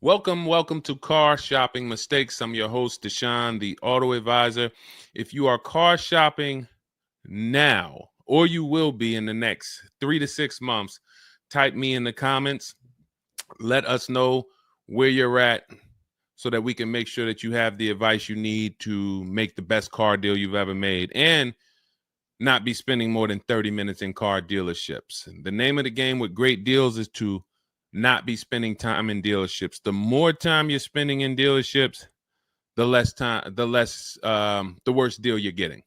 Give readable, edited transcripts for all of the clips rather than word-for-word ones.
Welcome to Car Shopping Mistakes. I'm your host, Deshone the Auto Advisor. If you are car shopping now, or you will be in the next 3 to 6 months, type me in the comments. Let us know where you're at so that we can make sure that you have the advice you need to make the best car deal you've ever made and not be spending more than 30 minutes in car dealerships. The name of the game with great deals is to not be spending time in dealerships. The more time you're spending in dealerships, the worse deal you're getting.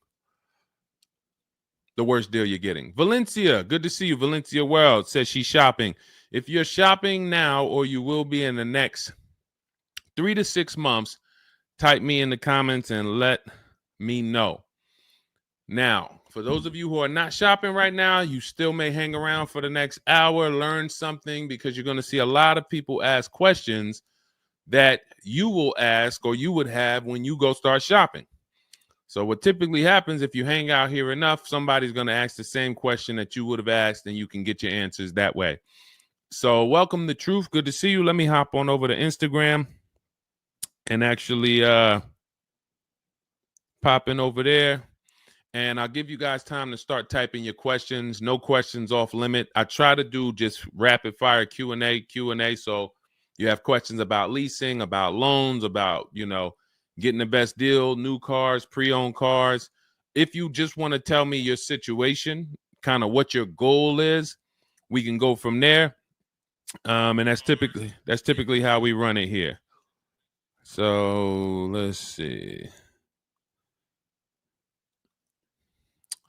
The worst deal you're getting. Valencia, good to see you. Valencia World says she's shopping. If you're shopping now or you will be in the next 3 to 6 months, type me in the comments and let me know. Now, for those of you who are not shopping right now, you still may hang around for the next hour, learn something, because you're going to see a lot of people ask questions that you will ask or you would have when you go start shopping. So what typically happens if you hang out here enough, somebody's going to ask the same question that you would have asked, and you can get your answers that way. So welcome to Truth. Good to see you. Let me hop on over to Instagram and actually pop in over there. And I'll give you guys time to start typing your questions. No questions off limit. I try to do just rapid fire Q&A. So you have questions about leasing, about loans, about, getting the best deal, new cars, pre-owned cars. If you just want to tell me your situation, kind of what your goal is, we can go from there. And that's typically how we run it here. So let's see.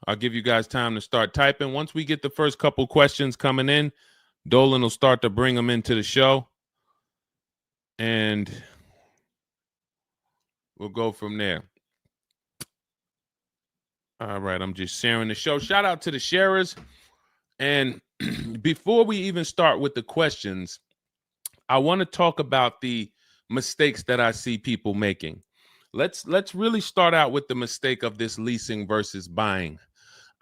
I'll give you guys time to start typing. Once we get the first couple questions coming in, Dolan will start to bring them into the show. And we'll go from there. All right, I'm just sharing the show. Shout out to the sharers. And before we even start with the questions, I want to talk about the mistakes that I see people making. Let's really start out with the mistake of this leasing versus buying.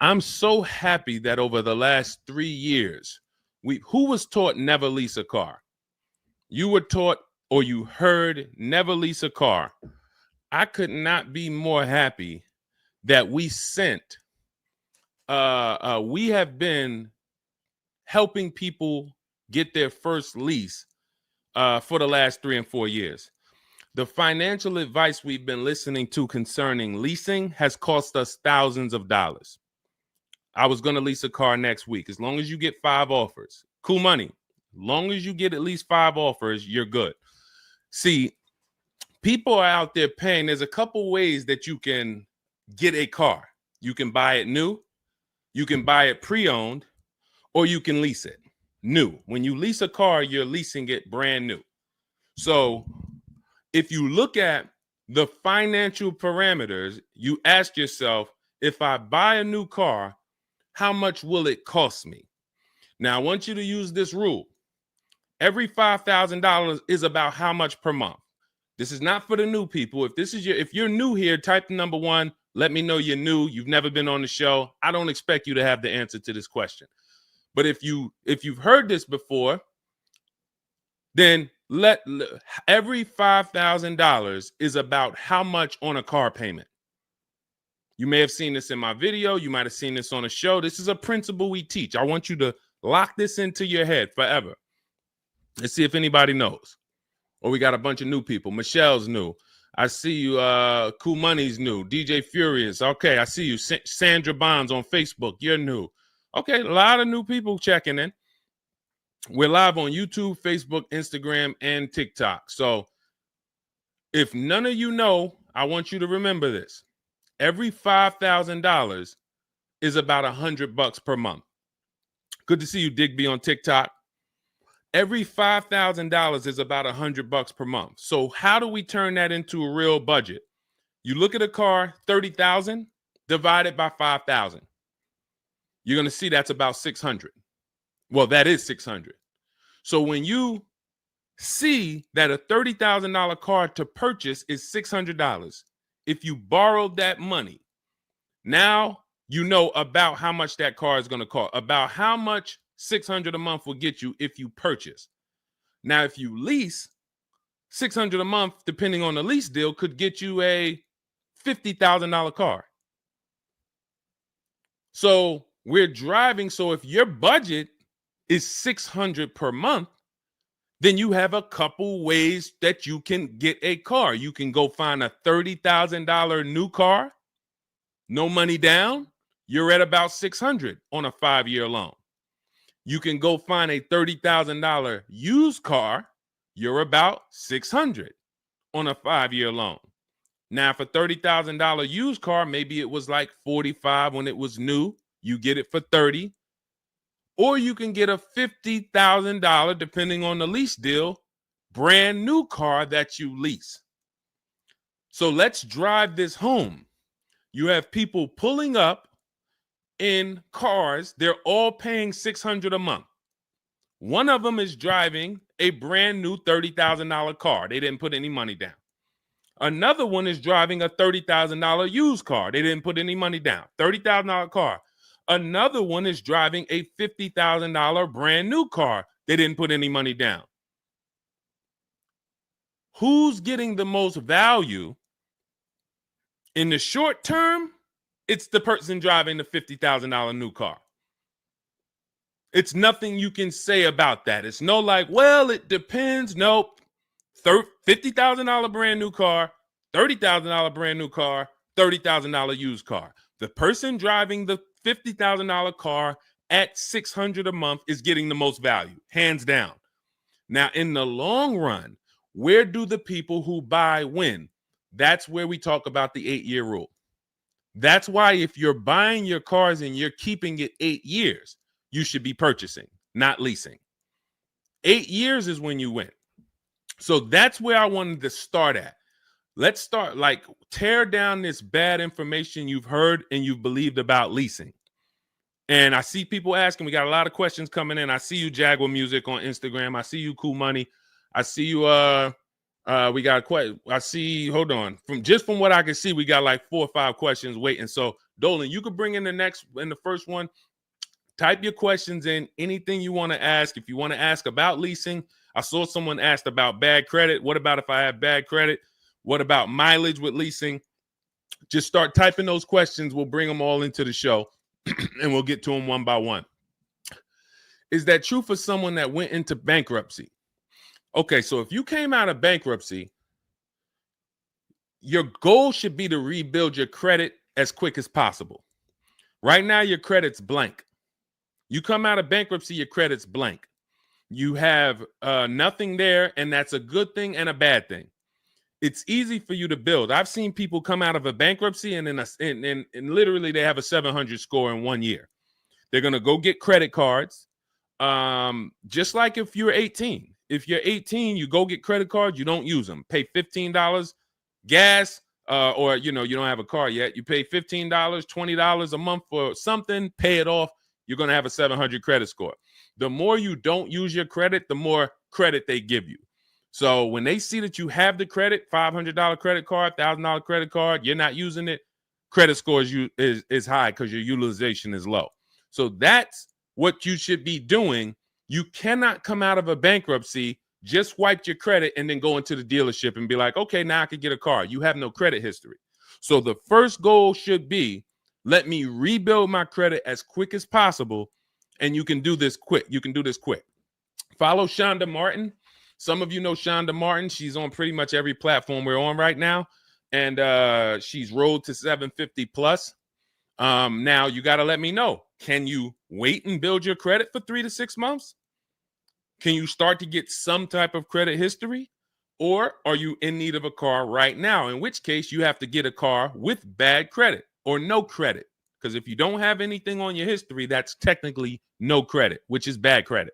I'm so happy that over the last 3 years, who was taught never lease a car? You were taught or you heard never lease a car. I could not be more happy that we have been helping people get their first lease for the last 3 and 4 years. The financial advice we've been listening to concerning leasing has cost us thousands of dollars. I was going to lease a car next week. As long as you get 5 offers, cool money. As long as you get at least 5 offers, you're good. See, people are out there paying. There's a couple ways that you can get a car. You can buy it new, you can buy it pre-owned, or you can lease it new. When you lease a car, you're leasing it brand new. So if you look at the financial parameters, you ask yourself, if I buy a new car, how much will it cost me? Now, I want you to use this rule. Every $5,000 is about how much per month. This is not for the new people. If you're new here, type the number 1. Let me know you're new. You've never been on the show. I don't expect you to have the answer to this question. But if you've heard this before, then every $5,000 is about how much on a car payment. You may have seen this in my video. You might have seen this on a show. This is a principle we teach. I want you to lock this into your head forever. Let's see if anybody knows. Or we got a bunch of new people. Michelle's new. I see you. Cool Money's new. DJ Furious. Okay, I see you. Sandra Bonds on Facebook. You're new. Okay, a lot of new people checking in. We're live on YouTube, Facebook, Instagram, and TikTok. So if none of you know, I want you to remember this. Every $5,000 is about $100 per month. Good to see you, Digby, on TikTok. Every $5,000 is about $100 per month. So how do we turn that into a real budget? You look at a car, $30,000 divided by 5,000. You're going to see that's about 600. Well, that is 600. So when you see that a $30,000 car to purchase is $600, if you borrowed that money, now you know about how much that car is going to cost, about how much $600 a month will get you if you purchase. Now, if you lease, $600 a month, depending on the lease deal, could get you a $50,000 car. So we're driving. So if your budget is $600 per month, then you have a couple ways that you can get a car. You can go find a $30,000 new car, no money down. You're at about $600 on a 5-year loan. You can go find a $30,000 used car. You're about $600 on a 5-year loan. Now, for $30,000 used car, maybe it was like $45 when it was new. You get it for $30. Or you can get a $50,000, depending on the lease deal, brand new car that you lease. So let's drive this home. You have people pulling up in cars. They're all paying $600 a month. One of them is driving a brand new $30,000 car. They didn't put any money down. Another one is driving a $30,000 used car. They didn't put any money down. $30,000 car. Another one is driving a $50,000 brand new car. They didn't put any money down. Who's getting the most value? In the short term, it's the person driving the $50,000 new car. It's nothing you can say about that. It's no like, well, it depends. Nope. $50,000 brand new car, $30,000 brand new car, $30,000 used car. The person driving the $50,000 car at $600 a month is getting the most value, hands down. Now, in the long run, where do the people who buy win? That's where we talk about the 8-year rule. That's why if you're buying your cars and you're keeping it 8 years, you should be purchasing, not leasing. 8 years is when you win. So that's where I wanted to start at. Let's start, like, tear down this bad information you've heard and you've believed about leasing. And I see people asking, we got a lot of questions coming in. I see you, Jaguar Music, on Instagram. I see you, Cool Money. I see you, we got quite, I see, hold on. From what I can see, we got like 4 or 5 questions waiting. So Dolan, you could bring in the first one. Type your questions in, anything you want to ask. If you want to ask about leasing, I saw someone asked about bad credit. What about if I have bad credit? What about mileage with leasing? Just start typing those questions. We'll bring them all into the show and we'll get to them one by one. Is that true for someone that went into bankruptcy? Okay, so if you came out of bankruptcy, your goal should be to rebuild your credit as quick as possible. Right now, your credit's blank. You come out of bankruptcy, your credit's blank. You have nothing there, and that's a good thing and a bad thing. It's easy for you to build. I've seen people come out of a bankruptcy and literally they have a 700 score in 1 year. They're going to go get credit cards. Just like if you're 18. If you're 18, you go get credit cards, you don't use them. Pay $15 gas, or you don't have a car yet. You pay $15, $20 a month for something, pay it off. You're going to have a 700 credit score. The more you don't use your credit, the more credit they give you. So when they see that you have the credit, $500 credit card, $1,000 credit card, you're not using it, credit score is high because your utilization is low. So that's what you should be doing. You cannot come out of a bankruptcy, just wipe your credit, and then go into the dealership and be like, okay, now I can get a car. You have no credit history. So the first goal should be, let me rebuild my credit as quick as possible. And you can do this quick. Follow Shonda Martin. Some of you know Shonda Martin. She's on pretty much every platform we're on right now. And she's rolled to 750 plus. Now you got to let me know. Can you wait and build your credit for 3 to 6 months? Can you start to get some type of credit history? Or are you in need of a car right now? In which case you have to get a car with bad credit or no credit. Because if you don't have anything on your history, that's technically no credit, which is bad credit.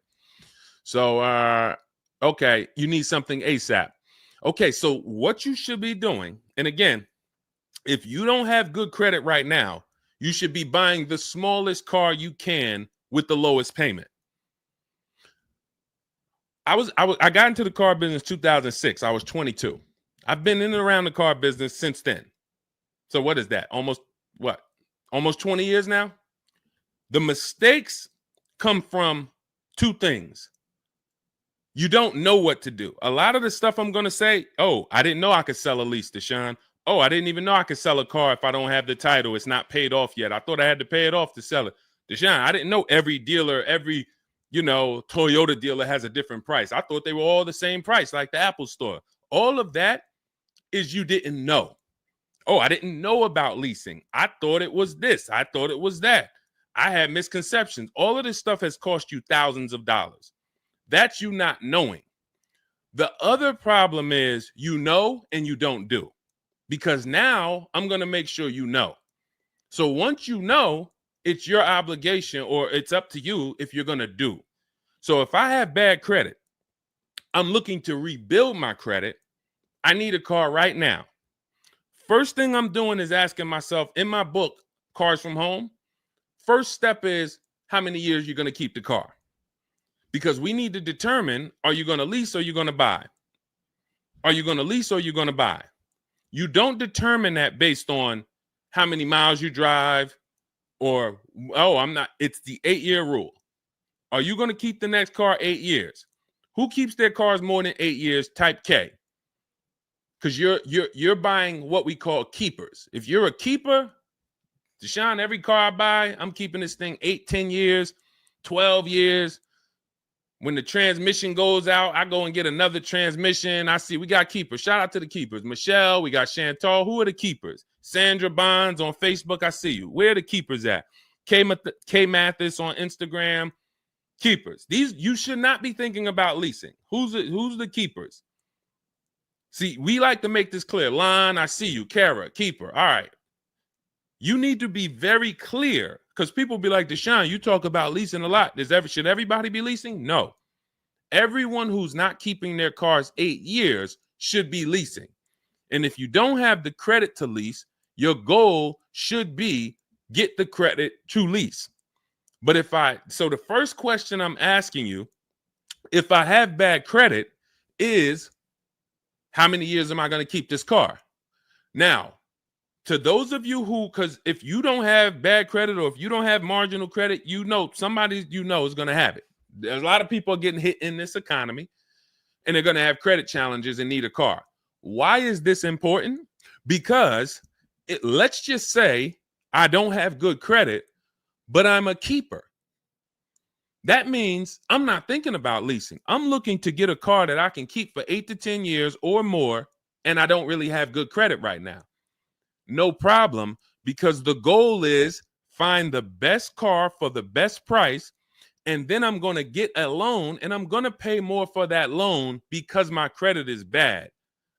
So, okay, you need something ASAP. Okay, so what you should be doing, and again, if you don't have good credit right now, you should be buying the smallest car you can with the lowest payment. I got into the car business 2006. I was 22. I've been in and around the car business since then. So what is that? Almost 20 years now? The mistakes come from 2 things. You don't know what to do. A lot of the stuff I'm going to say, oh, I didn't know I could sell a lease, Deshone. Oh, I didn't even know I could sell a car if I don't have the title. It's not paid off yet. I thought I had to pay it off to sell it. Deshone, I didn't know every dealer, every, Toyota dealer has a different price. I thought they were all the same price, like the Apple store. All of that is you didn't know. Oh, I didn't know about leasing. I thought it was this. I thought it was that. I had misconceptions. All of this stuff has cost you thousands of dollars. That's you not knowing. The other problem is you know and you don't do, because now I'm going to make sure you know. So once you know, it's your obligation, or it's up to you if you're going to do. So if I have bad credit, I'm looking to rebuild my credit. I need a car right now. First thing I'm doing is asking myself, in my book, Cars from Home, first step is how many years you're going to keep the car. Because we need to determine, are you going to lease or are you going to buy? Are you going to lease or are you going to buy? You don't determine that based on how many miles you drive or, it's the 8-year rule. Are you going to keep the next car 8 years? Who keeps their cars more than 8 years? Type K. Because you're buying what we call keepers. If you're a keeper, Deshone, every car I buy, I'm keeping this thing 8, 10 years, 12 years. When the transmission goes out, I go and get another transmission. I see we got keepers. Shout out to the keepers. Michelle, we got Chantal. Who are the keepers? Sandra Bonds on Facebook. I see you. Where are the keepers at? K Mathis on Instagram. Keepers. These, you should not be thinking about leasing. Who's the keepers? See, we like to make this clear. Lon, I see you. Kara, keeper. All right. You need to be very clear, because people be like, Deshone, you talk about leasing a lot. Should everybody be leasing? No. Everyone who's not keeping their cars 8 years should be leasing. And if you don't have the credit to lease, your goal should be get the credit to lease. But so the first question I'm asking you, if I have bad credit, is how many years am I going to keep this car? Now, to those of you who, because if you don't have bad credit or if you don't have marginal credit, somebody is going to have it. There's a lot of people getting hit in this economy, and they're going to have credit challenges and need a car. Why is this important? Because let's just say I don't have good credit, but I'm a keeper. That means I'm not thinking about leasing. I'm looking to get a car that I can keep for 8 to 10 years or more, and I don't really have good credit right now. No problem, because the goal is find the best car for the best price, and then I'm going to get a loan, and I'm going to pay more for that loan because my credit is bad.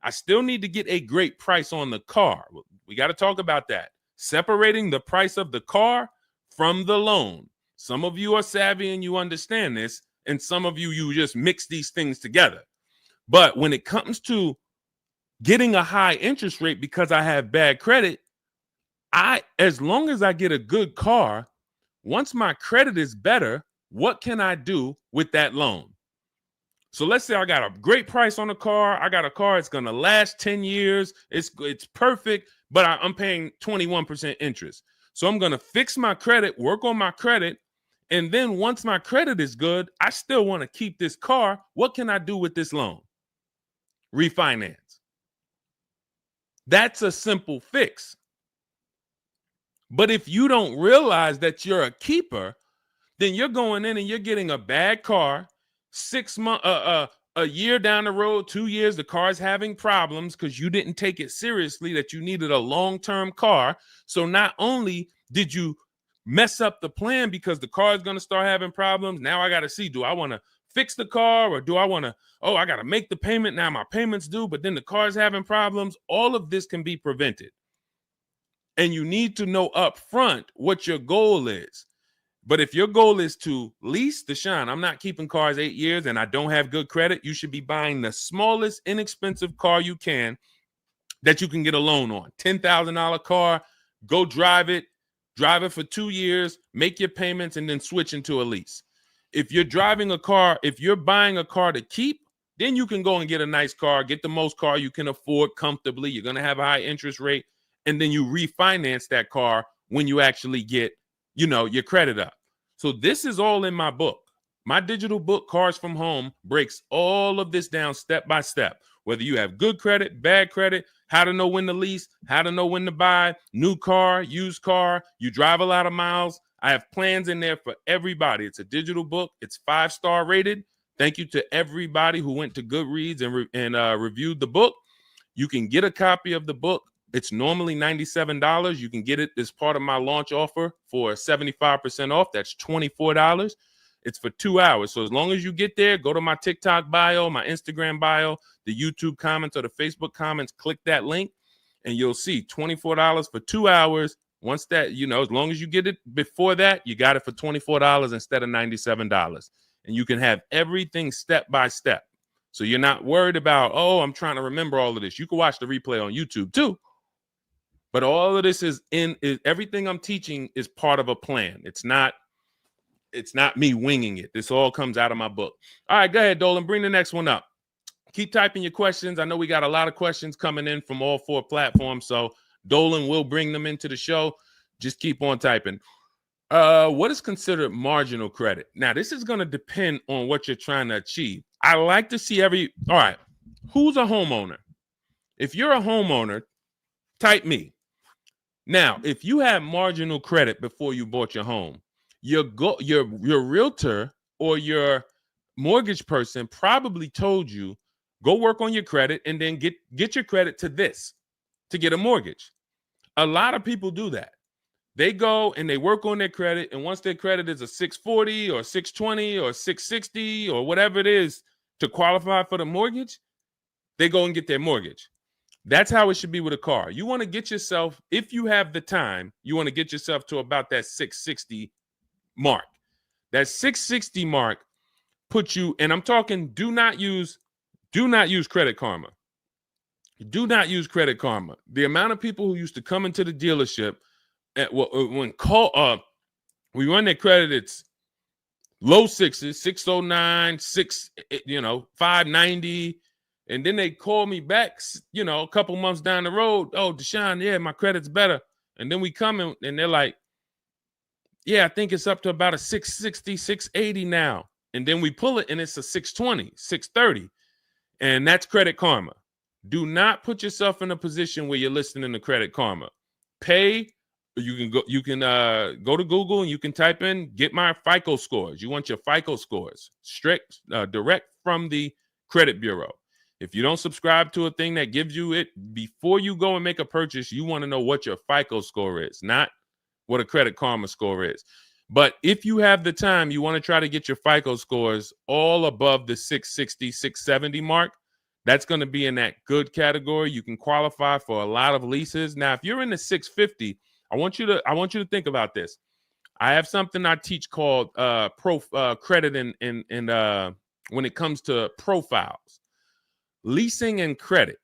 I still need to get a great price on the car. We got to talk about that. Separating the price of the car from the loan. Some of you are savvy and you understand this, and some of you just mix these things together. But when it comes to getting a high interest rate because I have bad credit, as long as I get a good car, once my credit is better, what can I do with that loan? So let's say I got a great price on a car. I got a car, it's going to last 10 years. It's perfect, but I'm paying 21% interest. So I'm going to fix my credit, work on my credit. And then once my credit is good, I still want to keep this car. What can I do with this loan? Refinance. That's a simple fix. But if you don't realize that you're a keeper, then you're going in and you're getting a bad car, 6 months, a year down the road, 2 years, the car's having problems because you didn't take it seriously that you needed a long-term car. So not only did you mess up the plan because the car is going to start having problems, now I got to see, do I want to fix the car, or do I want to, I got to make the payment, now my payment's due, but then the car's having problems. All of this can be prevented. And you need to know up front what your goal is. But if your goal is to lease, Deshone, I'm not keeping cars 8 years and I don't have good credit, you should be buying the smallest inexpensive car you can that you can get a loan on. $10,000 car, go drive it for 2 years, make your payments, and then switch into a lease. If you're driving a car, if you're buying a car to keep, then you can go and get a nice car, get the most car you can afford comfortably. You're going to have a high interest rate, and then you refinance that car when you actually get, your credit up. So this is all in my book. My digital book, Cars from Home, breaks all of this down step by step. Whether you have good credit, bad credit, how to know when to lease, how to know when to buy, new car, used car, you drive a lot of miles. I have plans in there for everybody. It's a digital book. It's 5-star rated. Thank you to everybody who went to Goodreads and reviewed the book. You can get a copy of the book. It's normally $97. You can get it as part of my launch offer for 75% off. That's $24. It's for 2 hours. So as long as you get there, go to my TikTok bio, my Instagram bio, the YouTube comments or the Facebook comments, click that link, and you'll see $24 for 2 hours. Once that, as long as you get it before that, you got it for $24 instead of $97. And you can have everything step by step. So you're not worried about, I'm trying to remember all of this. You can watch the replay on YouTube too. But all of this is everything I'm teaching is part of a plan. It's not me winging it. This all comes out of my book. All right, go ahead, Dolan. Bring the next one up. Keep typing your questions. I know we got a lot of questions coming in from all 4 platforms, so Dolan will bring them into the show. Just keep on typing. What is considered marginal credit? Now, this is going to depend on what you're trying to achieve. I like to see all right, who's a homeowner? If you're a homeowner, type me. Now, if you had marginal credit before you bought your home, your realtor or your mortgage person probably told you, go work on your credit and then get your credit to this to get a mortgage. A lot of people do that. They go and they work on their credit, and once their credit is a 640 or 620 or 660 or whatever it is to qualify for the mortgage, they go and get their mortgage. That's how it should be with a car. You want to get yourself, if you have the time, you want to get yourself to about that 660 mark. That 660 mark puts you, and I'm talking, do not use Credit Karma. Do not use Credit Karma. The amount of people who used to come into the dealership we run their credit, it's low 6s, 609, 590. And then they call me back, a couple months down the road. Oh, Deshone, yeah, my credit's better. And then we come in and they're like, yeah, I think it's up to about a 660, 680 now. And then we pull it and it's a 620, 630. And that's Credit Karma. Do not put yourself in a position where you're listening to Credit Karma. Pay. You can go to Google and you can type in, get my FICO scores. You want your FICO scores direct from the credit bureau. If you don't subscribe to a thing that gives you it before you go and make a purchase, you want to know what your FICO score is, not what a Credit Karma score is. But if you have the time, you want to try to get your FICO scores all above the 660, 670 mark. That's going to be in that good category. You can qualify for a lot of leases. Now, if you're in the 650, I want you to think about this. I have something I teach called credit and when it comes to profiles, leasing and credit.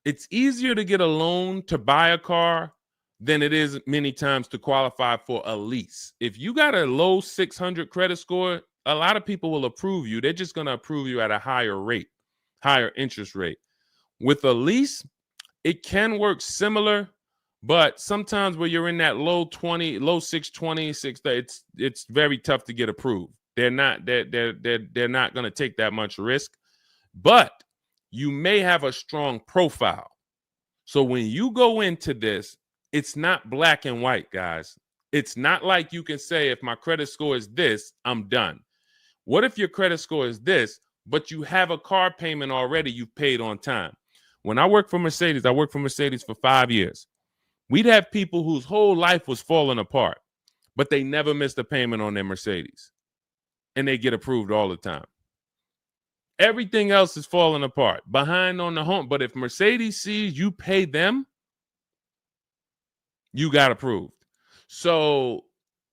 It's easier to get a loan to buy a car than it is many times to qualify for a lease. If you got a low 600 credit score, a lot of people will approve you. They're just going to approve you at a higher rate, higher interest rate. With a lease, it can work similar. But sometimes where you're in that low 620, 630, it's very tough to get approved. They're not going to take that much risk, but you may have a strong profile. So when you go into this, it's not black and white, guys. It's not like you can say, if my credit score is this, I'm done. What if your credit score is this, but you have a car payment already you've paid on time? When I worked for Mercedes, I worked for Mercedes for 5 years. We'd have people whose whole life was falling apart, but they never missed a payment on their Mercedes. And they get approved all the time. Everything else is falling apart, behind on the home. But if Mercedes sees you pay them, you got approved. So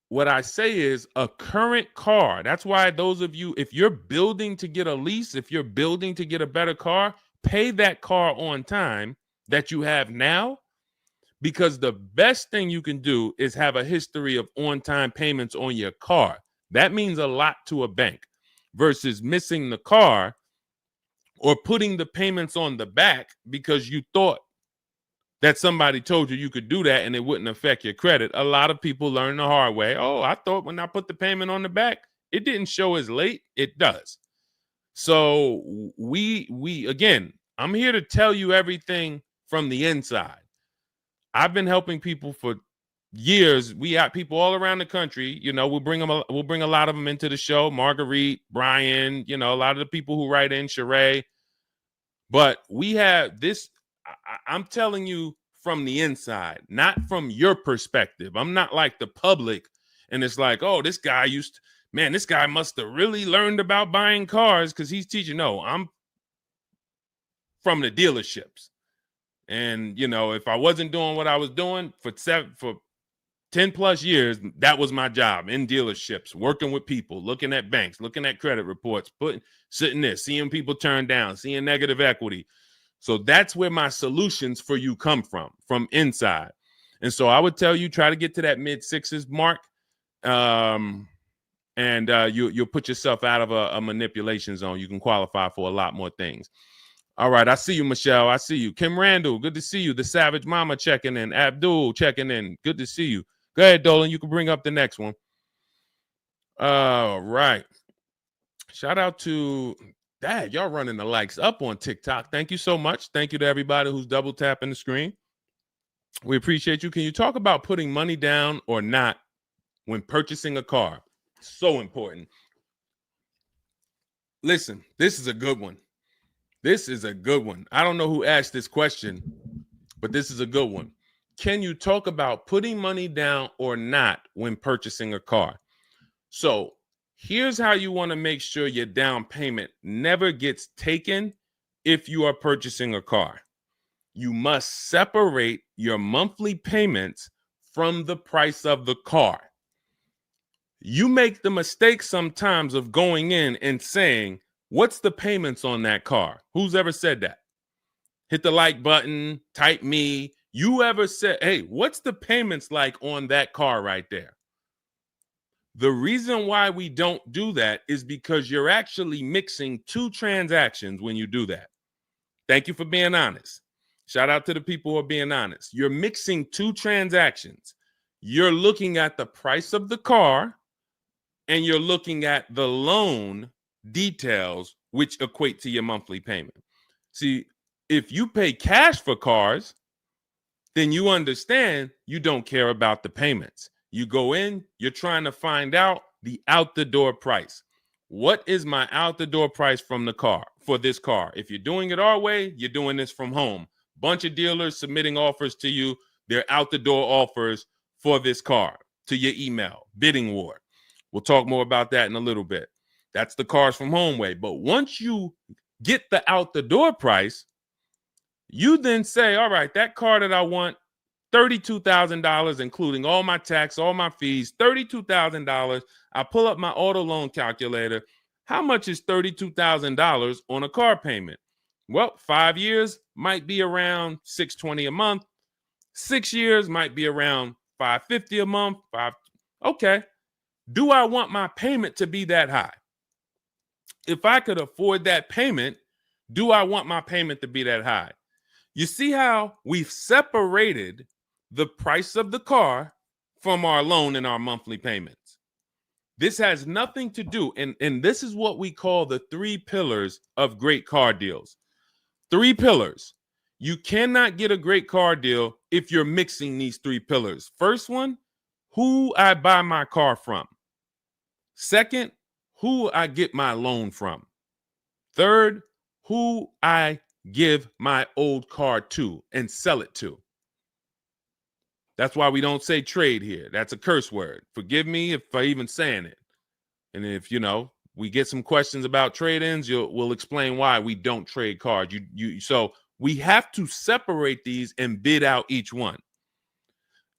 what I say is a current car. That's why those of you, if you're building to get a lease, if you're building to get a better car, pay that car on time that you have now. Because the best thing you can do is have a history of on-time payments on your car. That means a lot to a bank versus missing the car or putting the payments on the back because you thought that somebody told you could do that and it wouldn't affect your credit. A lot of people learn the hard way. Oh, I thought when I put the payment on the back, it didn't show as late. It does. So we again, I'm here to tell you everything from the inside. I've been helping people for years. We have people all around the country. You know, we'll bring a lot of them into the show. Marguerite, Brian, you know, a lot of the people who write in, Sheree. But we have this. I'm telling you from the inside, not from your perspective. I'm not like the public, and it's like, oh, this guy this guy must have really learned about buying cars because he's teaching. No, I'm from the dealerships. And, you know, if I wasn't doing what I was doing for 10 plus years, that was my job in dealerships, working with people, looking at banks, looking at credit reports, sitting there, seeing people turn down, seeing negative equity. So that's where my solutions for you come from inside. And so I would tell you, try to get to that mid sixes mark. And you'll put yourself out of a manipulation zone. You can qualify for a lot more things. All right, I see you, Michelle. I see you. Kim Randall, good to see you. The Savage Mama checking in. Abdul checking in. Good to see you. Go ahead, Dolan. You can bring up the next one. All right. Shout out to Dad. Y'all running the likes up on TikTok. Thank you so much. Thank you to everybody who's double tapping the screen. We appreciate you. Can you talk about putting money down or not when purchasing a car? So important. Listen, this is a good one. This is a good one. I don't know who asked this question, but this is a good one. Can you talk about putting money down or not when purchasing a car? So here's how you want to make sure your down payment never gets taken if you are purchasing a car. You must separate your monthly payments from the price of the car. You make the mistake sometimes of going in and saying, what's the payments on that car? Who's ever said that? Hit the like button, type me. You ever said, hey, what's the payments like on that car right there? The reason why we don't do that is because you're actually mixing two transactions when you do that. Thank you for being honest. Shout out to the people who are being honest. You're mixing two transactions. You're looking at the price of the car and you're looking at the loan details, which equate to your monthly payment. See, if you pay cash for cars, then you understand you don't care about the payments. You go in, you're trying to find out the out the door price. What is my out the door price from the car for this car? If you're doing it our way, you're doing this from home. Bunch of dealers submitting offers to you. They're out the door offers for this car to your email, bidding war. We'll talk more about that in a little bit. That's the cars from home way. But once you get the out the door price, you then say, all right, that car that I want, $32,000, including all my tax, all my fees, $32,000. I pull up my auto loan calculator. How much is $32,000 on a car payment? Well, 5 years might be around $620 a month. 6 years might be around $550 a month. Okay. Do I want my payment to be that high? If I could afford that payment, do I want my payment to be that high? You see how we've separated the price of the car from our loan and our monthly payments. This has nothing to do, and this is what we call the 3 pillars of great car deals. 3 pillars. You cannot get a great car deal if you're mixing these 3 pillars. First one, who I buy my car from. Second, who I get my loan from. Third, who I give my old car to and sell it to. That's why we don't say trade here. That's a curse word. Forgive me if I even saying it. And if, we get some questions about trade-ins, we'll explain why we don't trade cars. So we have to separate these and bid out each one.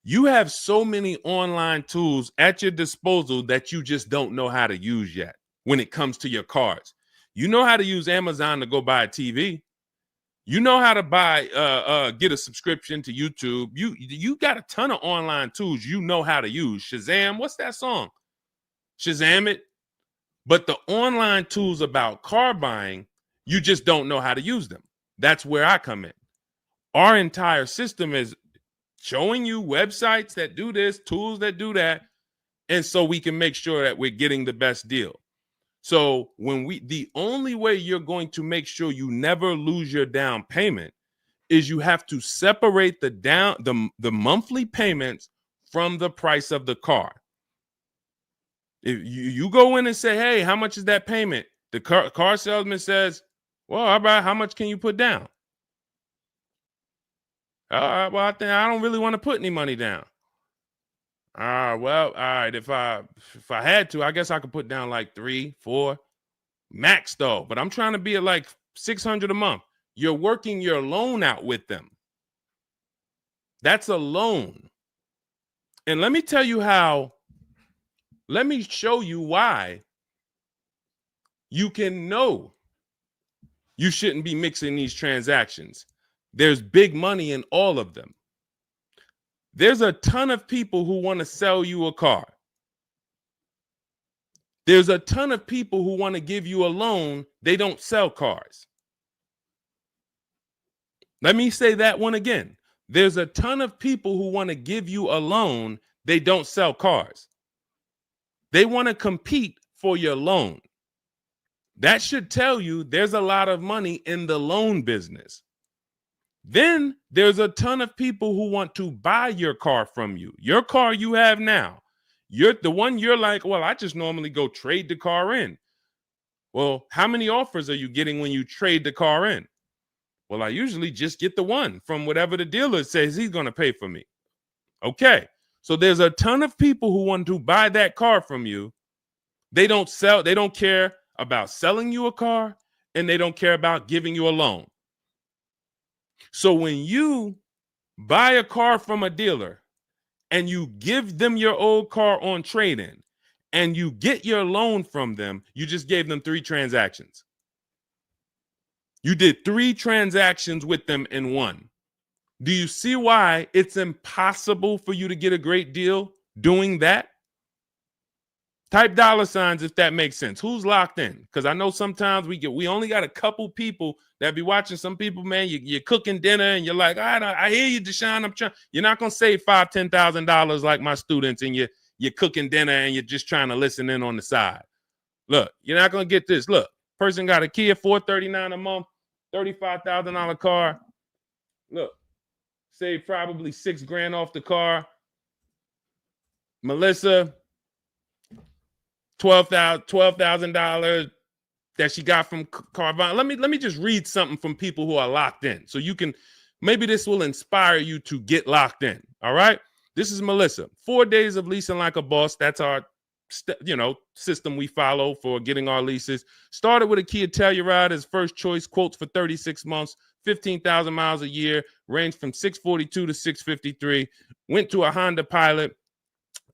You have so many online tools at your disposal that you just don't know how to use yet when it comes to your cars. You know how to use Amazon to go buy a TV. You know how to get a subscription to YouTube. You got a ton of online tools you know how to use. Shazam, what's that song? Shazam it. But the online tools about car buying, you just don't know how to use them. That's where I come in. Our entire system is showing you websites that do this, tools that do that, And so we can make sure that we're getting the best deal. So the only way you're going to make sure you never lose your down payment is you have to separate the monthly payments from the price of the car. If you go in and say, hey, how much is that payment? The car salesman says, well, how much can you put down? Well, I don't really want to put any money down. Well, all right. If I had to, I guess I could put down like 3, 4 max though. But I'm trying to be at like $600 a month. You're working your loan out with them. That's a loan. And let me tell you how. Let me show you why you can know you shouldn't be mixing these transactions. There's big money in all of them. There's a ton of people who want to sell you a car. There's a ton of people who want to give you a loan. They don't sell cars. Let me say that one again. There's a ton of people who want to give you a loan. They don't sell cars. They want to compete for your loan. That should tell you there's a lot of money in the loan business. Then there's a ton of people who want to buy your car from you. Your car you have now. You're the one you're like, well, I just normally go trade the car in. Well, how many offers are you getting when you trade the car in? Well, I usually just get the one from whatever the dealer says he's going to pay for me. Okay. So there's a ton of people who want to buy that car from you. They don't care about selling you a car, and they don't care about giving you a loan. So when you buy a car from a dealer and you give them your old car on trade-in and you get your loan from them, you just gave them 3 transactions. You did 3 transactions with them in one. Do you see why it's impossible for you to get a great deal doing that? Type $signs if that makes sense. Who's locked in? Because I know sometimes we only got a couple people that be watching. Some people, man, you're cooking dinner and you're like, I hear you, Deshone. You're not gonna save $5,000, $10,000 like my students, and you're cooking dinner and you're just trying to listen in on the side. Look, you're not gonna get this. Look, person got a Kia $439 a month, $35,000 car. Look, save probably $6,000 off the car. Melissa, $12,000 that she got from Carvana. Let me just read something from people who are locked in, so you can, maybe this will inspire you to get locked in. All right, this is Melissa. 4 days of leasing like a boss. That's our system we follow for getting our leases. Started with a Kia Telluride as first choice. Quotes for 36 months, 15,000 miles a year. Ranged from 642 to 653. Went to a Honda Pilot.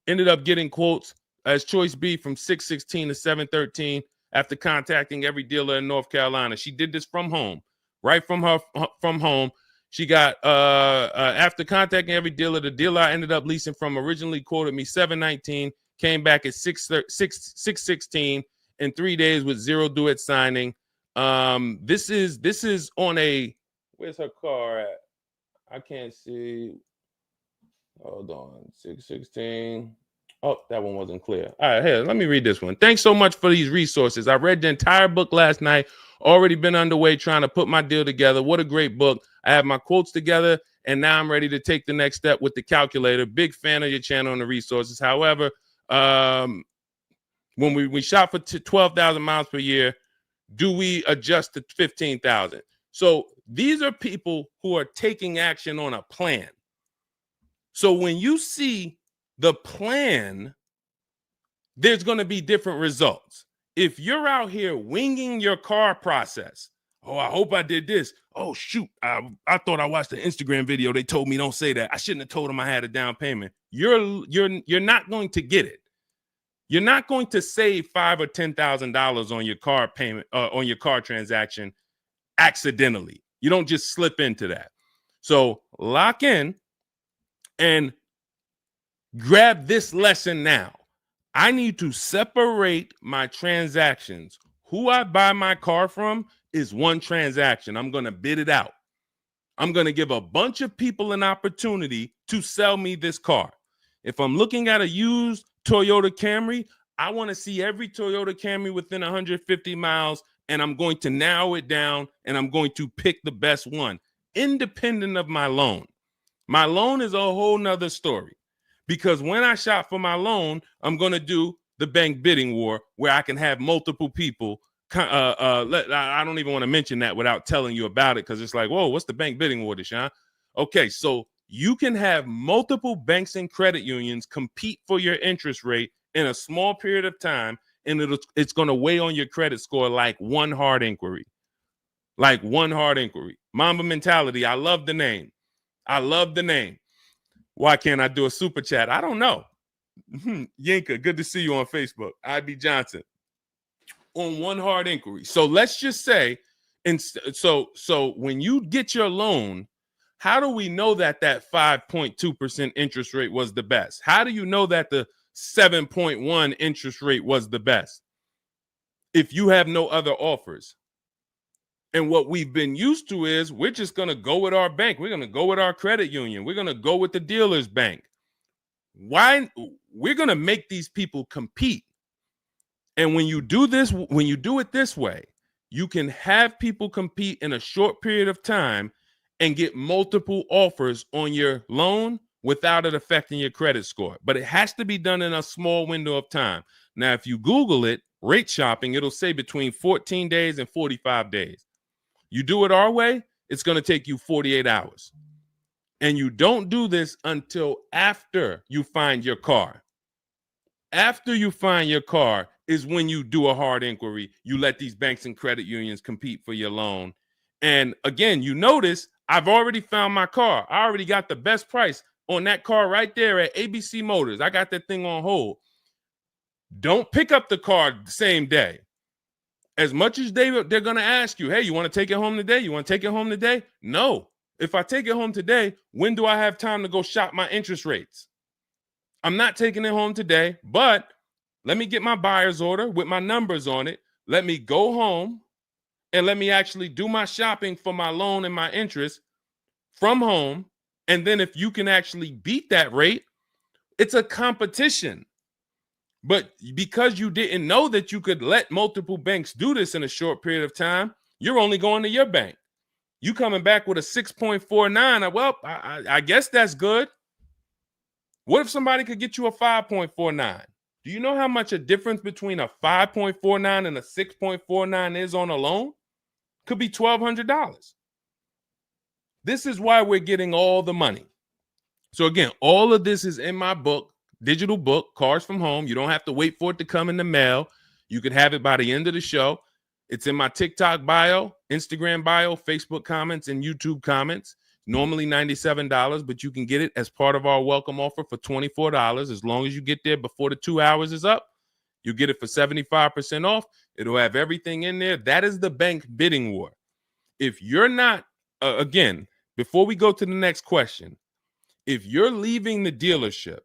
Ended up getting quotes as choice B from 616 to 713 after contacting every dealer in North Carolina. She did this from home, right from home. She got after contacting every dealer, the dealer I ended up leasing from originally quoted me 719, came back at 616 in 3 days with 0 due at signing. This is on a, where's her car at? I can't see. Hold on, 616. Oh, that one wasn't clear. All right, here, let me read this one. Thanks so much for these resources. I read the entire book last night. Already been underway trying to put my deal together. What a great book. I have my quotes together, and now I'm ready to take the next step with the calculator. Big fan of your channel and the resources. However, when we shop for 12,000 miles per year, do we adjust to 15,000? So these are people who are taking action on a plan. So when you see the plan, there's going to be different results. If you're out here winging your car process, oh, I hope I did this. Oh, shoot, I thought I watched the Instagram video. They told me don't say that. I shouldn't have told them I had a down payment. You're not going to get it. You're not going to save $5,000 or $10,000 on your car payment, on your car transaction accidentally. You don't just slip into that. So lock in and grab this lesson now. I need to separate my transactions. Who I buy my car from is one transaction. I'm going to bid it out. I'm going to give a bunch of people an opportunity to sell me this car. If I'm looking at a used Toyota Camry, I want to see every Toyota Camry within 150 miles, and I'm going to narrow it down, and I'm going to pick the best one, independent of my loan. My loan is a whole nother story, because when I shop for my loan, I'm going to do the bank bidding war where I can have multiple people. I don't even want to mention that without telling you about it, because it's like, whoa, what's the bank bidding war, Deshone? Okay, so you can have multiple banks and credit unions compete for your interest rate in a small period of time, and it's going to weigh on your credit score like one hard inquiry. Like one hard inquiry. Mamba Mentality, I love the name. I love the name. Why can't I do a super chat? I don't know. Yinka, good to see you on Facebook. IB Johnson. On one hard inquiry. So let's just say, so when you get your loan, how do we know that 5.2% interest rate was the best? How do you know that the 7.1 interest rate was the best if you have no other offers? And what we've been used to is we're just going to go with our bank. We're going to go with our credit union. We're going to go with the dealer's bank. Why? We're going to make these people compete. And when you do this, when you do it this way, you can have people compete in a short period of time and get multiple offers on your loan without it affecting your credit score. But it has to be done in a small window of time. Now, if you Google it, rate shopping, it'll say between 14 days and 45 days. You do it our way, it's going to take you 48 hours. And you don't do this until after you find your car. After you find your car is when you do a hard inquiry. You let these banks and credit unions compete for your loan. And again, you notice I've already found my car. I already got the best price on that car right there at ABC Motors. I got that thing on hold. Don't pick up the car the same day. As much as they're going to ask you, hey, you want to take it home today? You want to take it home today? No. If I take it home today, when do I have time to go shop my interest rates? I'm not taking it home today, but let me get my buyer's order with my numbers on it. Let me go home and let me actually do my shopping for my loan and my interest from home. And then if you can actually beat that rate, it's a competition. But because you didn't know that you could let multiple banks do this in a short period of time, you're only going to your bank. You coming back with a 6.49. Well, I guess that's good. What if somebody could get you a 5.49? Do you know how much a difference between a 5.49 and a 6.49 is on a loan? Could be $1,200. This is why we're getting all the money. So again, all of this is in my book, digital book, Cars from Home. You don't have to wait for it to come in the mail. You can have it by the end of the show. It's in my TikTok bio, Instagram bio, Facebook comments, and YouTube comments. Normally $97, but you can get it as part of our welcome offer for $24. As long as you get there before the 2 hours is up, you get it for 75% off. It'll have everything in there. That is the bank bidding war. If you're not, again, before we go to the next question, if you're leaving the dealership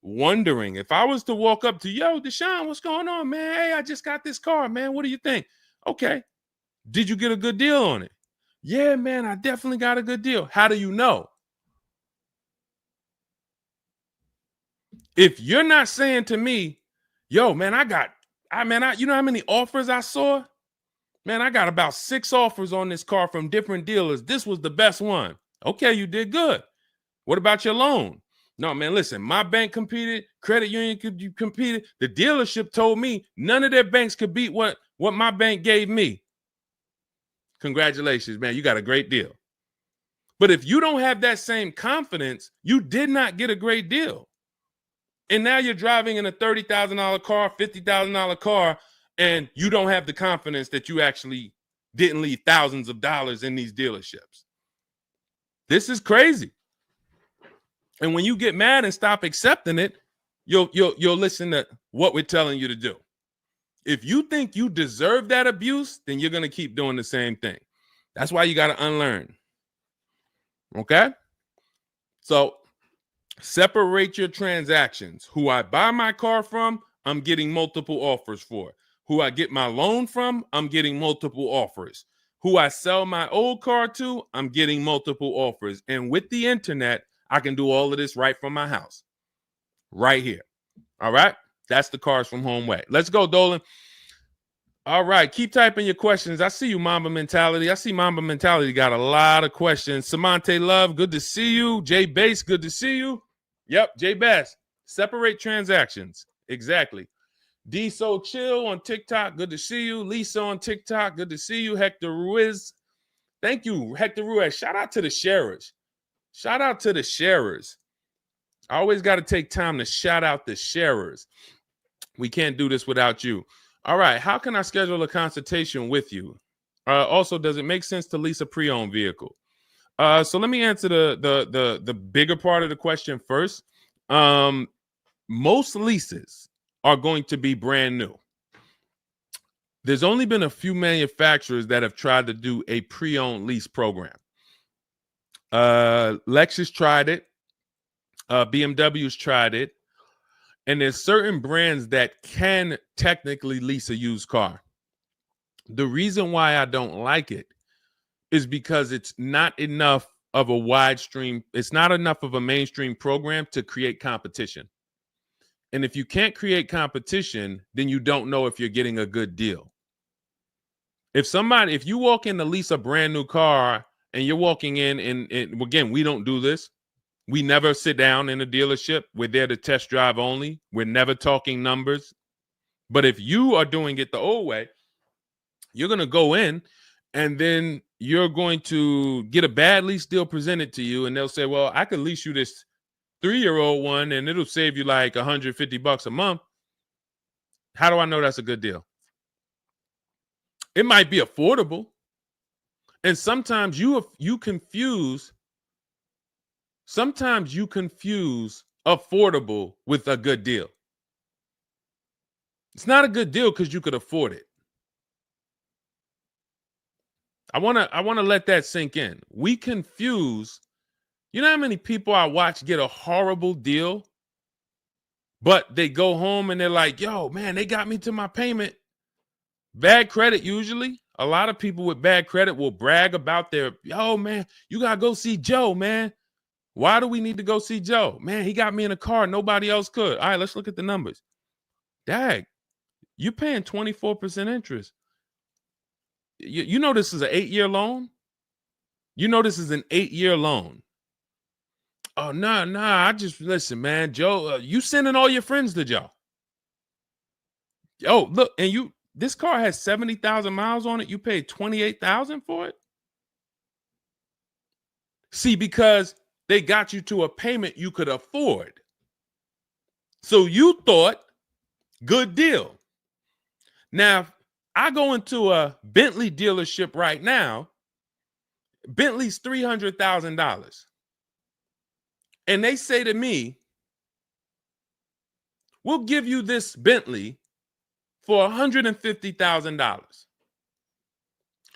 wondering, if I was to walk up to, yo, Deshone, what's going on, man? Hey, I just got this car, man. What do you think? Okay. Did you get a good deal on it? Yeah, man, I definitely got a good deal. How do you know? If you're not saying to me, yo, man, you know how many offers I saw? Man, I got about 6 offers on this car from different dealers. This was the best one. Okay, you did good. What about your loan? No, man, listen, my bank competed, credit union competed. The dealership told me none of their banks could beat what my bank gave me. Congratulations, man, you got a great deal. But if you don't have that same confidence, you did not get a great deal. And now you're driving in a $30,000 car, $50,000 car, and you don't have the confidence that you actually didn't leave thousands of dollars in these dealerships. This is crazy. And when you get mad and stop accepting it, you'll listen to what we're telling you to do. If you think you deserve that abuse, then you're going to keep doing the same thing. That's why you got to unlearn. Okay? So separate your transactions. Who I buy my car from, I'm getting multiple offers for. Who I get my loan from, I'm getting multiple offers. Who I sell my old car to, I'm getting multiple offers. And with the internet, I can do all of this right from my house, right here. All right. That's the Cars from Home way. Let's go, Dolan. All right. Keep typing your questions. I see you, Mamba Mentality. I see Mamba Mentality got a lot of questions. Samante Love, good to see you. Jay Bass, good to see you. Yep, Jay Bass. Separate transactions. Exactly. D So Chill on TikTok, good to see you. Lisa on TikTok, good to see you. Hector Ruiz, thank you, Hector Ruiz. Shout out to the sharers. Shout out to the sharers. I always got to take time to shout out the sharers. We can't do this without you. All right, how can I schedule a consultation with you? Also, does it make sense to lease a pre-owned vehicle? So let me answer the bigger part of the question first. Most leases are going to be brand new. There's only been a few manufacturers that have tried to do a pre-owned lease program. Lexus tried it. BMW's tried it. And there's certain brands that can technically lease a used car. The reason why I don't like it is because it's not enough of a wide stream. It's not enough of a mainstream program to create competition. And if you can't create competition, then you don't know if you're getting a good deal. If you walk in to lease a brand new car and you're walking in and again, we don't do this. We never sit down in a dealership. We're there to test drive only. We're never talking numbers. But if you are doing it the old way, you're going to go in and then you're going to get a bad lease deal presented to you. And they'll say, well, I could lease you this 3-year-old one and it'll save you like $150 a month. How do I know that's a good deal? It might be affordable. And sometimes you confuse affordable with a good deal. It's not a good deal because you could afford it. I want to let that sink in. We confuse, you know how many people I watch get a horrible deal, but they go home and they're like, yo, man, they got me to my payment. Bad credit usually. A lot of people with bad credit will brag about yo, man, you got to go see Joe, man. Why do we need to go see Joe? Man, he got me in a car. Nobody else could. All right, let's look at the numbers. Dag, you're paying 24% interest. You know this is an 8-year loan? You know this is an 8-year loan. Oh, nah, I just, listen, man, Joe, you sending all your friends to Joe. Oh, look, and this car has 70,000 miles on it. You paid 28,000 for it? See, because they got you to a payment you could afford. So you thought, good deal. Now, I go into a Bentley dealership right now. Bentley's $300,000. And they say to me, we'll give you this Bentley for $150,000.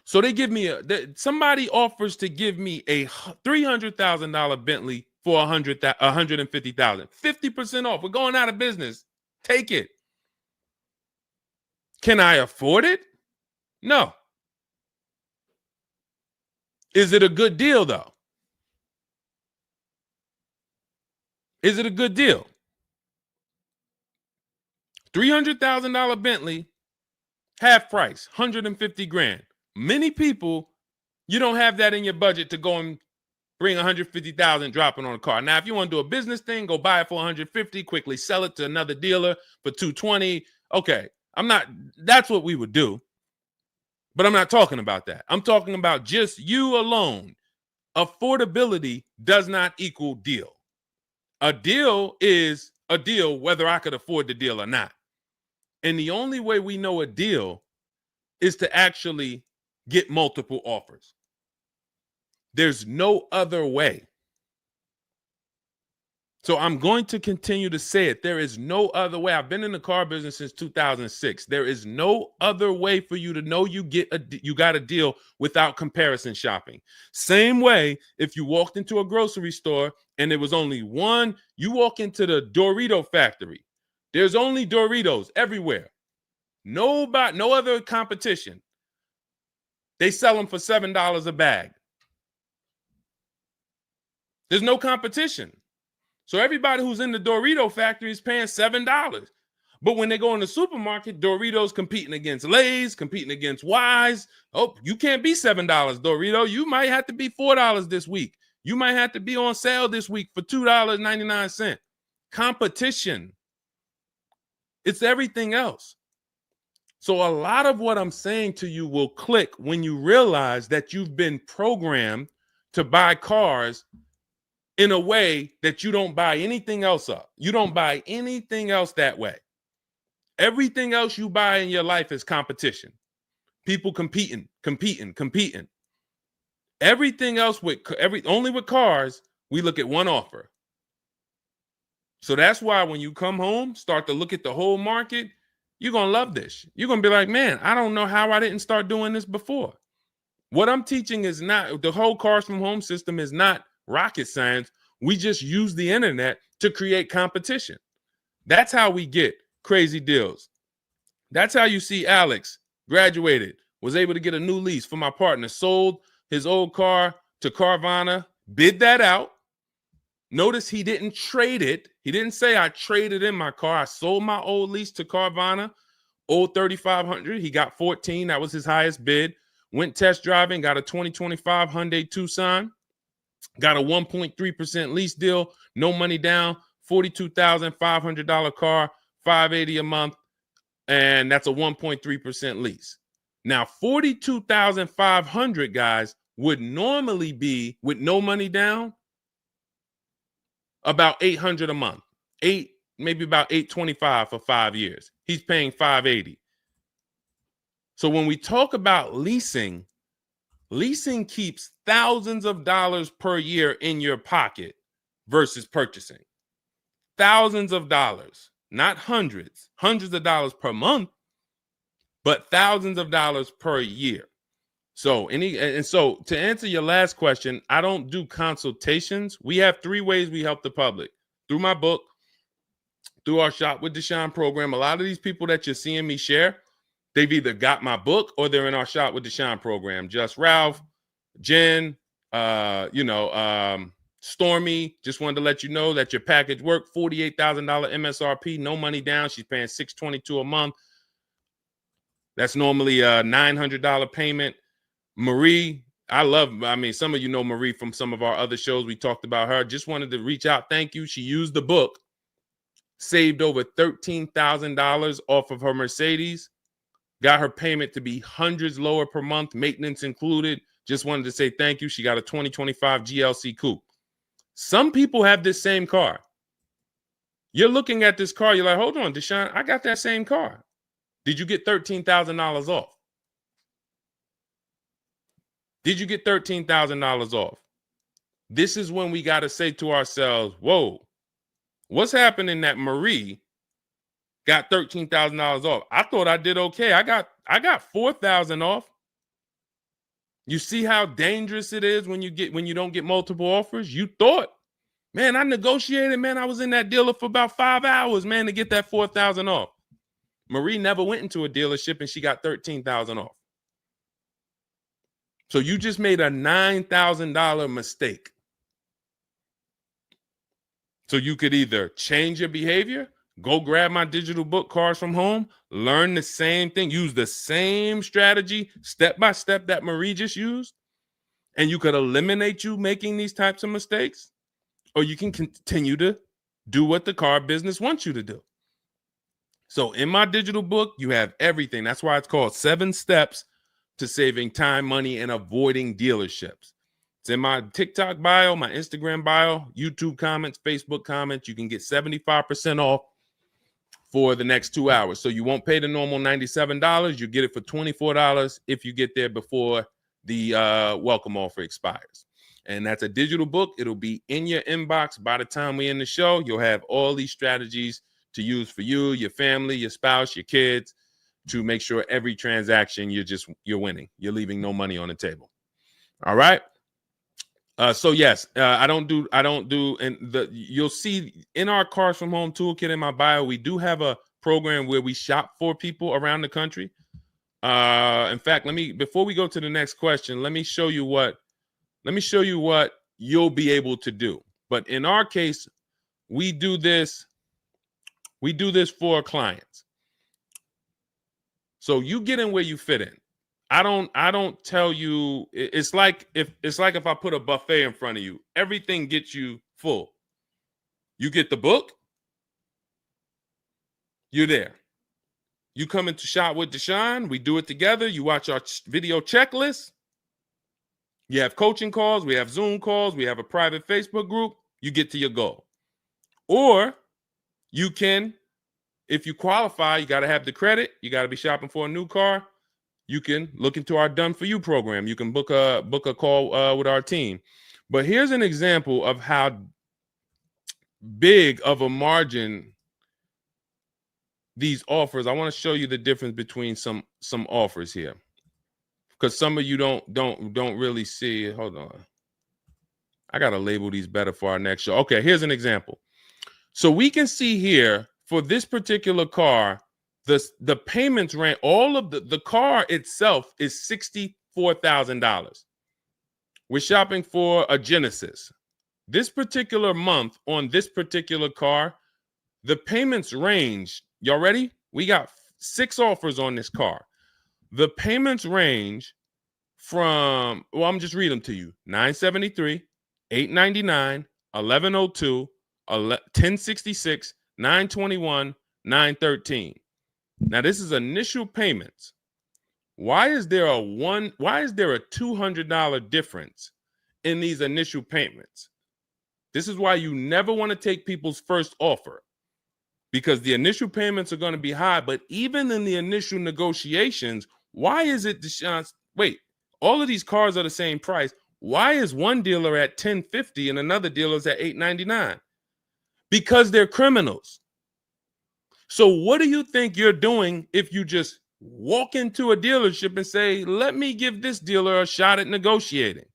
So they give me somebody offers to give me a $300,000 Bentley for $150,000. 50% off. We're going out of business. Take it. Can I afford it? No. Is it a good deal, though? Is it a good deal? $300,000 Bentley, half price, $150,000. Many people, you don't have that in your budget to go and bring $150,000 dropping on a car. Now, if you want to do a business thing, go buy it for $150,000, quickly sell it to another dealer for $220,000. Okay, that's what we would do. But I'm not talking about that. I'm talking about just you alone. Affordability does not equal deal. A deal is a deal whether I could afford the deal or not. And the only way we know a deal is to actually get multiple offers. There's no other way. So I'm going to continue to say it. There is no other way. I've been in the car business since 2006. There is no other way for you to know you got a deal without comparison shopping. Same way if you walked into a grocery store and there was only one, you walk into the Dorito factory. There's only Doritos everywhere. No other competition. They sell them for $7 a bag. There's no competition. So everybody who's in the Dorito factory is paying $7. But when they go in the supermarket, Doritos competing against Lay's, competing against Wise. Oh, you can't be $7, Dorito. You might have to be $4 this week. You might have to be on sale this week for $2.99. Competition. It's everything else. So a lot of what I'm saying to you will click when you realize that you've been programmed to buy cars in a way that you don't buy anything else up. You don't buy anything else that way. Everything else you buy in your life is competition. People competing. Everything else only with cars, we look at one offer. So that's why when you come home, start to look at the whole market, you're going to love this. You're going to be like, man, I don't know how I didn't start doing this before. What I'm teaching is not, the whole Cars from Home system is not rocket science. We just use the internet to create competition. That's how we get crazy deals. That's how you see Alex graduated, was able to get a new lease for my partner, sold his old car to Carvana, bid that out. Notice he didn't trade it. He didn't say I traded in my car. I sold my old lease to Carvana, old 3,500. He got 14. That was his highest bid. Went test driving, got a 2025 Hyundai Tucson, got a 1.3% lease deal, no money down, $42,500 car, $580 a month, and that's a 1.3% lease. Now, $42,500, guys, would normally be, with no money down, about $800 a month. Maybe about $825 for 5 years. He's paying $580. So when we talk about leasing keeps thousands of dollars per year in your pocket versus purchasing. Thousands of dollars, not hundreds of dollars per month, but thousands of dollars per year. So so to answer your last question, I don't do consultations. We have 3 ways we help the public: through my book, through our Shop with Deshone program. A lot of these people that you're seeing me share, they've either got my book or they're in our Shop with Deshone program. Just Ralph, Jen, Stormy. Just wanted to let you know that your package worked. $48,000 MSRP, no money down. She's paying $622 a month. That's normally a $900 payment. Marie, some of you know Marie from some of our other shows. We talked about her. Just wanted to reach out. Thank you. She used the book, saved over $13,000 off of her Mercedes, got her payment to be hundreds lower per month, maintenance included. Just wanted to say thank you. She got a 2025 GLC Coupe. Some people have this same car. You're looking at this car. You're like, hold on, Deshone, I got that same car. Did you get $13,000 off? Did you get $13,000 off? This is when we got to say to ourselves, whoa, what's happening that Marie got $13,000 off? I thought I did okay. I got $4,000 off. You see how dangerous it is when you don't get multiple offers? You thought, man, I negotiated, man. I was in that dealer for about 5 hours, man, to get that $4,000 off. Marie never went into a dealership and she got $13,000 off. So you just made a $9,000 mistake. So you could either change your behavior, go grab my digital book, Cars from Home, learn the same thing, use the same strategy step by step that Marie just used, and you could eliminate you making these types of mistakes, or you can continue to do what the car business wants you to do. So in my digital book, you have everything. That's why it's called 7 Steps to Saving Time, Money, and Avoiding Dealerships. It's in my TikTok bio, my Instagram bio, YouTube comments, Facebook comments. You can get 75% off for the next 2 hours. So you won't pay the normal $97. You get it for $24 if you get there before the welcome offer expires. And that's a digital book. It'll be in your inbox by the time we end the show. You'll have all these strategies to use for you, your family, your spouse, your kids, to make sure every transaction you're winning. You're leaving no money on the table. All right. So yes, I don't do, and you'll see in our Cars from Home toolkit in my bio, we do have a program where we shop for people around the country. In fact, before we go to the next question, let me show you what you'll be able to do. But in our case, we do this for our clients. So you get in where you fit in. I don't tell you, it's like if I put a buffet in front of you, everything gets you full. You get the book, you're there. You come into Shop with Deshone, we do it together. You watch our video checklist. You have coaching calls, we have Zoom calls, we have a private Facebook group. You get to your goal. Or you can, if you qualify, you got to have the credit. You got to be shopping for a new car. You can look into our Done For You program. You can book a call with our team. But here's an example of how big of a margin these offers. I want to show you the difference between some offers here, because some of you don't really see it. Hold on. I got to label these better for our next show. Okay, here's an example. So we can see here for this particular car, the payments ran, all of the car itself is $64,000. We're shopping for a Genesis. This particular month on this particular car, the payments range. Y'all ready? We got 6 offers on this car. The payments range from, well, I'm just reading them to you. $973, $899, $1,102, $1,066, $921, $913. Now this is initial payments. Why is there a $200 difference in these initial payments? This is why you never want to take people's first offer, because the initial payments are going to be high. But even in the initial negotiations, why is it, Deshone? Wait, all of these cars are the same price. Why is one dealer at $1,050 and another dealer is at $899? Because they're criminals. So what do you think you're doing if you just walk into a dealership and say, let me give this dealer a shot at negotiating?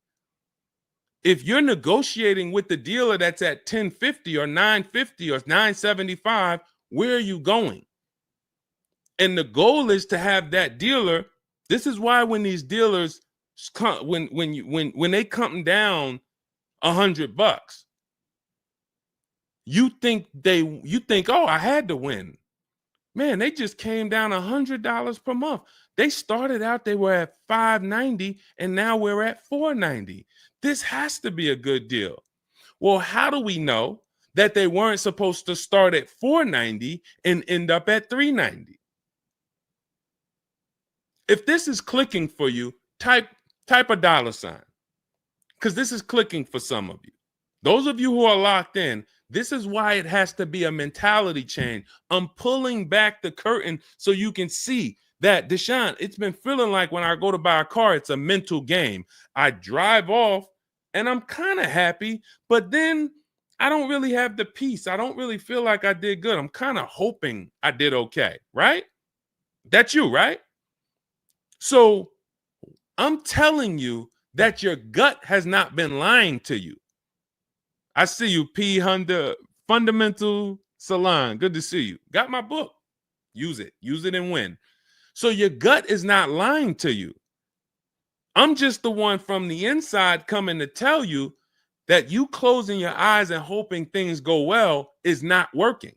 If you're negotiating with the dealer that's at $1,050 or $950 or $975, where are you going? And the goal is to have that dealer. This is why when these dealers come, when they come down $100, you think, oh, I had to win. Man, they just came down $100 per month. They started out, they were at $590, and now we're at $490. This has to be a good deal. Well, how do we know that they weren't supposed to start at $490 and end up at $390? If this is clicking for you, type a $, because this is clicking for some of you. Those of you who are locked in, this is why it has to be a mentality change. I'm pulling back the curtain so you can see that, Deshone, it's been feeling like when I go to buy a car, it's a mental game. I drive off and I'm kind of happy, but then I don't really have the peace. I don't really feel like I did good. I'm kind of hoping I did okay, right? That's you, right? So I'm telling you that your gut has not been lying to you. I see you, P. Honda Fundamental Salon. Good to see you. Got my book. Use it. Use it and win. So your gut is not lying to you. I'm just the one from the inside coming to tell you that you closing your eyes and hoping things go well is not working.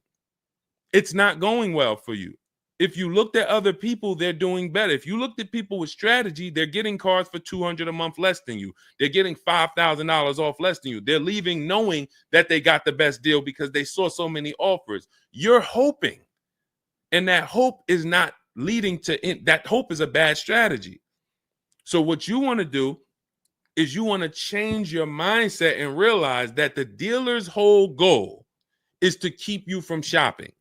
It's not going well for you. If you looked at other people, they're doing better. If you looked at people with strategy, they're getting cars for $200 a month less than you. They're getting $5,000 off less than you. They're leaving knowing that they got the best deal because they saw so many offers. You're hoping, and that hope is not leading to that hope is a bad strategy. So what you want to do is you want to change your mindset and realize that the dealer's whole goal is to keep you from shopping.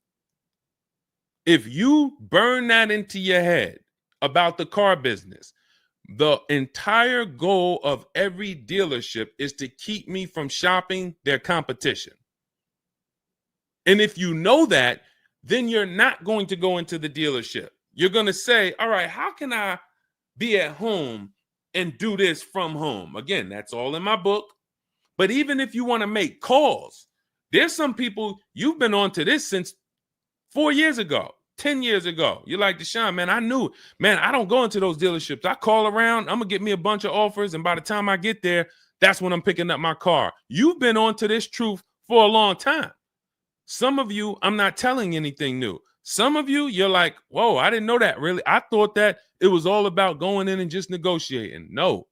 If you burn that into your head about the car business, the entire goal of every dealership is to keep me from shopping their competition. And if you know that, then you're not going to go into the dealership. You're going to say, all right, how can I be at home and do this from home? Again, that's all in my book. But even if you want to make calls, there's some people, you've been on to this since 4 years ago, 10 years ago. You're like, Deshone, man, I knew, man, I don't go into those dealerships. I call around, I'm going to get me a bunch of offers. And by the time I get there, that's when I'm picking up my car. You've been on to this truth for a long time. Some of you, I'm not telling anything new. Some of you, you're like, whoa, I didn't know that really. I thought that it was all about going in and just negotiating. No,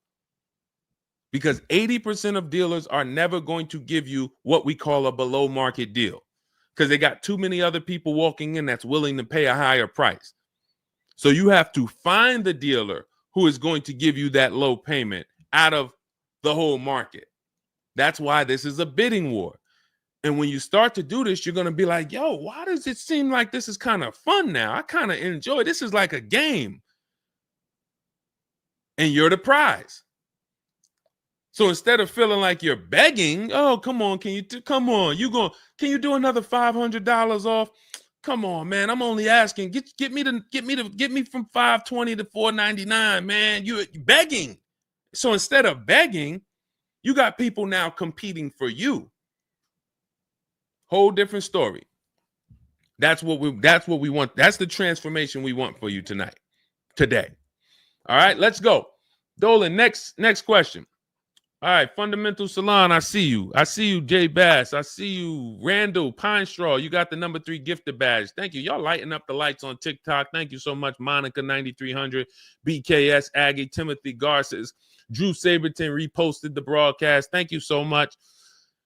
because 80% of dealers are never going to give you what we call a below market deal because they got too many other people walking in that's willing to pay a higher price. So you have to find the dealer who is going to give you that low payment out of the whole market. That's why this is a bidding war. And when you start to do this, you're going to be like, yo, why does it seem like this is kind of fun now? I kind of enjoy this. Is like a game. And you're the prize. So instead of feeling like you're begging, oh, come on, can you do another $500 off? Come on, man. I'm only asking. Get me from $520 to $499, man. You're begging. So instead of begging, you got people now competing for you. Whole different story. That's what we want. That's the transformation we want for you today. All right, let's go. Dolan, next question. All right, Fundamental Salon, I see you. I see you, Jay Bass. I see you, Randall Pine Straw. You got the number 3 gifted badge. Thank you. Y'all lighting up the lights on TikTok. Thank you so much, Monica 9300, BKS Aggie, Timothy Garces, Drew Saberton reposted the broadcast. Thank you so much.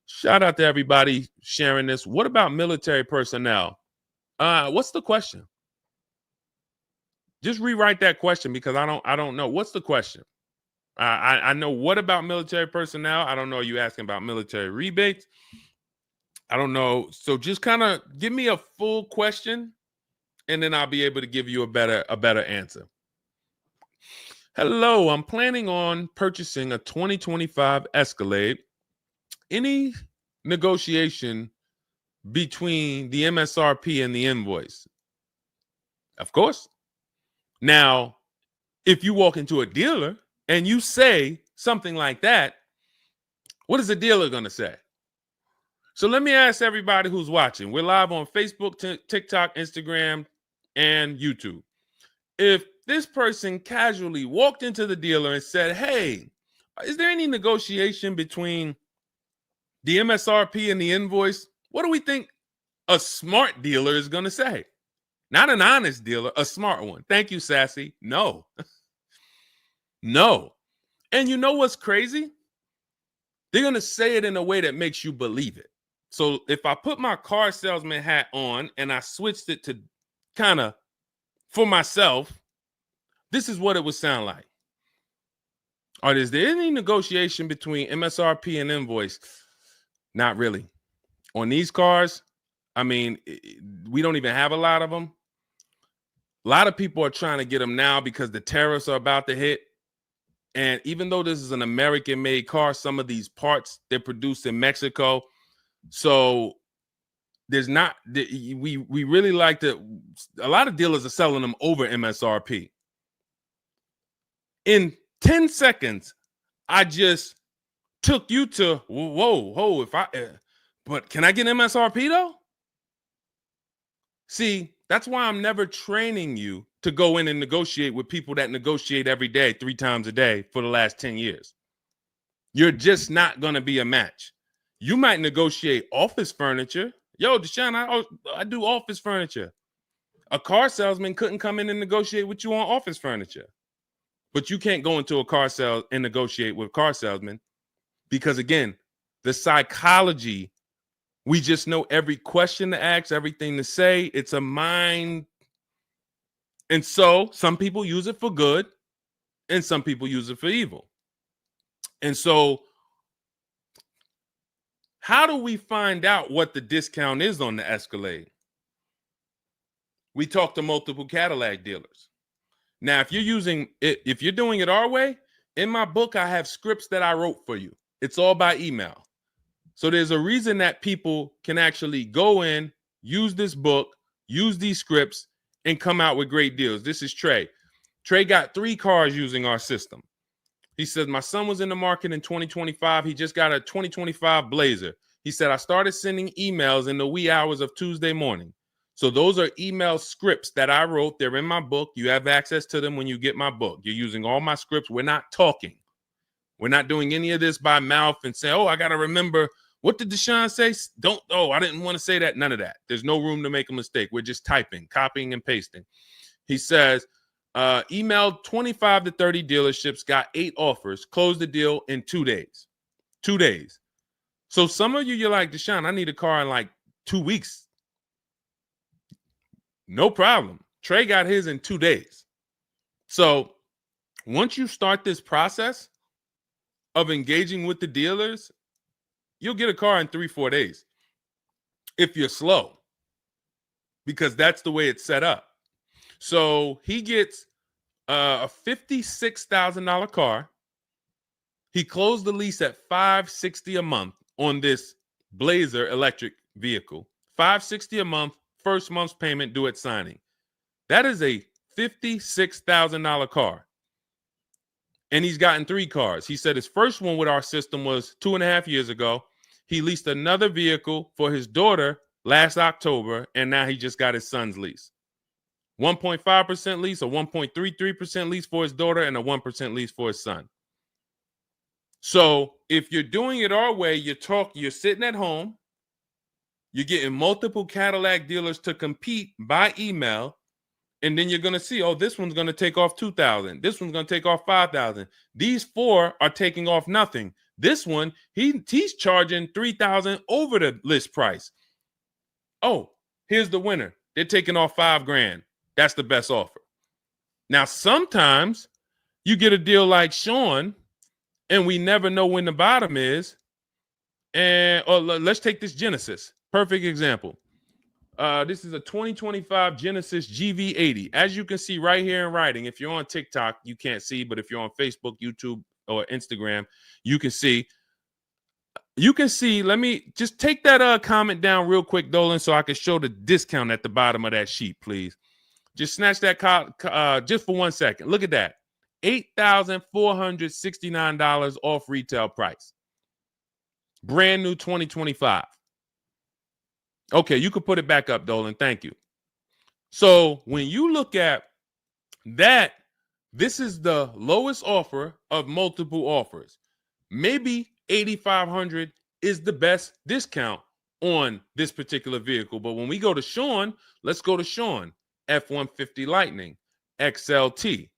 Shout out to everybody sharing this. What about military personnel? What's the question? Just rewrite that question because I don't know. What's the question? I know what about military personnel. I don't know. Are you asking about military rebates? I don't know. So just kind of give me a full question, and then I'll be able to give you a better answer. Hello, I'm planning on purchasing a 2025 Escalade. Any negotiation between the MSRP and the invoice? Of course. Now, if you walk into a dealer and you say something like that, what is the dealer going to say? So let me ask everybody who's watching. We're live on Facebook, TikTok, Instagram, and YouTube. If this person casually walked into the dealer and said, hey, is there any negotiation between the MSRP and the invoice? What do we think a smart dealer is going to say? Not an honest dealer, a smart one. Thank you, Sassy. No. No. And you know what's crazy? They're going to say it in a way that makes you believe it. So if I put my car salesman hat on and I switched it to kind of for myself, this is what it would sound like. Or is there any negotiation between MSRP and invoice? Not really. On these cars, I mean, we don't even have a lot of them. A lot of people are trying to get them now because the tariffs are about to hit. And even though this is an American-made car, some of these parts, they're produced in Mexico. So there's not, we really like to, a lot of dealers are selling them over MSRP. In 10 seconds, I just took you to, whoa, but can I get MSRP though? See, that's why I'm never training you to go in and negotiate with people that negotiate every day, 3 times a day for the last 10 years. You're just not going to be a match. You might negotiate office furniture. Yo, Deshone, I do office furniture. A car salesman couldn't come in and negotiate with you on office furniture. But you can't go into a car sale and negotiate with car salesmen because, again, the psychology, we just know every question to ask, everything to say. It's a mind. And so some people use it for good and some people use it for evil. And so how do we find out what the discount is on the Escalade? We talk to multiple Cadillac dealers. Now, if you're doing it our way, in my book, I have scripts that I wrote for you. It's all by email. So there's a reason that people can actually go in, use this book, use these scripts, and come out with great deals. This is Trey. Trey got 3 cars using our system. He says, my son was in the market in 2025. He just got a 2025 Blazer. He said, I started sending emails in the wee hours of Tuesday morning. So those are email scripts that I wrote. They're in my book. You have access to them when you get my book. You're using all my scripts. We're not talking. We're not doing any of this by mouth and saying, oh, I got to remember What did Deshone say? Don't, oh, I didn't want to say that. None of that. There's no room to make a mistake. We're just typing, copying, and pasting. He says, emailed 25 to 30 dealerships, got 8 offers, closed the deal in 2 days. 2 days. So some of you, you're like, Deshone, I need a car in like 2 weeks. No problem. Trey got his in 2 days. So once you start this process of engaging with the dealers, you'll get a car in 3-4 days if you're slow, because that's the way it's set up. So he gets a $56,000 car. He closed the lease at $560 a month on this Blazer electric vehicle. $560 a month, first month's payment due at signing. That is a $56,000 car. And he's gotten 3 cars. He said his first one with our system was 2.5 years ago. He leased another vehicle for his daughter last October, and now he just got his son's lease. 1.5% lease, a 1.33% lease for his daughter, and a 1% lease for his son. So if you're doing it our way, you're sitting at home, you're getting multiple Cadillac dealers to compete by email, and then you're going to see, oh, this one's going to take off $2,000. This one's going to take off $5,000. These 4 are taking off nothing. This one, he's charging $3,000 over the list price. Oh, here's the winner. They're taking off $5,000. That's the best offer. Now, sometimes you get a deal like Sean, and we never know when the bottom is. Or let's take this Genesis. Perfect example. This is a 2025 Genesis GV80. As you can see right here in writing, if you're on TikTok, you can't see, but if you're on Facebook, YouTube, or Instagram, you can see. You can see, let me just take that comment down real quick, Dolan, so I can show the discount at the bottom of that sheet, please. Just snatch that just for 1 second. Look at that. $8,469 off retail price. Brand new 2025. Okay, you could put it back up, Dolan. Thank you. So when you look at that, this is the lowest offer of multiple offers. Maybe $8,500 is the best discount on this particular vehicle. But when we go to Sean, let's go to Sean. F-150 Lightning, XLT,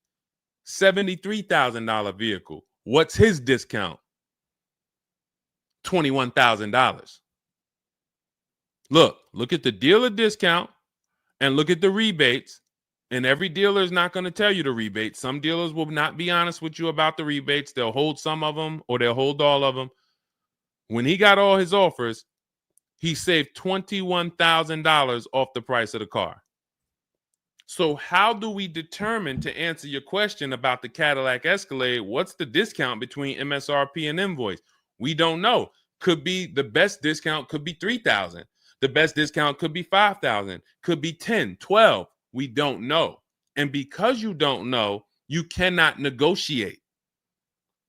$73,000 vehicle. What's his discount? $21,000. Look at the dealer discount and look at the rebates. And every dealer is not going to tell you the rebates. Some dealers will not be honest with you about the rebates. They'll hold some of them or they'll hold all of them. When he got all his offers, he saved $21,000 off the price of the car. So how do we determine, to answer your question about the Cadillac Escalade, what's the discount between MSRP and invoice? We don't know. Could be the best discount could be $3,000. The best discount could be $5,000, could be $10,000, $12,000. We don't know. And because you don't know, you cannot negotiate.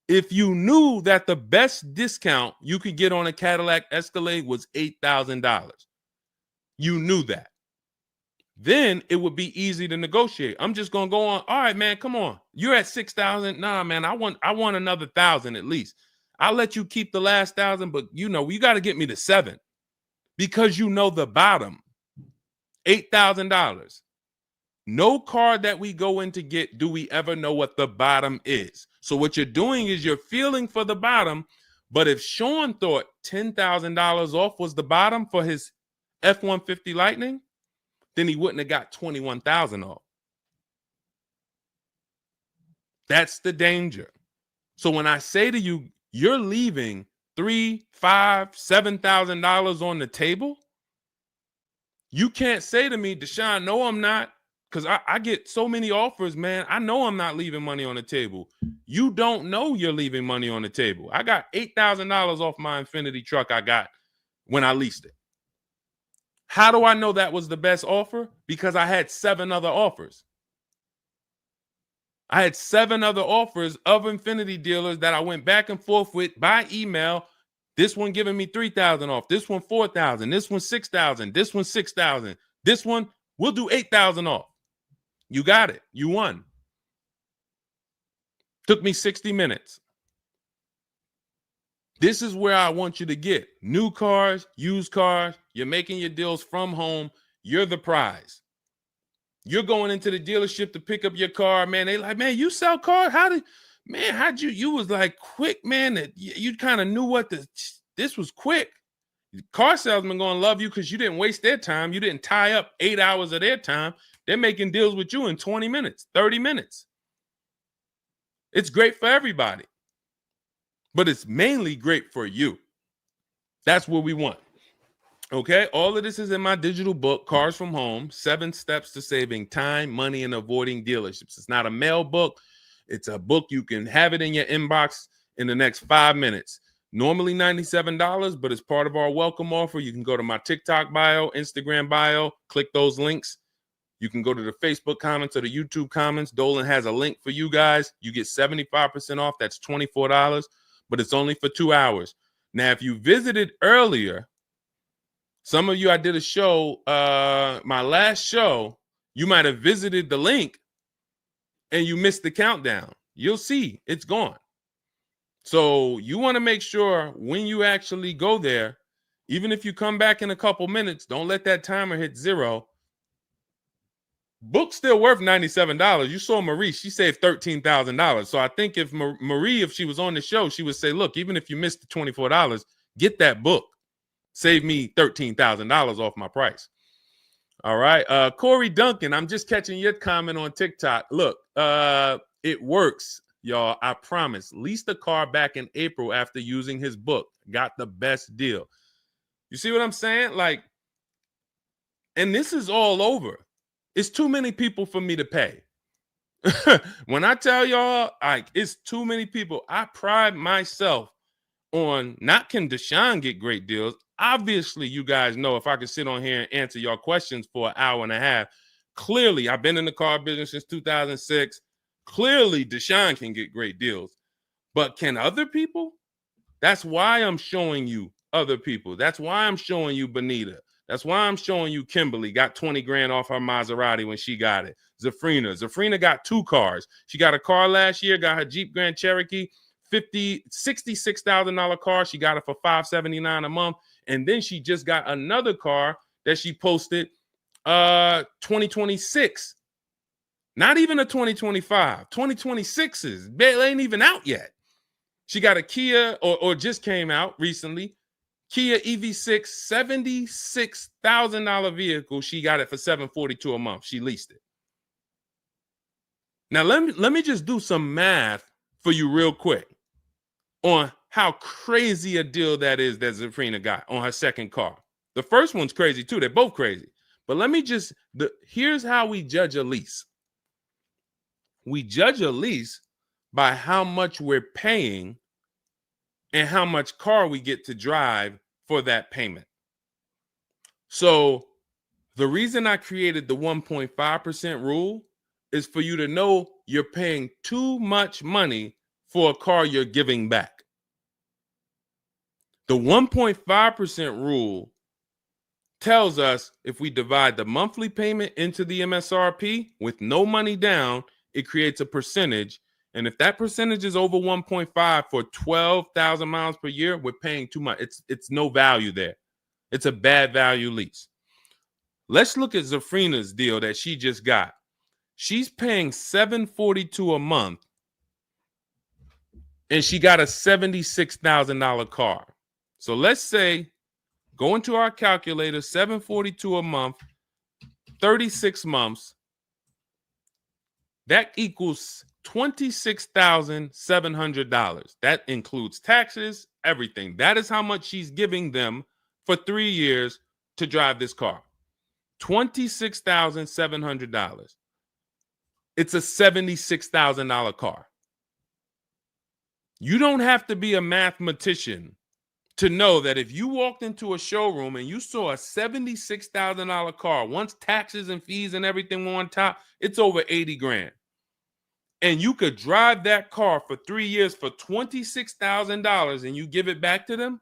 If you knew that the best discount you could get on a Cadillac Escalade was $8,000, you knew that, then it would be easy to negotiate. I'm just going to go on. All right, man, come on. You're at $6,000. Nah, man, I want another $1,000 at least. I'll let you keep the last $1,000, but you got to get me to $7,000 because you know the bottom, $8,000. No car that we go in to get do we ever know what the bottom is. So what you're doing is you're feeling for the bottom. But if Sean thought $10,000 off was the bottom for his F-150 Lightning, then he wouldn't have got $21,000 off. That's the danger. So when I say to you, you're leaving $3,000, $5,000, $7,000 on the table, you can't say to me, Deshone, no, I'm not. Because I get so many offers, man. I know I'm not leaving money on the table. You don't know you're leaving money on the table. I got $8,000 off my Infiniti truck I got when I leased it. How do I know that was the best offer? Because I had 7 other offers. I had 7 other offers of Infiniti dealers that I went back and forth with by email. This one giving me $3,000 off. This one $4,000. This one $6,000. This one $6,000. This one we'll do $8,000 off. You got it. You won. Took me 60 minutes. This is where I want you to get new cars, used cars. You're making your deals from home. You're the prize. You're going into the dealership to pick up your car, man. They like, man, you sell cars? How'd you was like quick, man, that you kind of knew what this was quick. Car salesmen going to love you because you didn't waste their time. You didn't tie up 8 hours of their time. They're making deals with you in 20 minutes, 30 minutes. It's great for everybody, but it's mainly great for you. That's what we want. Okay, all of this is in my digital book, Cars from Home, 7 Steps to Saving Time, Money, and Avoiding Dealerships. It's not a mail book. It's a book. You can have it in your inbox in the next 5 minutes. Normally $97, but it's part of our welcome offer. You can go to my TikTok bio, Instagram bio, click those links. You can go to the Facebook comments or the YouTube comments. Dolan has a link for you guys. You get 75% off. That's $24, but it's only for 2 hours. Now, if you visited earlier, some of you, I did a show, my last show, you might have visited the link and you missed the countdown. You'll see it's gone. So you want to make sure when you actually go there, even if you come back in a couple minutes, don't let that timer hit 0. Book's still worth $97. You saw Marie, she saved $13,000. So I think if Marie, if she was on the show, she would say, look, even if you missed the $24, get that book. Save me $13,000 off my price. All right. Corey Duncan, I'm just catching your comment on TikTok. Look, it works, y'all. I promise. Leased a car back in April after using his book. Got the best deal. You see what I'm saying? Like, and this is all over. It's too many people for me to pay. When I tell y'all, like, it's too many people. I pride myself on not can Deshone get great deals. Obviously, you guys know if I could sit on here and answer your questions for an hour and a half, clearly I've been in the car business since 2006. Clearly, Deshone can get great deals. But can other people? That's why I'm showing you other people. That's why I'm showing you Benita. That's why I'm showing you Kimberly got 20 grand off her Maserati when she got it. Zafrina got 2 cars. She got a car last year, got her Jeep Grand Cherokee, $66,000 car. She got it for $579 a month. And then she just got another car that she posted 2026. Not even a 2025. 2026s. It ain't even out yet. She got a Kia or just came out recently. Kia EV6, $76,000 vehicle. She got it for $742 a month. She leased it. Now let me just do some math for you real quick on how crazy a deal that is that Zafrina got on her second car. The first one's crazy too. They're both crazy. But let me just, here's how we judge a lease. We judge a lease by how much we're paying and how much car we get to drive for that payment. So the reason I created the 1.5% rule is for you to know you're paying too much money for a car you're giving back. The 1.5% rule tells us if we divide the monthly payment into the MSRP with no money down, it creates a percentage. And if that percentage is over 1.5 for 12,000 miles per year, we're paying too much. It's no value there. It's a bad value lease. Let's look at Zafrina's deal that she just got. She's paying $742 a month, and she got a $76,000 car. So let's say, go into our calculator, $742 a month, 36 months. That equals $26,700. That includes taxes, everything. That is how much she's giving them for 3 years to drive this car. $26,700. It's a $76,000 car. You don't have to be a mathematician to know that if you walked into a showroom and you saw a $76,000 car, once taxes and fees and everything were on top, it's over 80 grand. And you could drive that car for 3 years for $26,000 and you give it back to them,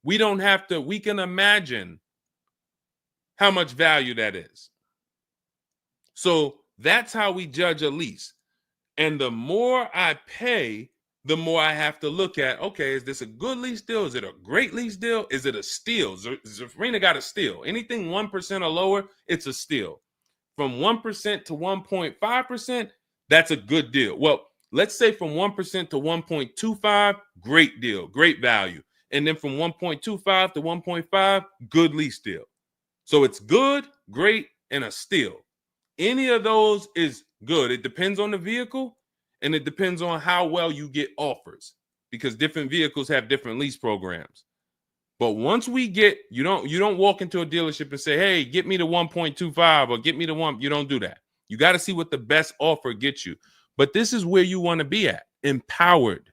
we can imagine how much value that is. So that's how we judge a lease. And the more I pay, the more I have to look at, okay, is this a good lease deal? Is it a great lease deal? Is it a steal? Zafrina got a steal. Anything 1% or lower, it's a steal. From 1% to 1.5%, that's a good deal. Well, let's say from 1% to 1.25, great deal, great value. And then from 1.25 to 1.5, good lease deal. So it's good, great, and a steal. Any of those is good. It depends on the vehicle, and it depends on how well you get offers, because different vehicles have different lease programs. But once we get, you don't walk into a dealership and say, hey, get me the 1.25 or get me the one. You don't do that. You got to see what the best offer gets you. But this is where you want to be at. Empowered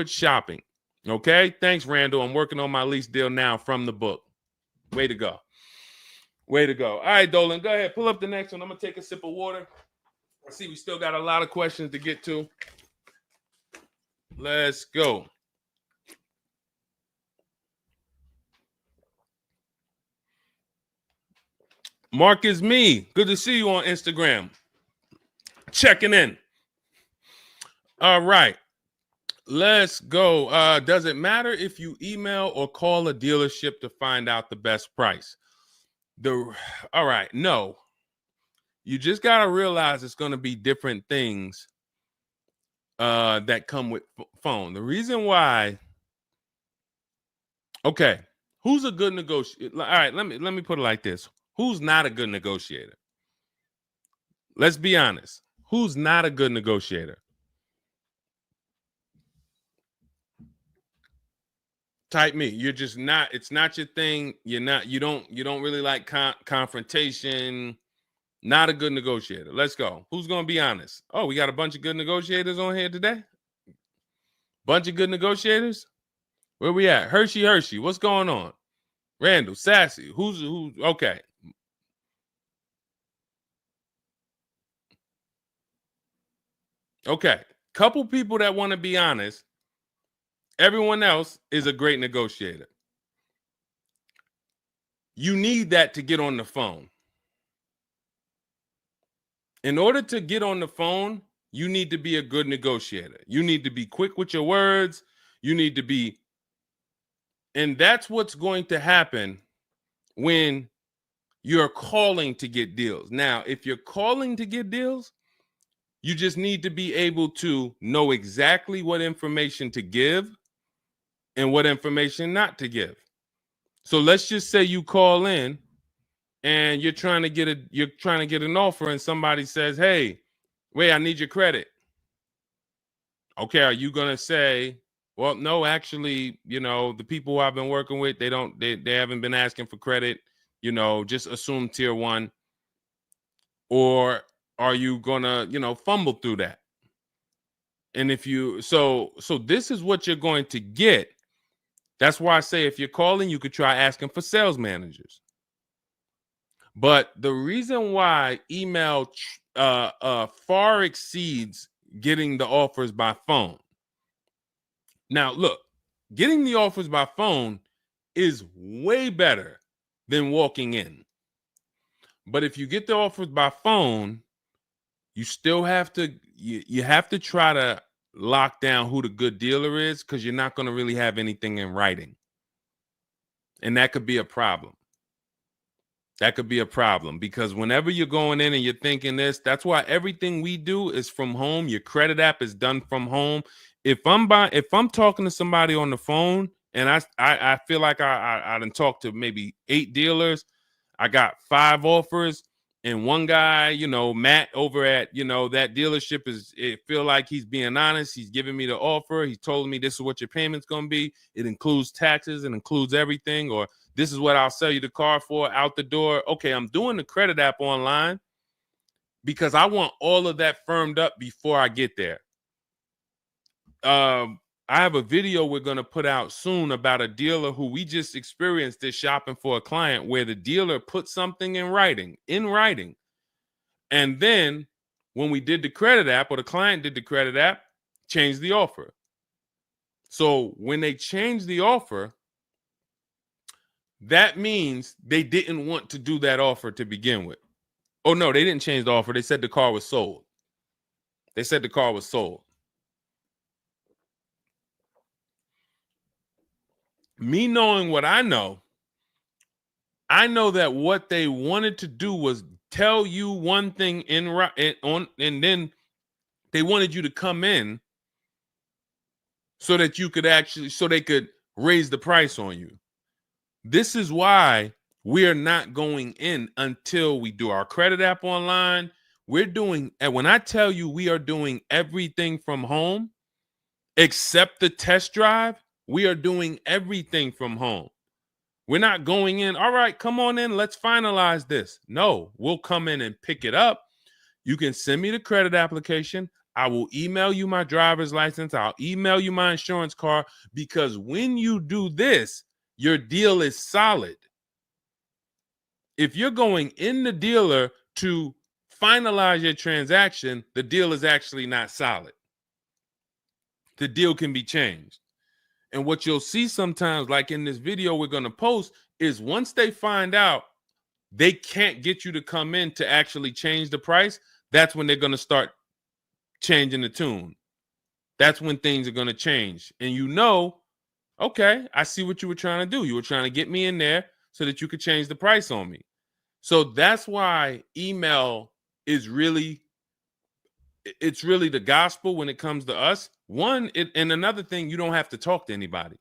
shopping. Okay. Thanks, Randall. I'm working on my lease deal now from the book. Way to go. Way to go. All right, Dolan, go ahead. Pull up the next one. I'm going to take a sip of water. I see we still got a lot of questions to get to. Let's go. Mark is me. Good to see you on Instagram. Checking in. All right. Let's go. Does it matter if you email or call a dealership to find out the best price? All right. No. You just got to realize it's going to be different things that come with phone. The reason why. Okay. Who's a good negotiator? All right. Let me put it like this. Who's not a good negotiator? Let's be honest. Who's not a good negotiator? Type me. You're just not. It's not your thing. You don't really like confrontation. Not a good negotiator. Let's go. Who's going to be honest? Oh, we got a bunch of good negotiators on here today. Bunch of good negotiators. Where we at? Hershey. What's going on? Randall, Sassy. Who's okay. Okay. Couple people that want to be honest. Everyone else is a great negotiator. You need that to get on the phone. In order to get on the phone, you need to be a good negotiator. You need to be quick with your words. You need to be, and that's what's going to happen when you're calling to get deals. Now, if you're calling to get deals, you just need to be able to know exactly what information to give and what information not to give. So let's just say you call in and you're trying to get an offer, and somebody says, "Hey, wait, I need your credit." Okay, are you gonna say, "Well, no, actually, the people I've been working with, they haven't been asking for credit. Just assume tier 1," or are you gonna, fumble through that? And if you so this is what you're going to get. That's why I say if you're calling, you could try asking for sales managers. But the reason why email far exceeds getting the offers by phone. Now, look, getting the offers by phone is way better than walking in. But if you get the offers by phone, you still have to you have to try to lock down who the good dealer is, because you're not going to really have anything in writing. And that could be a problem. That could be a problem, because whenever you're going in and you're thinking this, that's why everything we do is from home. Your credit app is done from home. If I'm talking to somebody on the phone and I feel like I done talked to maybe 8 dealers, I got 5 offers, and one guy, Matt over at, that dealership it feel like he's being honest. He's giving me the offer. He told me this is what your payment's going to be. It includes taxes. It includes everything. Or this is what I'll sell you the car for out the door. Okay, I'm doing the credit app online because I want all of that firmed up before I get there. I have a video we're going to put out soon about a dealer who we just experienced this shopping for a client, where the dealer put something in writing. And then when we did the credit app, or the client did the credit app, changed the offer. So when they changed the offer, that means they didn't want to do that offer to begin with. Oh, no, they didn't change the offer. They said the car was sold. Me knowing what I know that what they wanted to do was tell you one thing and then they wanted you to come in so that you could so they could raise the price on you. This is why we are not going in until we do our credit app online. And when I tell you we are doing everything from home, except the test drive, we are doing everything from home. We're not going in, all right, come on in, let's finalize this. No, we'll come in and pick it up. You can send me the credit application. I will email you my driver's license. I'll email you my insurance card, because when you do this, your deal is solid. If you're going in the dealer to finalize your transaction, the deal is actually not solid. The deal can be changed. And what you'll see sometimes, like in this video we're going to post, is once they find out they can't get you to come in to actually change the price, that's when they're going to start changing the tune. That's when things are going to change. And okay, I see what you were trying to do. You were trying to get me in there so that you could change the price on me. So that's why email is really the gospel when it comes to us. And another thing, you don't have to talk to anybody.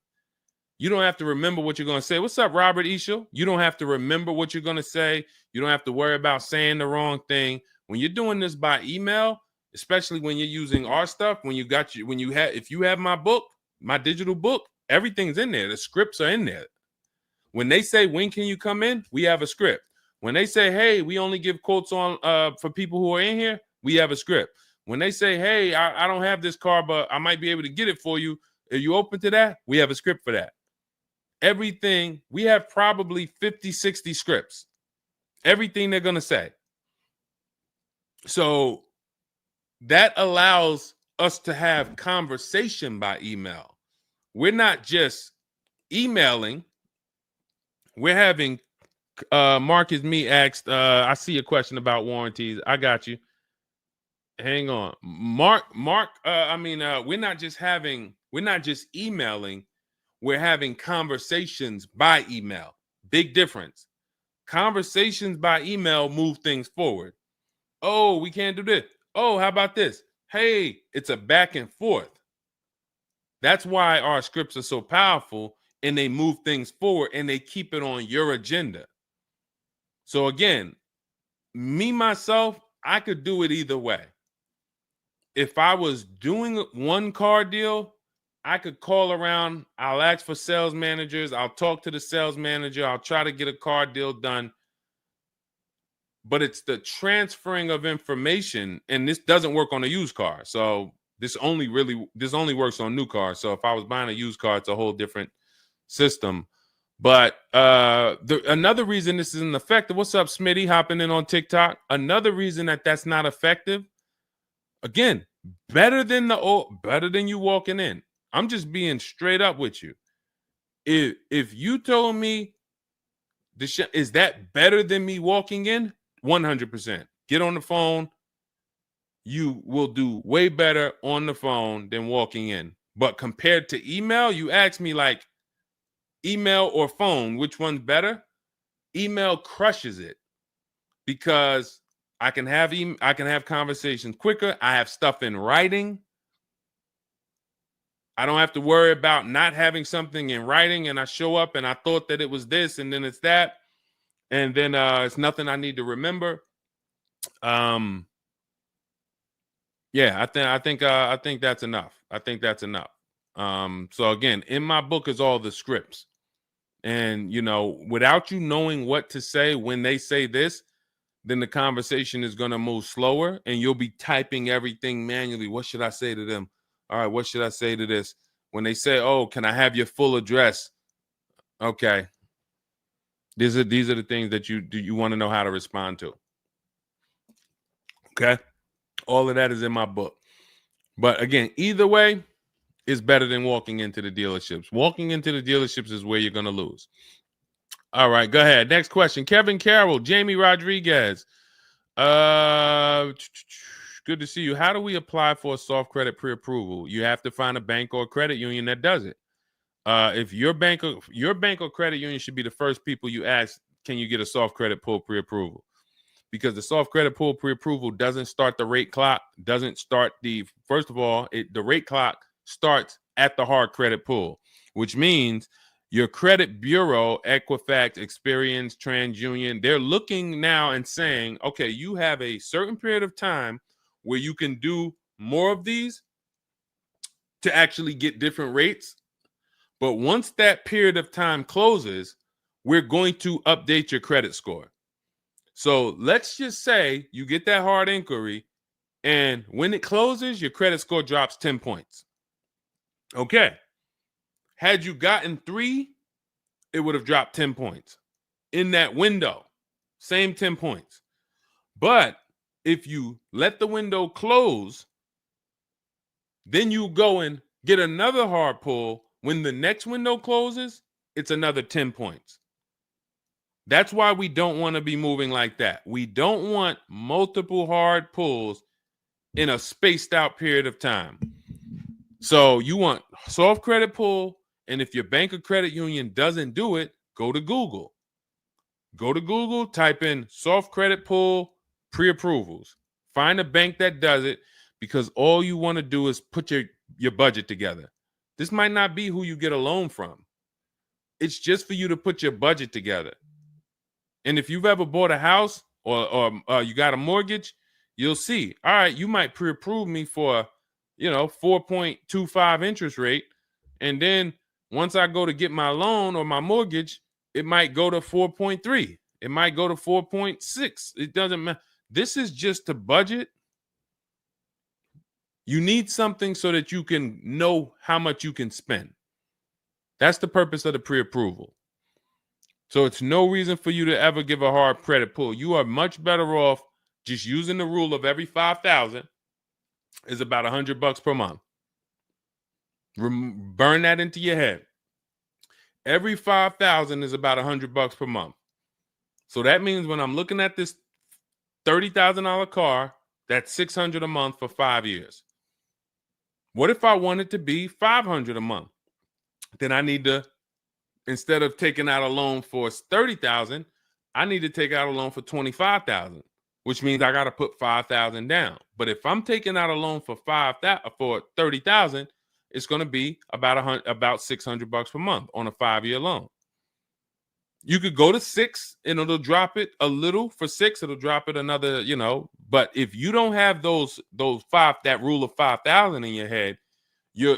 You don't have to remember what you're going to say. What's up, Robert Ishel? You don't have to remember what you're going to say. You don't have to worry about saying the wrong thing. When you're doing this by email, especially when you're using our stuff, if you have my book, my digital book, everything's in there. The scripts are in there. When they say, when can you come in? We have a script. When they say, hey, we only give quotes on for people who are in here, we have a script. When they say, hey, I don't have this car, but I might be able to get it for you. Are you open to that? We have a script for that. Everything, we have probably 50, 60 scripts. Everything they're going to say. So that allows us to have conversation by email. We're not just emailing. We're having, Marcus Me asked, I see a question about warranties. I got you. Hang on. Mark, we're not just emailing. We're having conversations by email. Big difference. Conversations by email move things forward. Oh, we can't do this. Oh, how about this? Hey, it's a back and forth. That's why our scripts are so powerful, and they move things forward, and they keep it on your agenda. So again, myself, I could do it either way. If I was doing one car deal, I could call around. I'll ask for sales managers. I'll talk to the sales manager. I'll try to get a car deal done. But it's the transferring of information, and this doesn't work on a used car. So this only works on new cars. So if I was buying a used car, it's a whole different system. But another reason this isn't effective. What's up, Smitty? Hopping in on TikTok. Another reason that's not effective. Again, better than you walking in. I'm just being straight up with you. If you told me is that better than me walking in? 100%. Get on the phone. You will do way better on the phone than walking in. But compared to email, you ask me like email or phone, which one's better? Email crushes it because I can have conversations quicker. I have stuff in writing. I don't have to worry about not having something in writing, and I show up and I thought that it was this and then it's that, and then it's nothing I need to remember. Yeah, I think that's enough. I think that's enough. So again, in my book is all the scripts. And without you knowing what to say when they say this, then the conversation is going to move slower and you'll be typing everything manually. What should I say to them? All right, what should I say to this? When they say, oh, can I have your full address? Okay. These are the things that you want to know how to respond to. Okay. All of that is in my book. But again, either way is better than walking into the dealerships. Walking into the dealerships is where you're going to lose. All right, go ahead. Next question. Kevin Carroll, Jamie Rodriguez. Good to see you. How do we apply for a soft credit pre-approval? You have to find a bank or a credit union that does it. If your bank or credit union should be the first people you ask, can you get a soft credit pull pre-approval? Because the soft credit pull pre-approval doesn't start the rate clock, doesn't start first of all, the rate clock starts at the hard credit pull, which means your credit bureau, Equifax, Experian, TransUnion, they're looking now and saying, okay, you have a certain period of time where you can do more of these to actually get different rates. But once that period of time closes, we're going to update your credit score. So let's just say you get that hard inquiry, and when it closes, your credit score drops 10 points. Okay. Had you gotten 3, it would have dropped 10 points. In that window, same 10 points. But if you let the window close, then you go and get another hard pull. When the next window closes, it's another 10 points. That's why we don't want to be moving like that. We don't want multiple hard pulls in a spaced out period of time. So you want soft credit pull, and if your bank or credit union doesn't do it, go to Google. Go to Google, type in soft credit pull pre-approvals. Find a bank that does it, because all you want to do is put your budget together. This might not be who you get a loan from. It's just for you to put your budget together. And if you've ever bought a house or you got a mortgage, you'll see, all right, you might pre-approve me for, 4.25 interest rate. And then once I go to get my loan or my mortgage, it might go to 4.3. It might go to 4.6. It doesn't matter. This is just to budget. You need something so that you can know how much you can spend. That's the purpose of the pre-approval. So it's no reason for you to ever give a hard credit pull. You are much better off just using the rule of every 5,000 is about $100 per month. Burn that into your head. Every 5,000 is about $100 per month. So that means when I'm looking at this $30,000 car, that's $600 a month for 5 years. What if I want it to be $500 a month? Then I need to, instead of taking out a loan for $30,000, I need to take out a loan for $25,000, which means I got to put $5,000 down. But if I'm taking out a loan for $30,000, it's going to be about $600 per month on a 5-year loan. You could go to 6 and it'll drop it a little. For 6, it'll drop it another, But if you don't have that rule of 5,000 in your head, you're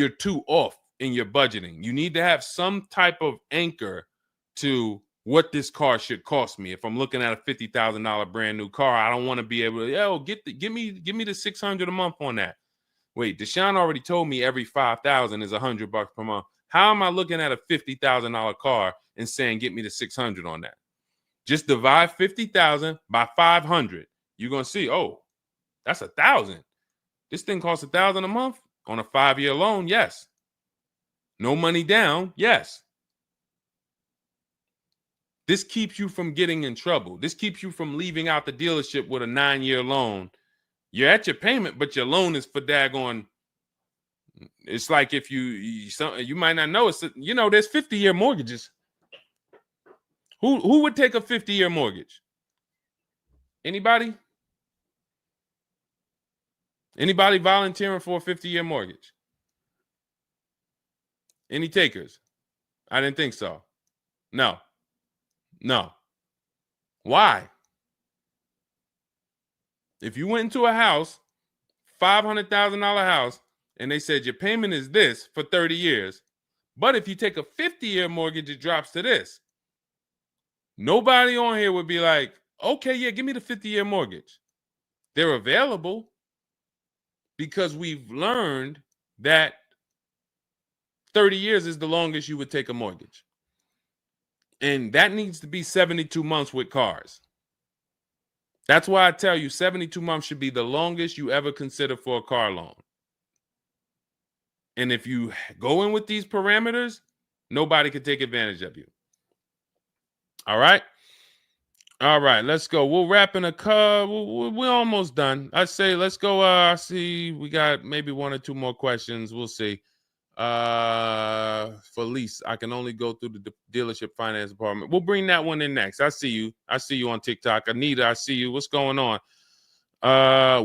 too off in your budgeting. You need to have some type of anchor to what this car should cost me. If I'm looking at a $50,000 brand new car, I don't want to be able to, give me the $600 a month on that. Wait, Deshone already told me every 5,000 is $100 per month. How am I looking at a $50,000 car and saying get me the 600 on that? Just divide 50,000 by 500. You're gonna see, oh, that's 1,000. This thing costs 1,000 a month on a 5-year loan. Yes. No money down. Yes. This keeps you from getting in trouble. This keeps you from leaving out the dealership with a 9-year loan. You're at your payment, but your loan is for daggone. It's like if you might not know, there's 50-year mortgages. Who would take a 50-year mortgage? Anybody? Anybody volunteering for a 50-year mortgage? Any takers? I didn't think so. No. Why? If you went into a house, $500,000 house, and they said your payment is this for 30 years, but if you take a 50-year mortgage, it drops to this. Nobody on here would be like, okay, yeah, give me the 50-year mortgage. They're available because we've learned that 30 years is the longest you would take a mortgage. And that needs to be 72 months with cars. That's why I tell you 72 months should be the longest you ever consider for a car loan. And if you go in with these parameters, nobody can take advantage of you. All right. All right, let's go. We'll wrap in a car. We're almost done. I say let's go. I see we got maybe one or two more questions. We'll see. For lease, I can only go through the dealership finance department. We'll bring that one in next. I see you. I see you on TikTok. Anita, I see you. What's going on?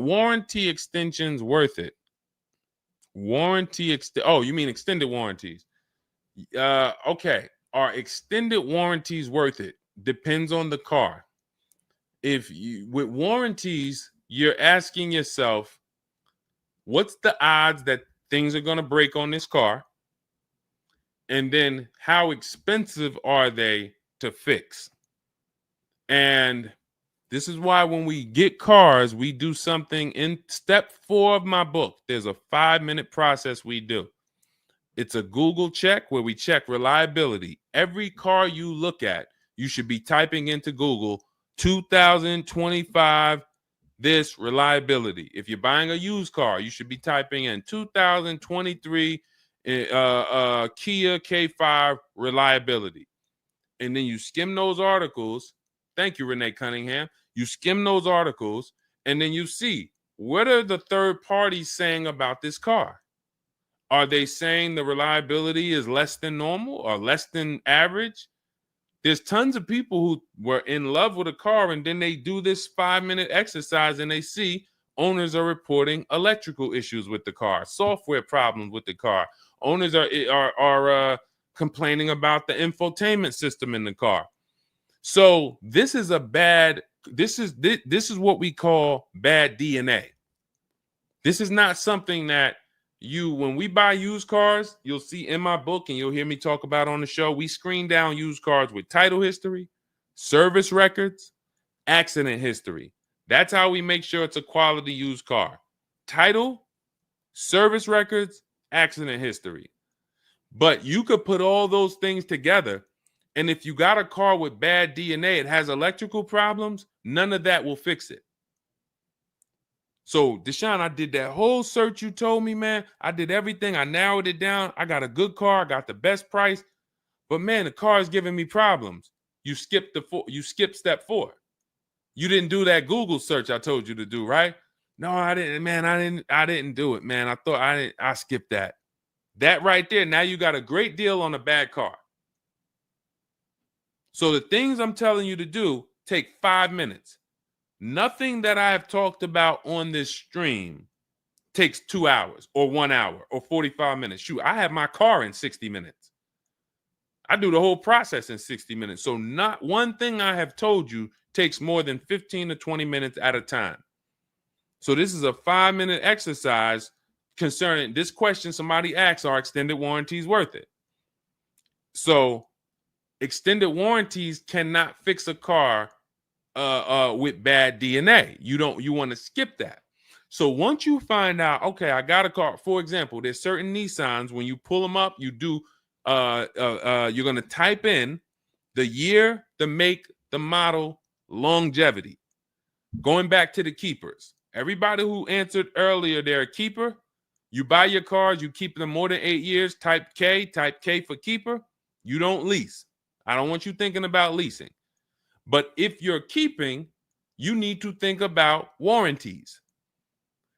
Warranty extensions worth it? Oh, you mean extended warranties? Okay. Are extended warranties worth it? Depends on the car. If you with warranties, you're asking yourself, what's the odds that things are going to break on this car? And then how expensive are they to fix? And this is why when we get cars, we do something in step 4 of my book. There's a 5-minute process we do. It's a Google check where we check reliability. Every car you look at, you should be typing into Google 2025 this reliability. If you're buying a used car, you should be typing in 2023 Kia K5 reliability. And then you skim those articles. Thank you, Renee Cunningham. You skim those articles, and then you see, what are the third parties saying about this car? Are they saying the reliability is less than normal or less than average? There's tons of people who were in love with a car, and then they do this 5-minute exercise and they see owners are reporting electrical issues with the car, software problems with the car. Owners are complaining about the infotainment system in the car. So this is this is what we call bad DNA. This is not something that when we buy used cars, you'll see in my book and you'll hear me talk about on the show. We screen down used cars with title history, service records, accident history. That's how we make sure it's a quality used car. Title, service records, accident history. But you could put all those things together, and if you got a car with bad DNA, it has electrical problems, none of that will fix it. So, Deshone, I did that whole search you told me, man. I did everything. I narrowed it down. I got a good car. I got the best price. But, man, the car is giving me problems. You skipped step 4. You didn't do that Google search I told you to do, right? No, I didn't, man. I didn't do it, man. I skipped that. That right there, now you got a great deal on a bad car. So the things I'm telling you to do take 5 minutes. Nothing that I have talked about on this stream takes 2 hours or 1 hour or 45 minutes. Shoot, I have my car in 60 minutes. I do the whole process in 60 minutes. So not one thing I have told you takes more than 15 to 20 minutes at a time. So this is a 5-minute exercise concerning this question somebody asks, are extended warranties worth it? So extended warranties cannot fix a car with bad DNA. You want to skip that. So once you find out, okay, I got a car. For example, there's certain Nissans, when you pull them up, you do you're going to type in the year, the make, the model, longevity. Going back to the keepers. Everybody who answered earlier, they're a keeper. You buy your cars, you keep them more than 8 years, type K for keeper. You don't lease. I don't want you thinking about leasing. But if you're keeping, you need to think about warranties.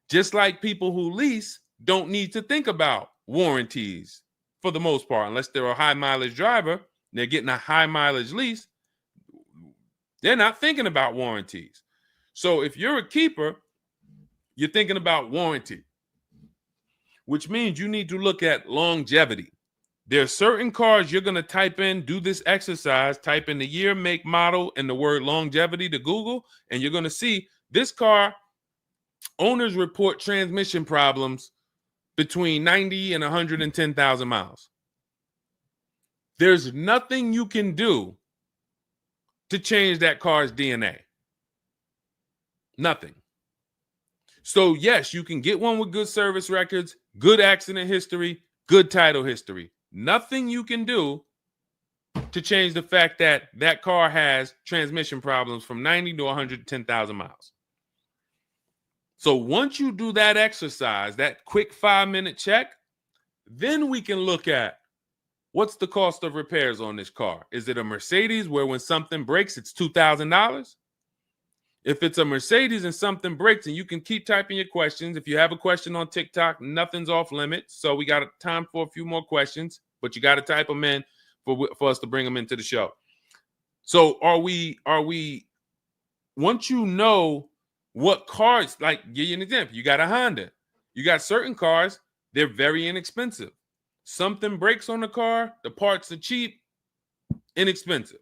Just like people who lease don't need to think about warranties for the most part, unless they're a high mileage driver, they're getting a high mileage lease, they're not thinking about warranties. So if you're a keeper, you're thinking about warranty, which means you need to look at longevity. There are certain cars you're going to type in, do this exercise, type in the year, make, model, and the word longevity to Google, and you're going to see this car, owners report transmission problems between 90 and 110,000 miles. There's nothing you can do to change that car's DNA. Nothing. So yes, you can get one with good service records, good accident history, good title history. Nothing you can do to change the fact that that car has transmission problems from 90 to 110,000 miles. So once you do that exercise, that quick 5-minute check, then we can look at what's the cost of repairs on this car? Is it a Mercedes where when something breaks, it's $2,000? If it's a Mercedes and something breaks, and you can keep typing your questions. If you have a question on TikTok, nothing's off limits. So we got time for a few more questions, but you got to type them in for us to bring them into the show. So are we, once you know what cars, like give you an example, you got a Honda, you got certain cars, they're very inexpensive. Something breaks on the car, the parts are cheap, inexpensive.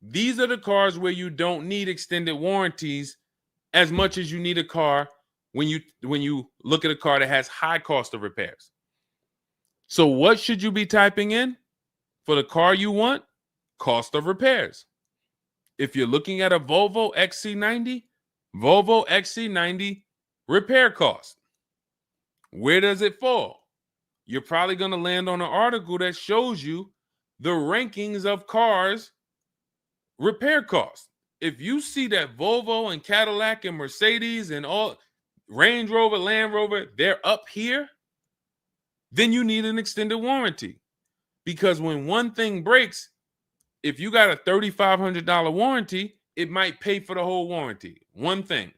These are the cars where you don't need extended warranties as much as you need a car when you look at a car that has high cost of repairs. So what should you be typing in for the car you want? Cost of repairs. If you're looking at a Volvo XC90, Volvo XC90 repair cost. Where does it fall? You're probably going to land on an article that shows you the rankings of cars repair costs. If you see that Volvo and Cadillac and Mercedes and all Range Rover, Land Rover, they're up here, then you need an extended warranty. Because when one thing breaks, if you got a $3,500 warranty, it might pay for the whole warranty. One thing.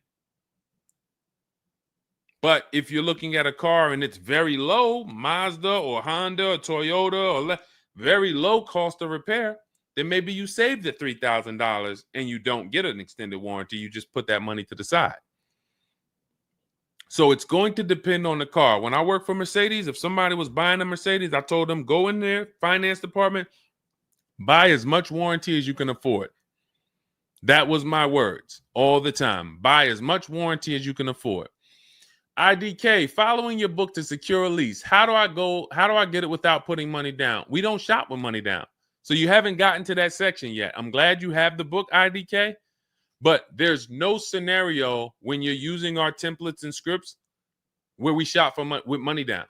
But if you're looking at a car and it's very low, Mazda or Honda or Toyota or very low cost of repair, then maybe you save the $3,000 and you don't get an extended warranty. You just put that money to the side. So it's going to depend on the car. When I worked for Mercedes, if somebody was buying a Mercedes, I told them, go in there, finance department, buy as much warranty as you can afford. That was my words all the time. Buy as much warranty as you can afford. IDK, following your book to secure a lease. How do I get it without putting money down? We don't shop with money down. So you haven't gotten to that section yet. I'm glad you have the book, IDK, but there's no scenario when you're using our templates and scripts where we shop for with money down.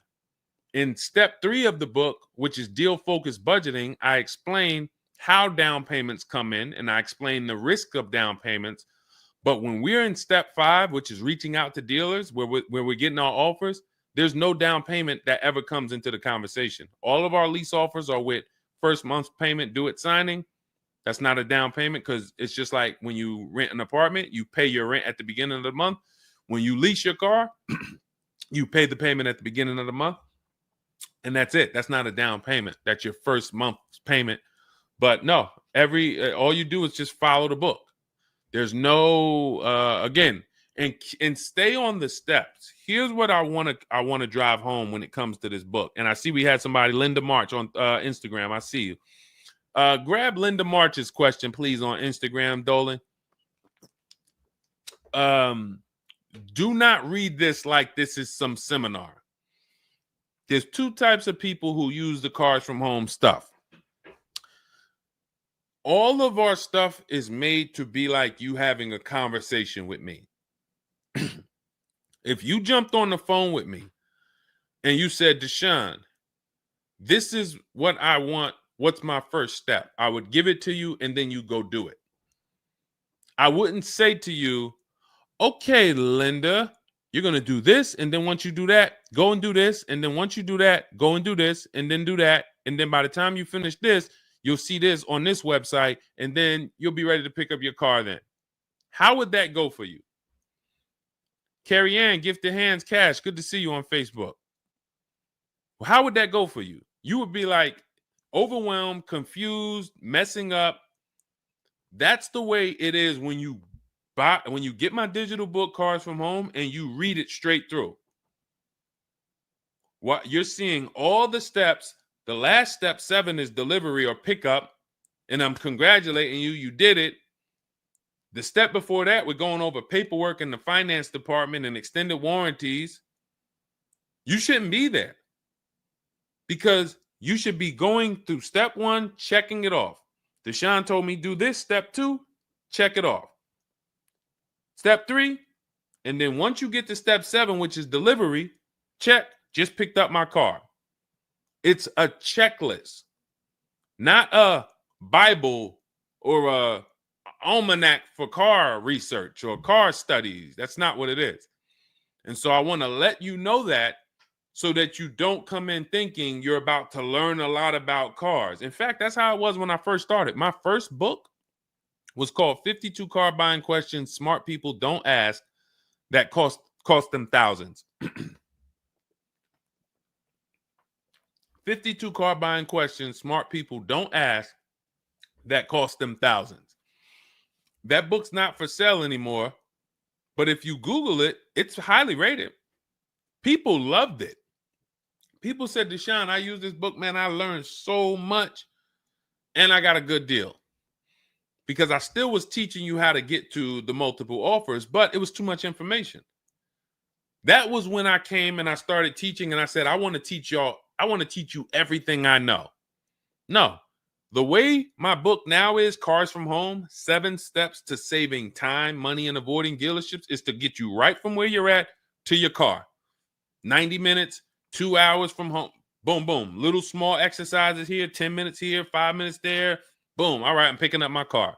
In step 3 of the book, which is deal focused budgeting, I explain how down payments come in, and I explain the risk of down payments. But when we're in step 5, which is reaching out to dealers, where we're getting our offers, there's no down payment that ever comes into the conversation. All of our lease offers are with first month's payment due at signing. That's not a down payment, because it's just like when you rent an apartment, you pay your rent at the beginning of the month. When you lease your car, you pay the payment at the beginning of the month. And that's it. That's not a down payment. That's your first month's payment. But no, all you do is just follow the book. There's no again, and stay on the steps. Here's what I want to drive home when it comes to this book. And I see we had somebody, Linda March, on Instagram. I see you. Grab Linda March's question, please, on Instagram, Dolan. Do not read this like this is some seminar. There's 2 types of people who use the Cars from Home stuff. All of our stuff is made to be like you having a conversation with me. If you jumped on the phone with me and you said, Deshone, this is what I want. What's my first step? I would give it to you and then you go do it. I wouldn't say to you, okay, Linda, you're going to do this. And then once you do that, go and do this. And then once you do that, go and do this and then do that. And then by the time you finish this, you'll see this on this website, and then you'll be ready to pick up your car then. How would that go for you? Carrie Ann, Gifted Hands Cash, good to see you on Facebook. Well, how would that go for you? You would be like overwhelmed, confused, messing up. That's the way it is when you get my digital book, Cars from Home, and you read it straight through. What you're seeing all the steps. The last step 7 is delivery or pickup, and I'm congratulating you. You did it. The step before that, we're going over paperwork in the finance department and extended warranties. You shouldn't be there, because you should be going through step 1, checking it off. Deshone told me do this. Step 2, check it off. Step 3, and then once you get to step 7, which is delivery, check, just picked up my car. It's a checklist, not a Bible or a almanac for car research or car studies. That's not what it is. And so I want to let you know that, so that you don't come in thinking you're about to learn a lot about cars. In fact, that's how it was when I first started. My first book was called 52 Car Buying Questions Smart People Don't Ask that cost them thousands. 52 car buying questions smart people don't ask that cost them thousands. That book's not for sale anymore, but if you Google it, it's highly rated. People loved it. People said, Deshone, I use this book, man. I learned so much and I got a good deal. Because I still was teaching you how to get to the multiple offers, but it was too much information. That was when I came and I started teaching and I said, I want to teach you everything I know. No, the way my book now is, Cars from Home, 7 Steps to Saving Time, Money, and Avoiding Dealerships, is to get you right from where you're at to your car. 90 minutes, 2 hours from home. Boom, boom. Little small exercises here, 10 minutes here, 5 minutes there. Boom. All right, I'm picking up my car.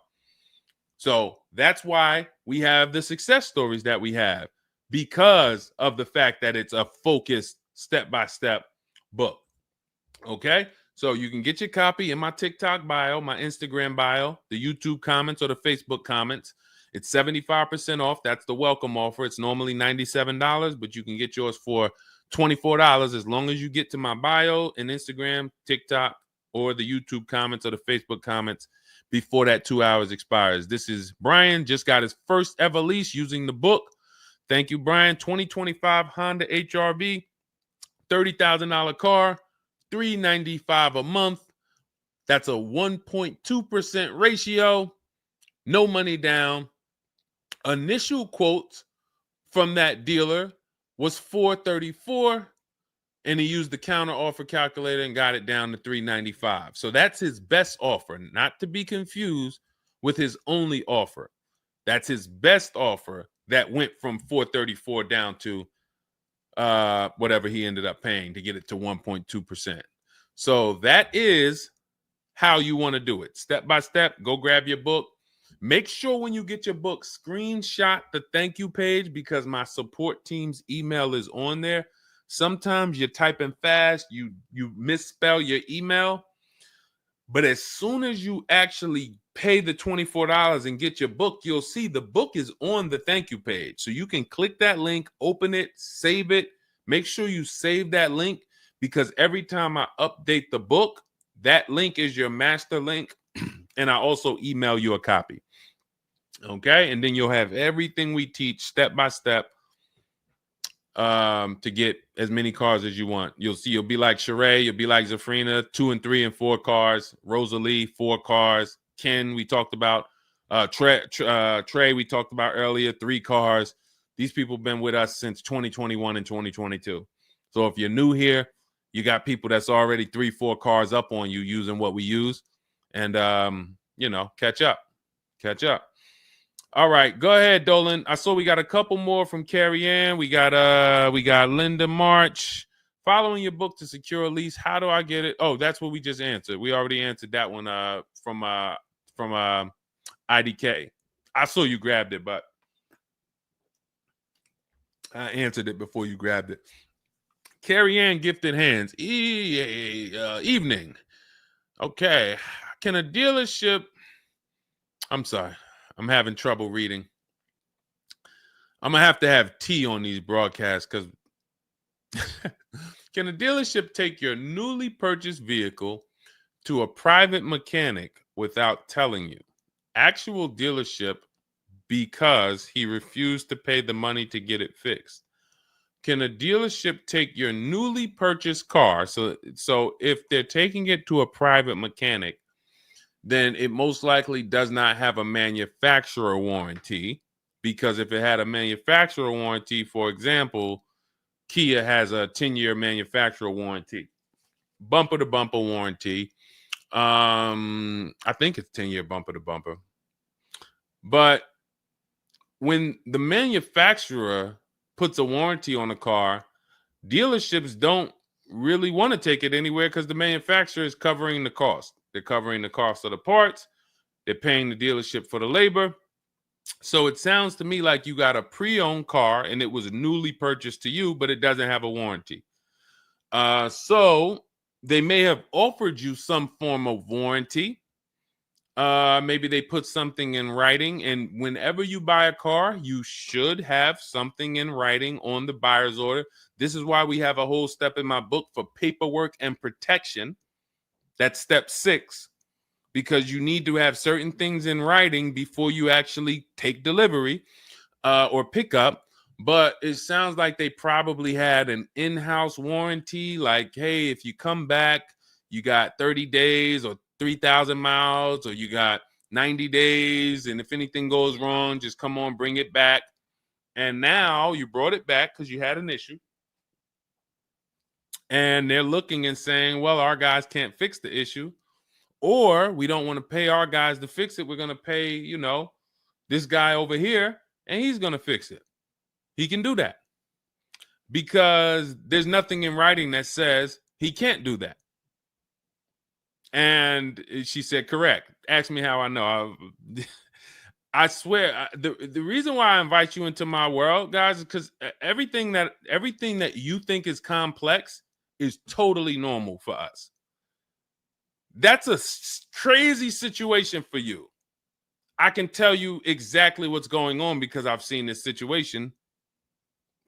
So that's why we have the success stories that we have, because of the fact that it's a focused step-by-step book. Okay? So you can get your copy in my TikTok bio, my Instagram bio, the YouTube comments, or the Facebook comments. It's 75% off. That's the welcome offer. It's normally $97, but you can get yours for $24 as long as you get to my bio and Instagram, TikTok, or the YouTube comments or the Facebook comments before that 2 hours expires. This is Brian, just got his first ever lease using the book. Thank you, Brian. 2025 Honda HRV, $30,000 car, $395 a month. That's a 1.2% ratio. No money down. Initial quotes from that dealer was $434, and he used the counter offer calculator and got it down to $395. So that's his best offer, not to be confused with his only offer. That's his best offer that went from $434 down to whatever he ended up paying to get it to 1.2%. So that is how you want to do it. Step by step, go grab your book. Make sure when you get your book, screenshot the thank you page, because my support team's email is on there. Sometimes you're typing fast, you misspell your email, but as soon as you actually pay the $24 and get your book, you'll see the book is on the thank you page. So you can click that link, open it, save it. Make sure you save that link, because every time I update the book, that link is your master link, and I also email you a copy. Okay, and then you'll have everything we teach step by step to get as many cars as you want. You'll see, you'll be like Sheree, you'll be like Zafrina, 2 and 3 and 4 cars. Rosalie, 4 cars. Ken, we talked about. Trey, we talked about earlier, 3 cars. These people have been with us since 2021 and 2022. So if you're new here, you got people that's already 3, 4 cars up on you using what we use, and catch up. All right, go ahead, Dolan. I saw we got a couple more from Carrie Ann. We got Linda March. Following your book to secure a lease, how do I get it? Oh, that's what we just answered. We already answered that one from IDK. I saw you grabbed it, but I answered it before you grabbed it. Carrie Ann Gifted Hands. Evening. Okay. Can a dealership... I'm sorry. I'm having trouble reading. I'm going to have tea on these broadcasts, because can a dealership take your newly purchased vehicle to a private mechanic without telling you? Actual dealership, because he refused to pay the money to get it fixed. Can a dealership take your newly purchased car? So if they're taking it to a private mechanic, then it most likely does not have a manufacturer warranty, because if it had a manufacturer warranty, for example, Kia has a 10-year manufacturer warranty, bumper-to-bumper warranty. I think it's 10-year bumper-to-bumper. But when the manufacturer puts a warranty on a car, dealerships don't really want to take it anywhere, because the manufacturer is covering the cost. They're covering the cost of the parts. They're paying the dealership for the labor. So it sounds to me like you got a pre-owned car and it was newly purchased to you, but it doesn't have a warranty. So they may have offered you some form of warranty. Maybe they put something in writing, and whenever you buy a car, you should have something in writing on the buyer's order. This is why we have a whole step in my book for paperwork and protection. That's step 6, because you need to have certain things in writing before you actually take delivery or pick up. But it sounds like they probably had an in-house warranty, like, hey, if you come back, you got 30 days or 3,000 miles, or you got 90 days, and if anything goes wrong, just come on, bring it back. And now you brought it back because you had an issue, and they're looking and saying, well, our guys can't fix the issue, or we don't want to pay our guys to fix it. We're going to pay, this guy over here, and he's going to fix it. He can do that because there's nothing in writing that says he can't do that. And she said, correct. Ask me how I know. I swear, the reason why I invite you into my world, guys, is because everything that you think is complex is totally normal for us. That's a crazy situation for you. I can tell you exactly what's going on because I've seen this situation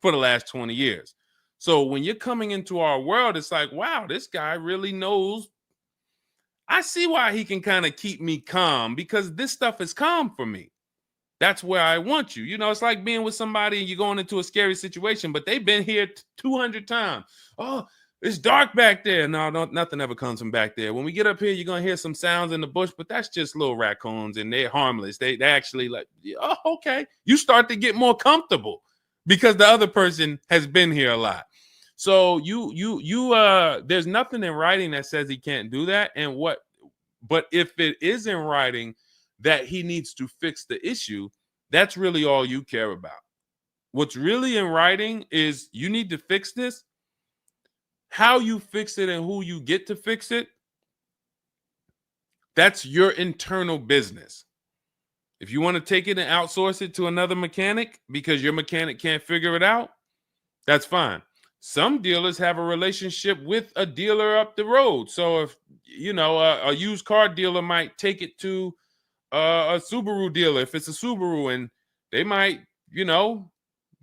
for the last 20 years. So when you're coming into our world, it's like, wow, this guy really knows. I see why he can kind of keep me calm, because this stuff is calm for me. That's where I want you. It's like being with somebody and you're going into a scary situation, but they've been here 200 times. Oh, it's dark back there. No, nothing ever comes from back there. When we get up here, you're going to hear some sounds in the bush, but that's just little raccoons and they're harmless. They actually like, oh, okay. You start to get more comfortable because the other person has been here a lot. So there's nothing in writing that says he can't do that. But if it is in writing that he needs to fix the issue, that's really all you care about. What's really in writing is you need to fix this. How you fix it and who you get to fix it, that's your internal business. If you want to take it and outsource it to another mechanic because your mechanic can't figure it out, that's fine. Some dealers have a relationship with a dealer up the road. So if, a used car dealer might take it to a Subaru dealer if it's a Subaru, and they might,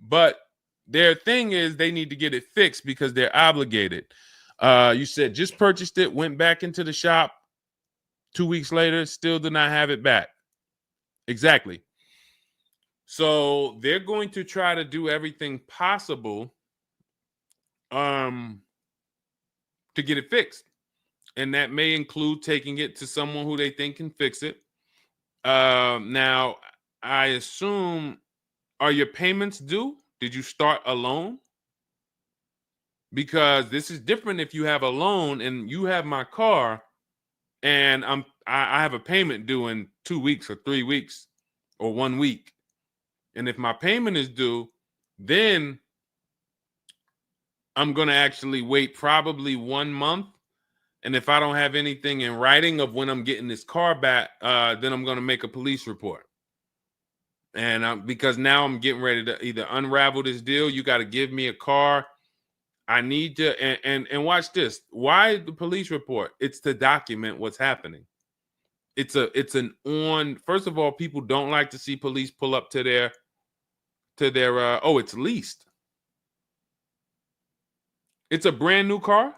but their thing is they need to get it fixed because they're obligated. You said just purchased it, went back into the shop 2 weeks later, still did not have it back. Exactly. So they're going to try to do everything possible to get it fixed. And that may include taking it to someone who they think can fix it. Now, I assume, are your payments due? Did you start a loan? Because this is different if you have a loan and you have my car and I have a payment due in 2 weeks or 3 weeks or 1 week. And if my payment is due, then I'm going to actually wait probably 1 month. And if I don't have anything in writing of when I'm getting this car back, then I'm going to make a police report. And because now I'm getting ready to either unravel this deal. You got to give me a car. I need to, and watch this. Why the police report? It's to document what's happening. First of all, people don't like to see police pull up to their, it's leased. It's a brand new car.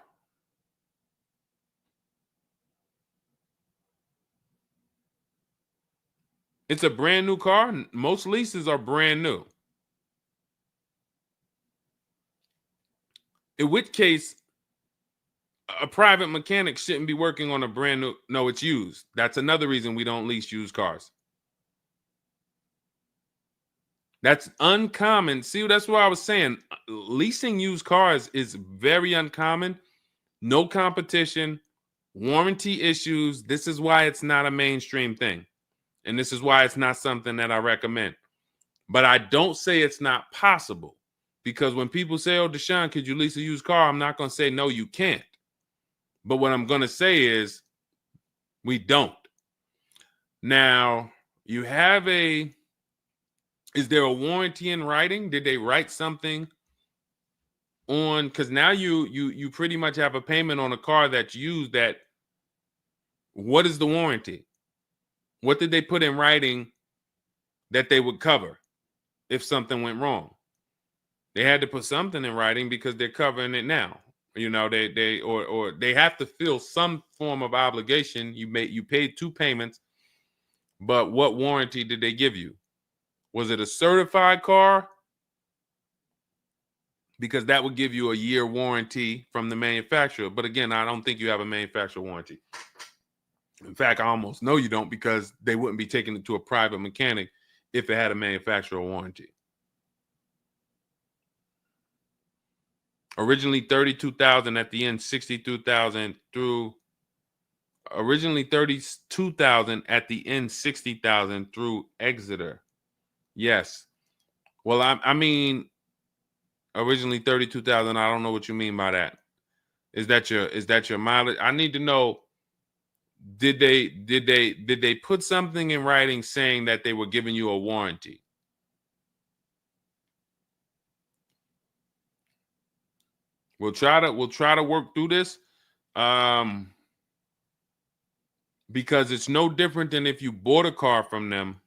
It's a brand new car. Most leases are brand new. In which case, a private mechanic shouldn't be working on a brand new. No, it's used. That's another reason we don't lease used cars. That's uncommon. See, that's what I was saying. Leasing used cars is very uncommon. No competition, warranty issues. This is why it's not a mainstream thing. And this is why it's not something that I recommend. But I don't say it's not possible. Because when people say, oh, Deshone, could you lease a used car? I'm not going to say, no, you can't. But what I'm going to say is, we don't. Now, you have is there a warranty in writing? Did they write something on, because now you pretty much have a payment on a car that's used. That what is the warranty? What did they put in writing that they would cover if something went wrong? They had to put something in writing because they're covering it now. You know, or they have to fill some form of obligation. You paid 2 payments, but what warranty did they give you? Was it a certified car? Because that would give you a year warranty from the manufacturer. But again, I don't think you have a manufacturer warranty. In fact, I almost know you don't, because they wouldn't be taking it to a private mechanic if it had a manufacturer warranty. Originally 32,000, at the end 62,000 through. Originally 32,000, at the end 60,000 through Exeter. Yes. Well, I mean, originally 32,000. I don't know what you mean by that. Is that your mileage? I need to know. Did they put something in writing saying that they were giving you a warranty? We'll try to work through this, because it's no different than if you bought a car from them.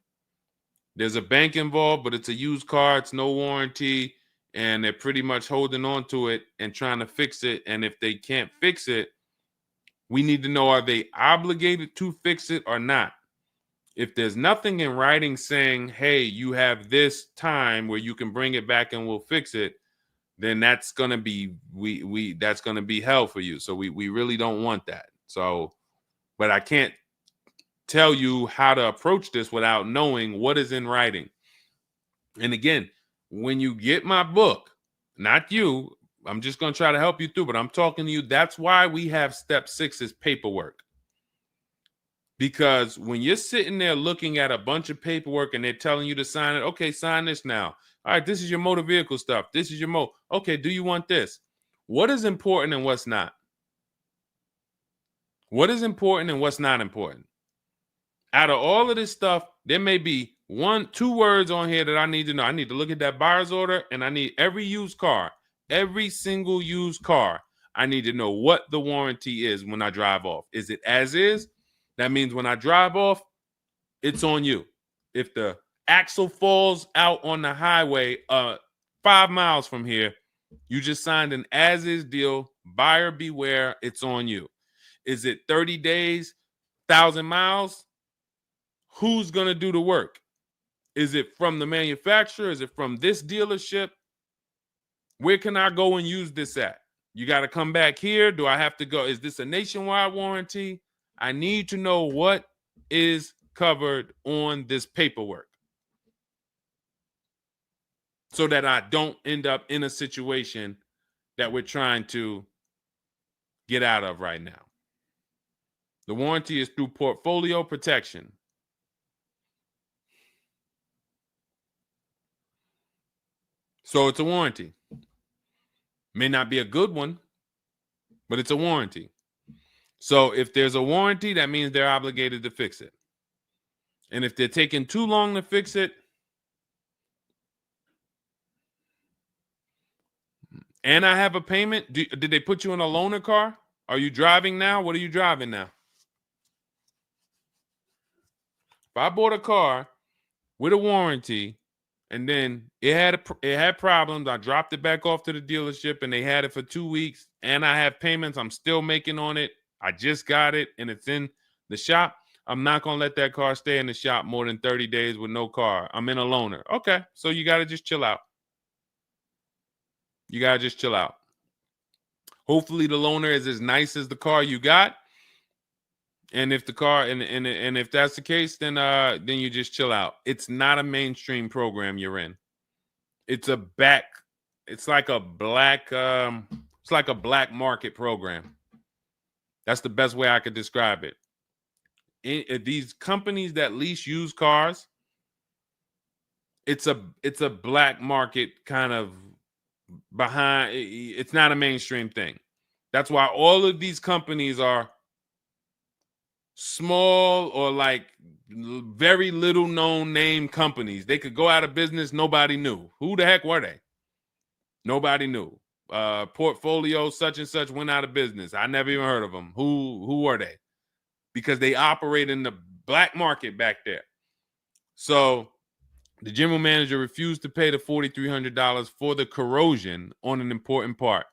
There's a bank involved, but it's a used car. It's no warranty, and they're pretty much holding on to it and trying to fix it. And if they can't fix it, we need to know, are they obligated to fix it or not? If there's nothing in writing saying, hey, you have this time where you can bring it back and we'll fix it, then that's gonna be that's gonna be hell for you. So we really don't want that. So, but I can't tell you how to approach this without knowing what is in writing. And again, when you get my book, not you, I'm just gonna try to help you through, but I'm talking to you. That's why we have step 6 is paperwork. Because when you're sitting there looking at a bunch of paperwork and they're telling you to sign it, okay, sign this now. All right, this is your motor vehicle stuff. This is your okay, do you want this? What is important and what's not? What is important and what's not important? Out of all of this stuff, there may be 1-2 words on here that I need to know. I need to look at that buyer's order, and I need every used car, every single used car. I need to know what the warranty is when I drive off. Is it as is? That means when I drive off, it's on you. If the axle falls out on the highway 5 miles from here, you just signed an as-is deal. Buyer beware, it's on you. Is it 30 days, 1,000 miles? Who's going to do the work? Is it from the manufacturer? Is it from this dealership? Where can I go and use this at? You got to come back here. Do I have to go? Is this a nationwide warranty? I need to know what is covered on this paperwork so that I don't end up in a situation that we're trying to get out of right now. The warranty is through portfolio protection. So it's a warranty. May not be a good one, but it's a warranty. So if there's a warranty, that means they're obligated to fix it. And if they're taking too long to fix it, and I have a payment, did they put you in a loaner car? Are you driving now? What are you driving now? If I bought a car with a warranty and then it had problems, I dropped it back off to the dealership and they had it for 2 weeks, and I have payments I'm still making on it, I just got it and it's in the shop, I'm not going to let that car stay in the shop more than 30 days with no car. I'm in a loaner. Okay, so you got to just chill out. You got to just chill out. Hopefully the loaner is as nice as the car you got. And if the car and if that's the case, then you just chill out. It's not a mainstream program you're in. It's like a black market program. That's the best way I could describe it. These companies that lease used cars, it's a black market kind of behind. It's not a mainstream thing. That's why all of these companies are small or like very little known name companies. They could go out of business. Nobody knew. Who the heck were they? Nobody knew. portfolio such and such went out of business. I never even heard of them. Who are they? Because they operate in the black market back there. So the general manager refused to pay the $4,300 for the corrosion on an important part.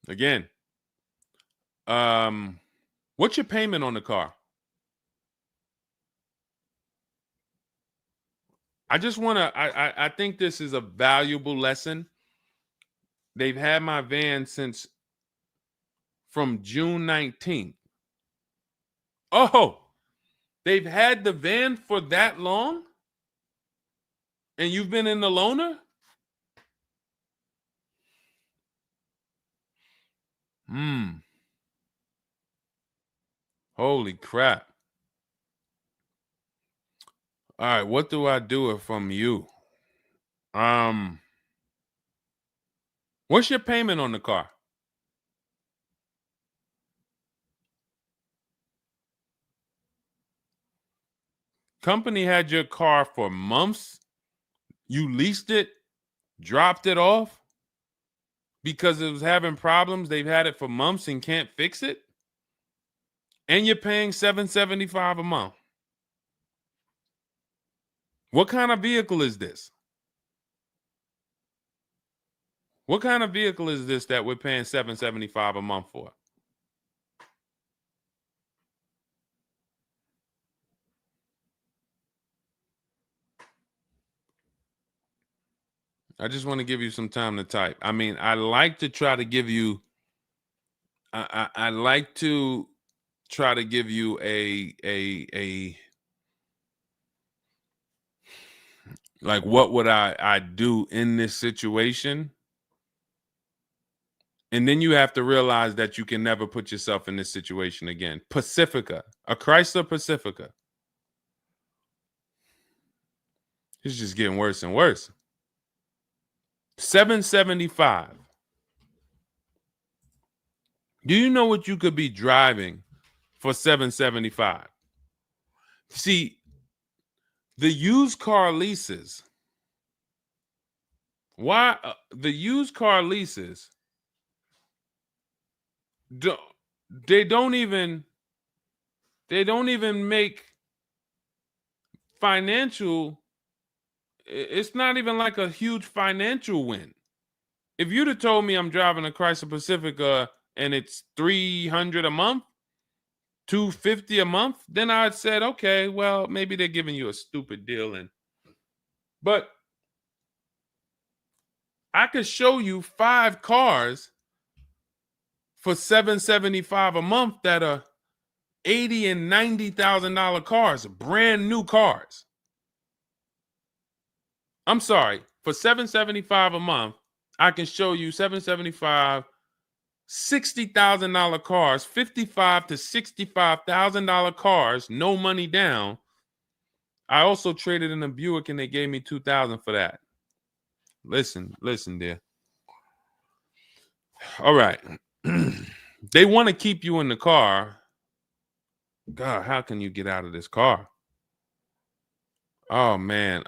Again, what's your payment on the car? I just want to, I think this is a valuable lesson. They've had my van since from June 19th. Oh, they've had the van for that long? And you've been in the loaner? Holy crap. All right, what do I do from you? What's your payment on the car? Company had your car for months. You leased it, dropped it off because it was having problems. They've had it for months and can't fix it. And you're paying $775 a month. What kind of vehicle is this? What kind of vehicle is this that we're paying $775 a month for? I just want to give you some time to type. I mean, I like to try to give you, I like to try to give you a like, what would I do in this situation? And then you have to realize that you can never put yourself in this situation again. Pacifica, a Chrysler Pacifica. It's just getting worse and worse. $775. Do you know what you could be driving for $775? See, the used car leases. Why the used car leases? They don't even make financial. It's not even like a huge financial win. If you'd have told me I'm driving a Chrysler Pacifica and it's $300 a month, $250 a month, then I'd said, okay, well, maybe they're giving you a stupid deal. But I could show you 5 cars for $775 a month that are $80,000 and $90,000 cars, brand new cars. I'm sorry, for $775 a month, I can show you $775, $60,000 cars, $55,000 to $65,000 cars, no money down. I also traded in a Buick and they gave me $2,000 for that. Listen, dear. All right. They want to keep you in the car. God, how can you get out of this car? Oh man.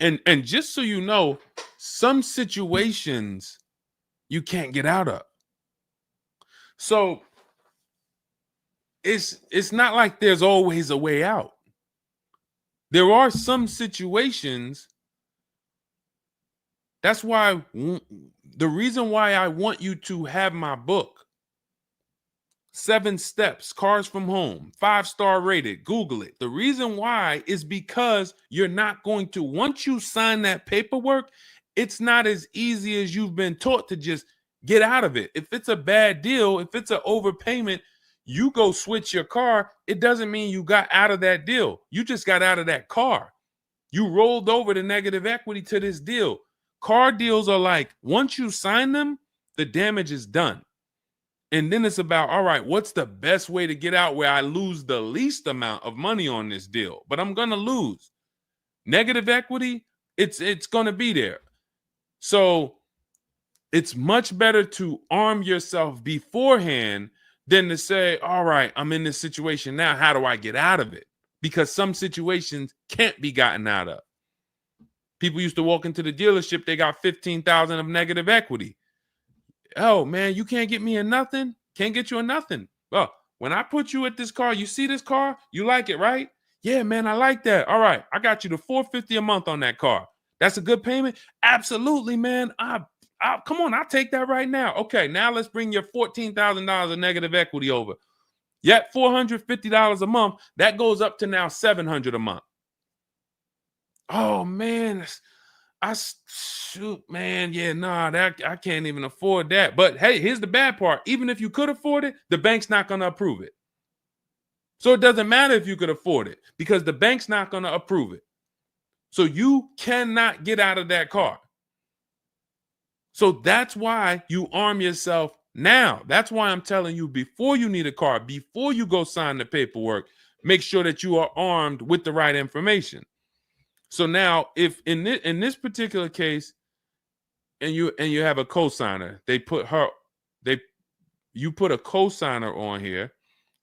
And just so you know, some situations you can't get out of. So it's not like there's always a way out. There are some situations. That's why the reason why I want you to have my book, 7 Steps, Cars from Home, 5-star rated, Google it. The reason why is because you're not going to, once you sign that paperwork, it's not as easy as you've been taught to just get out of it. If it's a bad deal, if it's an overpayment, you go switch your car, it doesn't mean you got out of that deal. You just got out of that car. You rolled over the negative equity to this deal. Car deals are like, once you sign them, the damage is done. And then it's about, all right, what's the best way to get out where I lose the least amount of money on this deal? But I'm going to lose. Negative equity, it's going to be there. So it's much better to arm yourself beforehand than to say, all right, I'm in this situation now. How do I get out of it? Because some situations can't be gotten out of. People used to walk into the dealership, they got 15,000 of negative equity. Oh man, you can't get me in nothing. Can't get you in nothing. Well, when I put you at this car, you see this car, you like it, right? Yeah, man, I like that. All right, I got you the $450 a month on that car. That's a good payment. Absolutely, man. Come on, I'll take that right now. Okay, now let's bring your $14,000 of negative equity over. Yet $450 a month. That goes up to now $700 a month. Oh man, shoot, man, yeah, nah, that I can't even afford that. But hey, here's the bad part. Even if you could afford it, the bank's not going to approve it. So it doesn't matter if you could afford it because the bank's not going to approve it. So you cannot get out of that car. So that's why you arm yourself now. That's why I'm telling you, before you need a car, before you go sign the paperwork, make sure that you are armed with the right information. So now, if in this particular case, and you have a cosigner, you put a cosigner on here,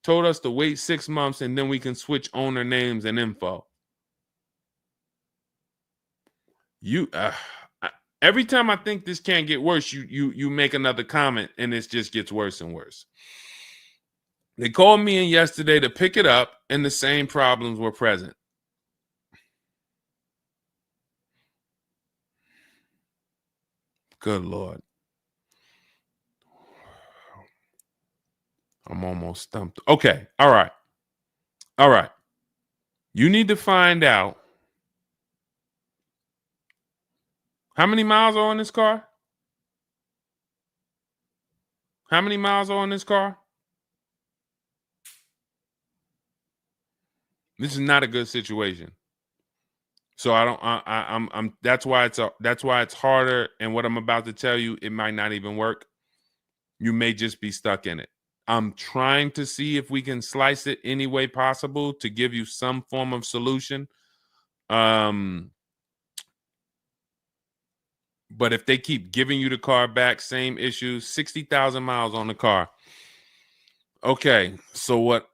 told us to wait 6 months, and then we can switch owner names and info. Every time I think this can't get worse, you make another comment, and it just gets worse and worse. They called me in yesterday to pick it up, and the same problems were present. Good Lord. I'm almost stumped. Okay. All right. All right. You need to find out how many miles are on this car? How many miles are on this car? This is not a good situation. So that's why it's harder. And what I'm about to tell you, it might not even work. You may just be stuck in it. I'm trying to see if we can slice it any way possible to give you some form of solution. But if they keep giving you the car back, same issues, 60,000 miles on the car. Okay, so what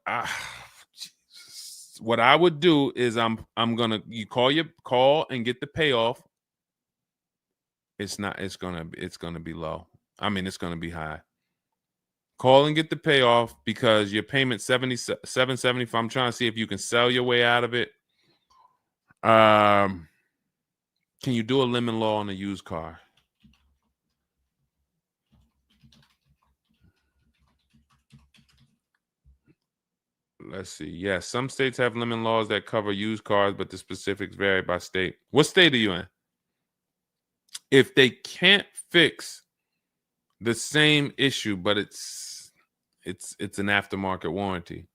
I would do is you call and get the payoff. It's gonna be low. I mean, it's gonna be high. Call and get the payoff because your payment $775. I'm trying to see if you can sell your way out of it. Can you do a lemon law on a used car? Let's see. Yes, some states have lemon laws that cover used cars, but the specifics vary by state. What state are you in? If they can't fix the same issue, but it's an aftermarket warranty.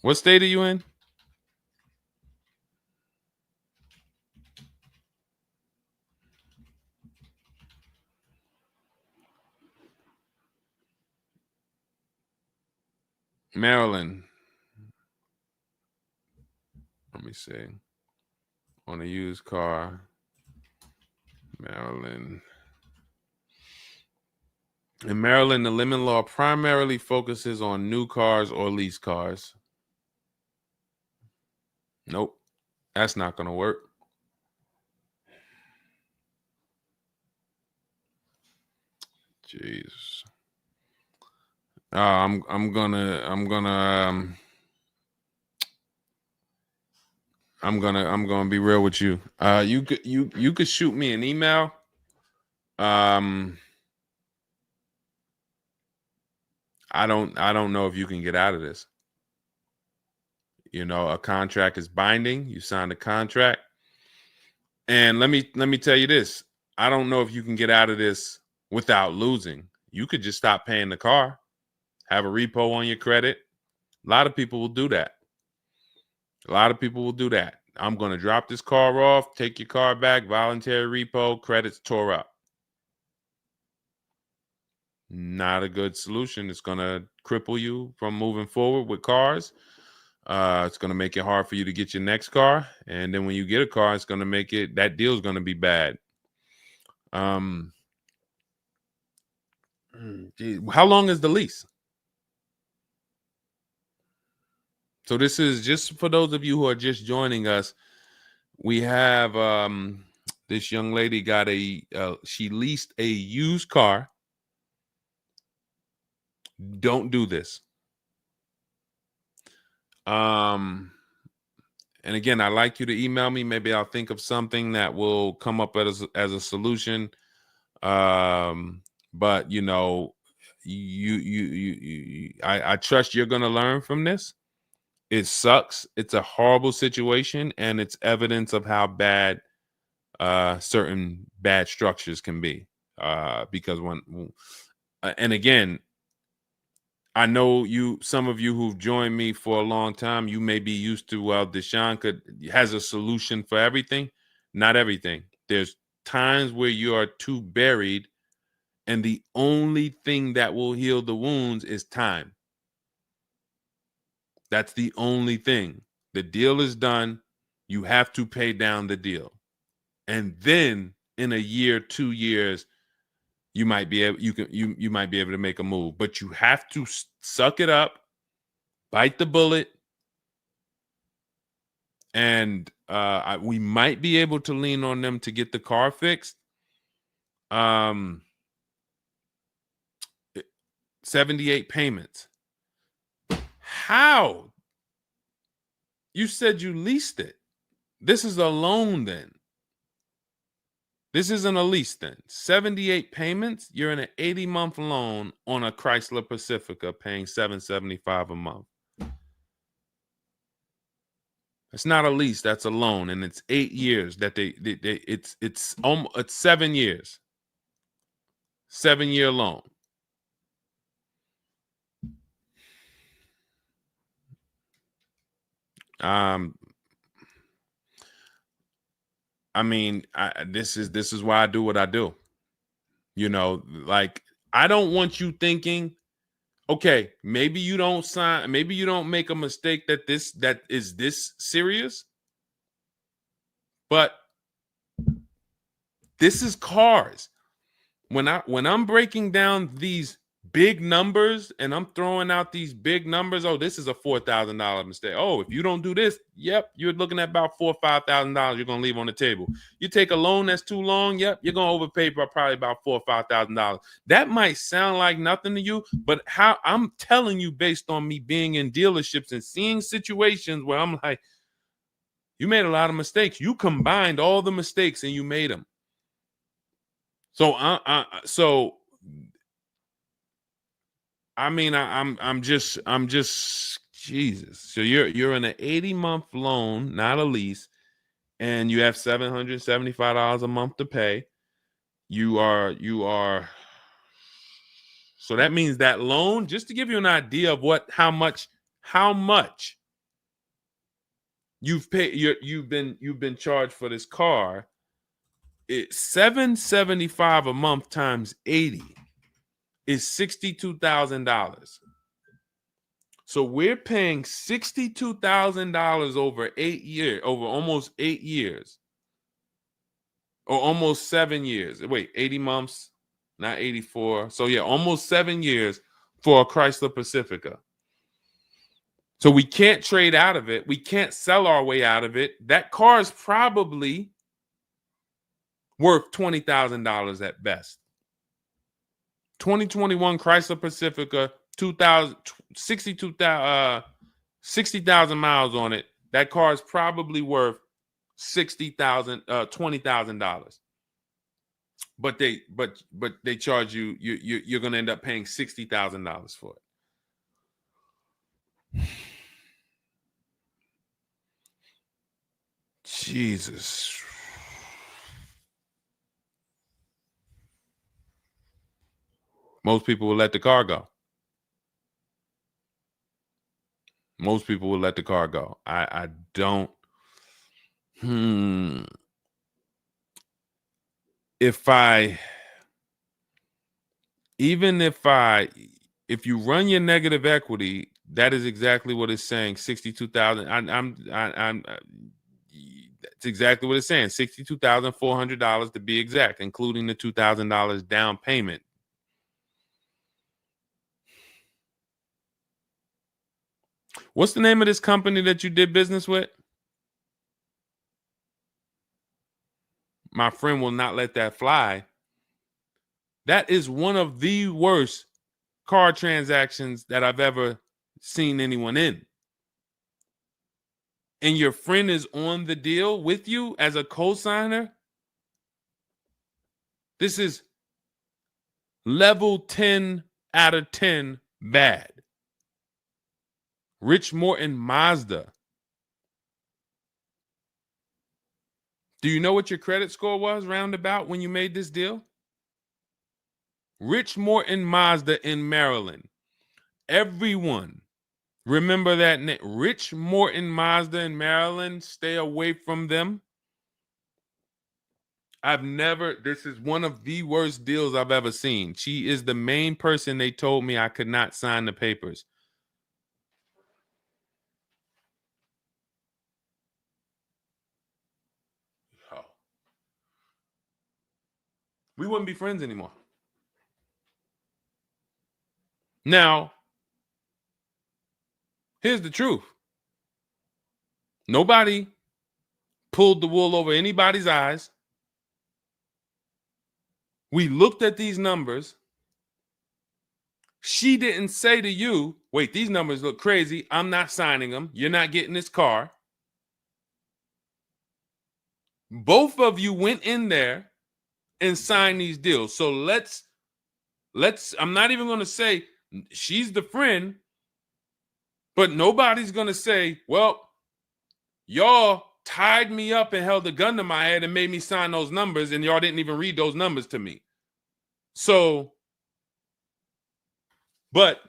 What state are you in? Maryland. Let me see. On a used car, Maryland. In Maryland, the lemon law primarily focuses on new cars or lease cars. Nope, that's not going to work. Jeez. I'm gonna be real with you. You could shoot me an email. I don't know if you can get out of this. You know, a contract is binding. You signed a contract. And let me tell you this. I don't know if you can get out of this without losing. You could just stop paying the car, have a repo on your credit. A lot of people will do that. I'm going to drop this car off, take your car back, voluntary repo, credits tore up. Not a good solution. It's going to cripple you from moving forward with cars. It's going to make it hard for you to get your next car. And then when you get a car, it's going to make that deal is going to be bad. Geez, how long is the lease? So this is just for those of you who are just joining us. We have this young lady got she leased a used car. Don't do this. And again, I'd like you to email me. Maybe I'll think of something that will come up as a solution. But you know, I trust you're gonna learn from this. It sucks. It's a horrible situation, and it's evidence of how bad certain bad structures can be. Because and again, I know some of you who've joined me for a long time, you may be used to, well, Deshone has a solution for everything. Not everything. There's times where you are too buried, and the only thing that will heal the wounds is time. That's the only thing. The deal is done. You have to pay down the deal. And then in a year, 2 years, you might be able you might be able to make a move, but you have to suck it up, bite the bullet, and we might be able to lean on them to get the car fixed. 78 payments. How? You said you leased it. This is a loan then. This isn't a lease then. 78 payments. You're in an 80-month loan on a Chrysler Pacifica paying $775 a month. It's not a lease, that's a loan, and it's 8 years that it's 7 years. 7-year loan. I mean, this is why I do what I do. You know, like, I don't want you thinking, okay, maybe you don't sign, maybe you don't make a mistake that is this serious, but this is cars. When I'm breaking down these big numbers and I'm throwing out these big numbers, oh, this is a $4,000 mistake. Oh, if you don't do this, yep, you're looking at about $4,000 or $5,000 you're gonna leave on the table. You take a loan that's too long, yep, you're gonna overpay by probably about $4,000 or $5,000. That might sound like nothing to you, but how I'm telling you based on me being in dealerships and seeing situations where I'm like, you made a lot of mistakes. You combined all the mistakes and you made them. So I'm just Jesus. So you're in an 80-month loan, not a lease, and you have $775 a month to pay. You are. So that means that loan, just to give you an idea of how much you've paid, you've been charged for this car. It's $775 a month times 80 is $62,000. So we're paying $62,000 over 8 years, over almost 8 years, or almost 7 years. Wait, 80 months, not 84. So yeah, almost 7 years for a Chrysler Pacifica. So we can't trade out of it. We can't sell our way out of it. That car is probably worth $20,000 at best. 2021 Chrysler Pacifica, 60,000 miles on it. That car is probably worth $20,000. But they charge you're gonna end up paying $60,000 for it. Jesus. Most people will let the car go. Most people will let the car go. I don't. If you run your negative equity, that is exactly what it's saying. 62,000. It's exactly what it's saying. $62,400 to be exact, including the $2,000 down payment. What's the name of this company that you did business with? My friend will not let that fly. That is one of the worst car transactions that I've ever seen anyone in. And your friend is on the deal with you as a co-signer. This is level 10 out of 10 bad. Rich Morton Mazda. Do you know what your credit score was roundabout when you made this deal? Rich Morton Mazda in Maryland. Everyone remember that name. Rich Morton Mazda in Maryland. Stay away from them. This is one of the worst deals I've ever seen. She is the main person they told me I could not sign the papers. Oh. We wouldn't be friends anymore. Now, here's the truth. Nobody pulled the wool over anybody's eyes. We looked at these numbers. She didn't say to you, wait, these numbers look crazy. I'm not signing them. You're not getting this car. Both of you went in there and signed these deals. So let's I'm not even going to say she's the friend, but nobody's going to say, well, y'all tied me up and held a gun to my head and made me sign those numbers, and y'all didn't even read those numbers to me. So, but,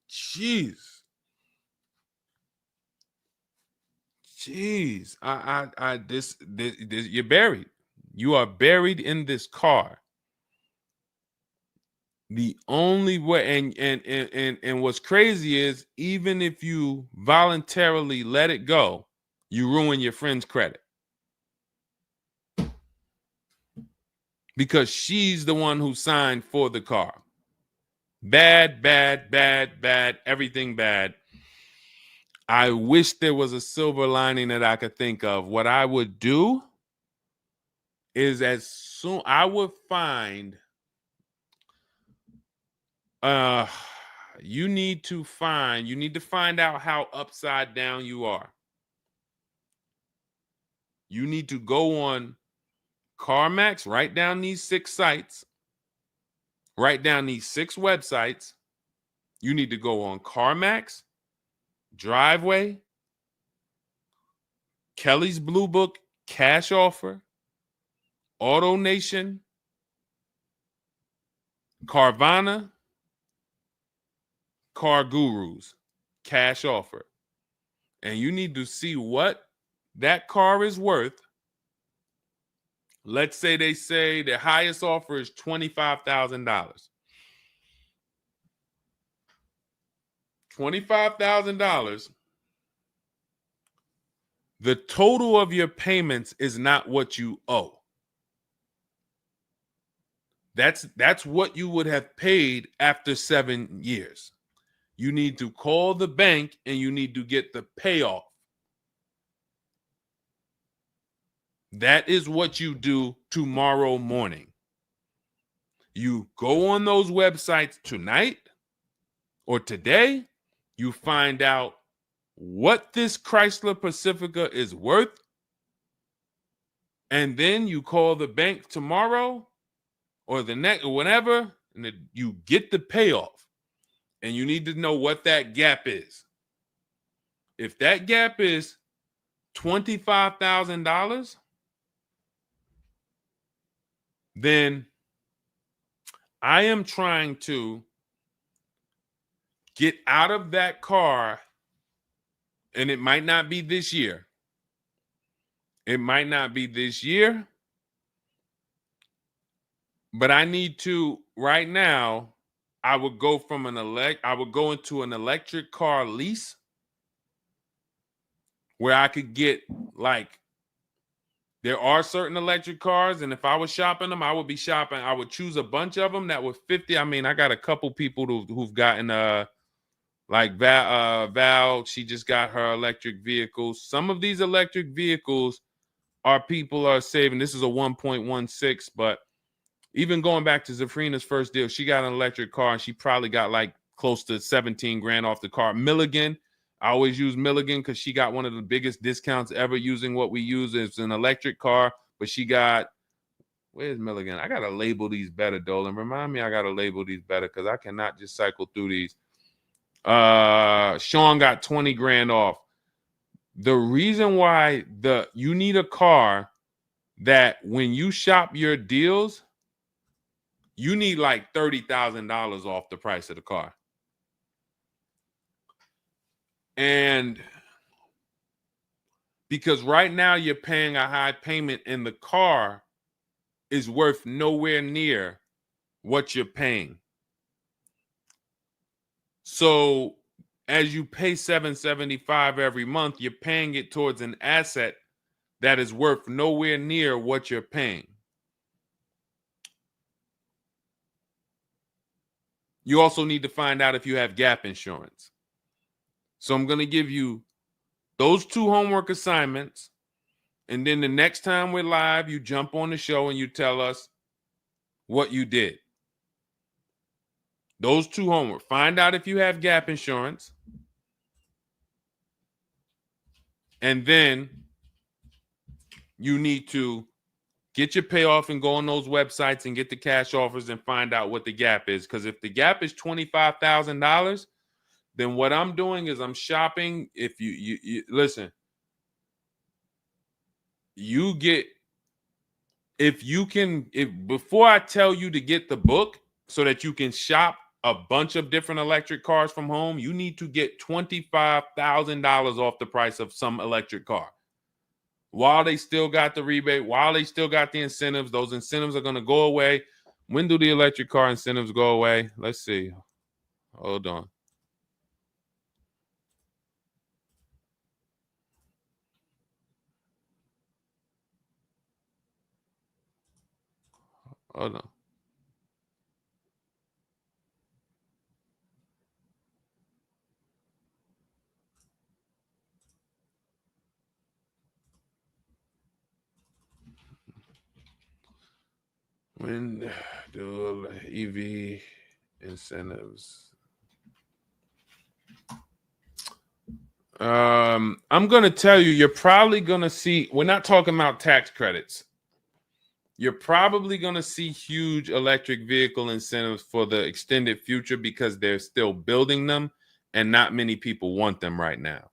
jeez, this, you're buried. You are buried in this car. The only way, and what's crazy is, even if you voluntarily let it go, you ruin your friend's credit. Because she's the one who signed for the car. Bad, bad, bad, bad, everything bad. I wish there was a silver lining that I could think of. What I would do is I would find, you need to find out how upside down you are. You need to go on CarMax, write down these 6 sites, write down these 6 websites. You need to go on CarMax, Driveway, Kelly's Blue Book, Cash Offer, Auto Nation, Carvana, Car Gurus, Cash Offer. And you need to see what that car is worth. Let's say they say the highest offer is $25,000. $25,000. The total of your payments is not what you owe. That's what you would have paid after 7 years. You need to call the bank and you need to get the payoff. That is what you do tomorrow morning. You go on those websites tonight or today. You find out what this Chrysler Pacifica is worth. And then you call the bank tomorrow or the next or whenever, and you get the payoff. And you need to know what that gap is. If that gap is $25,000, then I am trying to get out of that car, and it might not be this year. It might not be this year, but I need to right now. I would go into an electric car lease where I could get, like, there are certain electric cars, and if I was shopping them, I would choose a bunch of them that were 50. I mean, I got a couple people who've gotten Like Val, she just got her electric vehicle. Some of these electric vehicles people are saving. This is a 1.16, but even going back to Zafrina's first deal, she got an electric car and she probably got like close to 17 grand off the car. Milligan, I always use Milligan because she got one of the biggest discounts ever using what we use. It's an electric car, but she got, where's Milligan? I got to label these better, Dolan. Remind me I got to label these better because I cannot just cycle through these. Sean got 20 grand off. The reason why you need a car that when you shop your deals, you need like $30,000 off the price of the car. And because right now you're paying a high payment and the car is worth nowhere near what you're paying. So as you pay $775 every month, you're paying it towards an asset that is worth nowhere near what you're paying. You also need to find out if you have gap insurance. So I'm going to give you those 2 homework assignments. And then the next time we're live, you jump on the show and you tell us what you did. Those 2 homework. Find out if you have gap insurance. And then you need to get your payoff and go on those websites and get the cash offers and find out what the gap is. Because if the gap is $25,000, then what I'm doing is I'm shopping. If you listen, you get, if before I tell you to get the book so that you can shop a bunch of different electric cars from home, you need to get $25,000 off the price of some electric car. While they still got the rebate, while they still got the incentives, those incentives are going to go away. When do the electric car incentives go away? Let's see. Hold on. Hold on. When do EV incentives? I'm going to tell you, you're probably going to see, we're not talking about tax credits. You're probably going to see huge electric vehicle incentives for the extended future because they're still building them and not many people want them right now.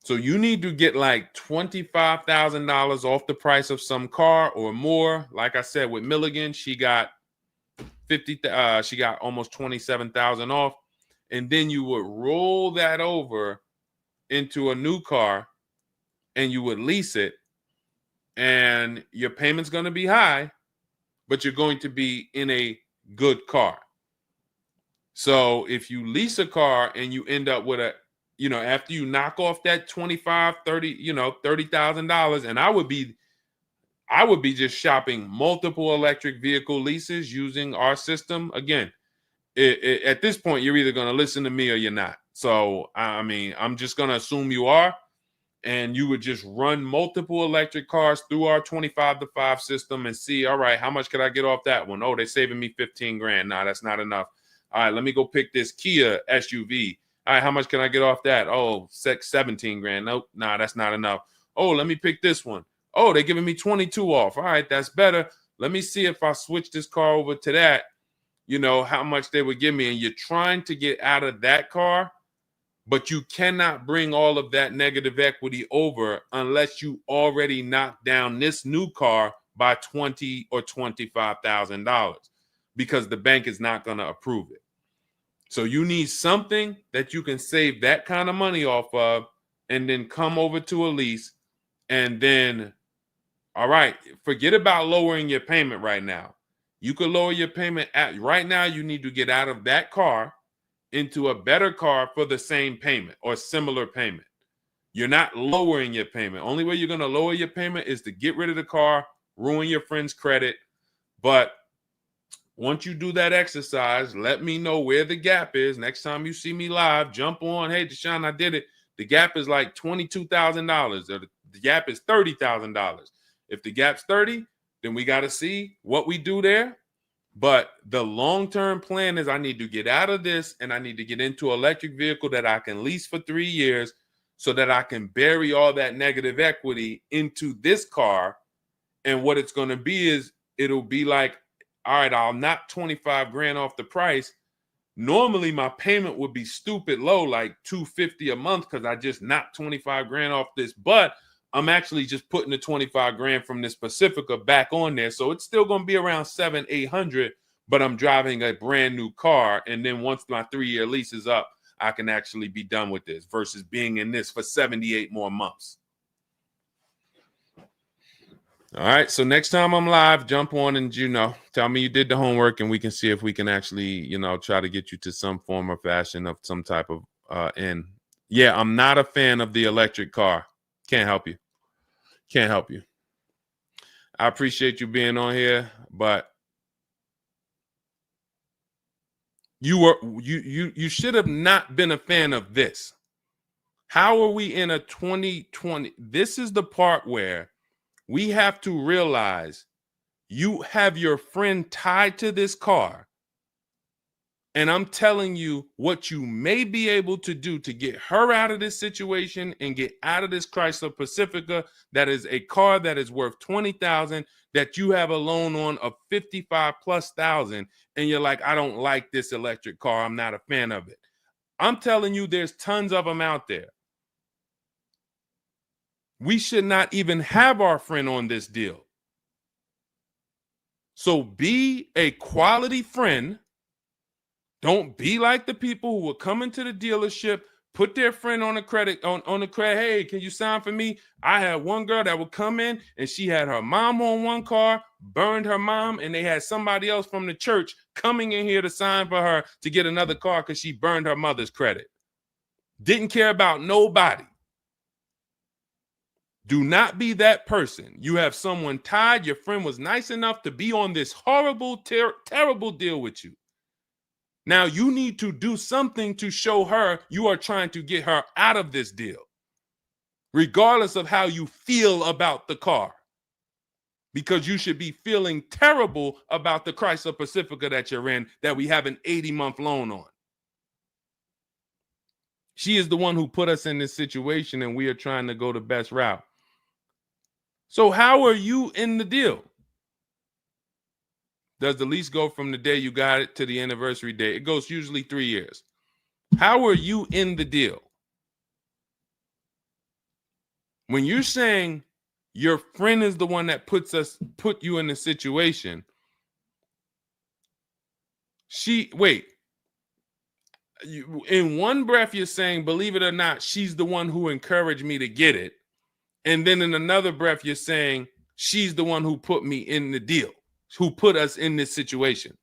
So you need to get like $25,000 off the price of some car or more. Like I said, with Milligan, she got she got almost 27,000 off. And then you would roll that over into a new car and you would lease it. And your payment's going to be high, but you're going to be in a good car. So if you lease a car and you end up with after you knock off that 25, 30, $30,000, and I would be just shopping multiple electric vehicle leases using our system. Again, at this point, you're either going to listen to me or you're not. So, I mean, I'm just going to assume you are. And you would just run multiple electric cars through our 25-to-5 system and see, all right, how much could I get off that one? Oh, they're saving me 15 grand. Nah, that's not enough. All right, let me go pick this Kia SUV. All right, how much can I get off that? Oh, 17 grand. Nope, nah, that's not enough. Oh, let me pick this one. Oh, they're giving me 22 off. All right, that's better. Let me see if I switch this car over to that, how much they would give me. And you're trying to get out of that car, but you cannot bring all of that negative equity over unless you already knock down this new car by $20,000 or $25,000 because the bank is not going to approve it. So you need something that you can save that kind of money off of and then come over to a lease and then, all right, forget about lowering your payment right now. You could lower your payment right now. You need to get out of that car into a better car for the same payment or similar payment. You're not lowering your payment. Only way you're going to lower your payment is to get rid of the car, ruin your friend's credit. But once you do that exercise, let me know where the gap is. Next time you see me live, jump on. Hey, Deshone, I did it. The gap is like $22,000, or the gap is $30,000. If the gap's 30, then we got to see what we do there. But the long-term plan is I need to get out of this and I need to get into an electric vehicle that I can lease for 3 years so that I can bury all that negative equity into this car. And what it's going to be is it'll be like, all right, I'll knock 25 grand off the price. Normally my payment would be stupid low, like $250 a month, because I just knocked 25 grand off this. But I'm actually just putting the 25 grand from this Pacifica back on there. So it's still going to be around 700-800, but I'm driving a brand new car. And then once my 3-year lease is up, I can actually be done with this versus being in this for 78 more months. All right. So next time I'm live, jump on and, tell me you did the homework and we can see if we can actually, try to get you to some form or fashion of some type of end. Yeah, I'm not a fan of the electric car. Can't help you. Can't help you. I appreciate you being on here, but you should have not been a fan of this. How are we in a 2020? This is the part where we have to realize you have your friend tied to this car. And I'm telling you what you may be able to do to get her out of this situation and get out of this Chrysler Pacifica. That is a car that is worth $20,000 that you have a loan on of $55,000+. And you're like, I don't like this electric car. I'm not a fan of it. I'm telling you, there's tons of them out there. We should not even have our friend on this deal. So be a quality friend. Don't be like the people who will come into the dealership, put their friend on the credit, on the credit. Hey, can you sign for me? I had one girl that would come in and she had her mom on one car, burned her mom, and they had somebody else from the church coming in here to sign for her to get another car because she burned her mother's credit. Didn't care about nobody. Do not be that person. You have someone tied. Your friend was nice enough to be on this horrible, terrible deal with you. Now you need to do something to show her you are trying to get her out of this deal, regardless of how you feel about the car, because you should be feeling terrible about the Chrysler Pacifica that you're in that we have an 80-month loan on. She is the one who put us in this situation and we are trying to go the best route. So how are you in the deal? Does the lease go from the day you got it to the anniversary day? It goes usually 3 years. How are you in the deal? When you're saying your friend is the one that put you in the situation, in one breath you're saying, believe it or not, she's the one who encouraged me to get it. And then in another breath, you're saying she's the one who put me in the deal, who put us in this situation.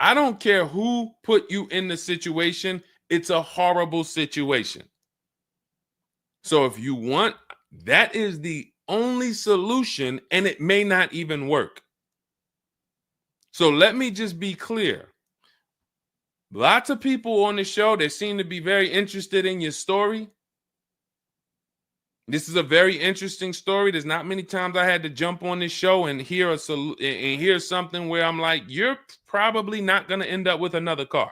I don't care who put you in the situation. It's a horrible situation. So if you want, that is the only solution, and it may not even work. So let me just be clear. Lots of people on the show that seem to be very interested in your story. This is a very interesting story. There's not many times I had to jump on this show and hear something where I'm like, you're probably not going to end up with another car.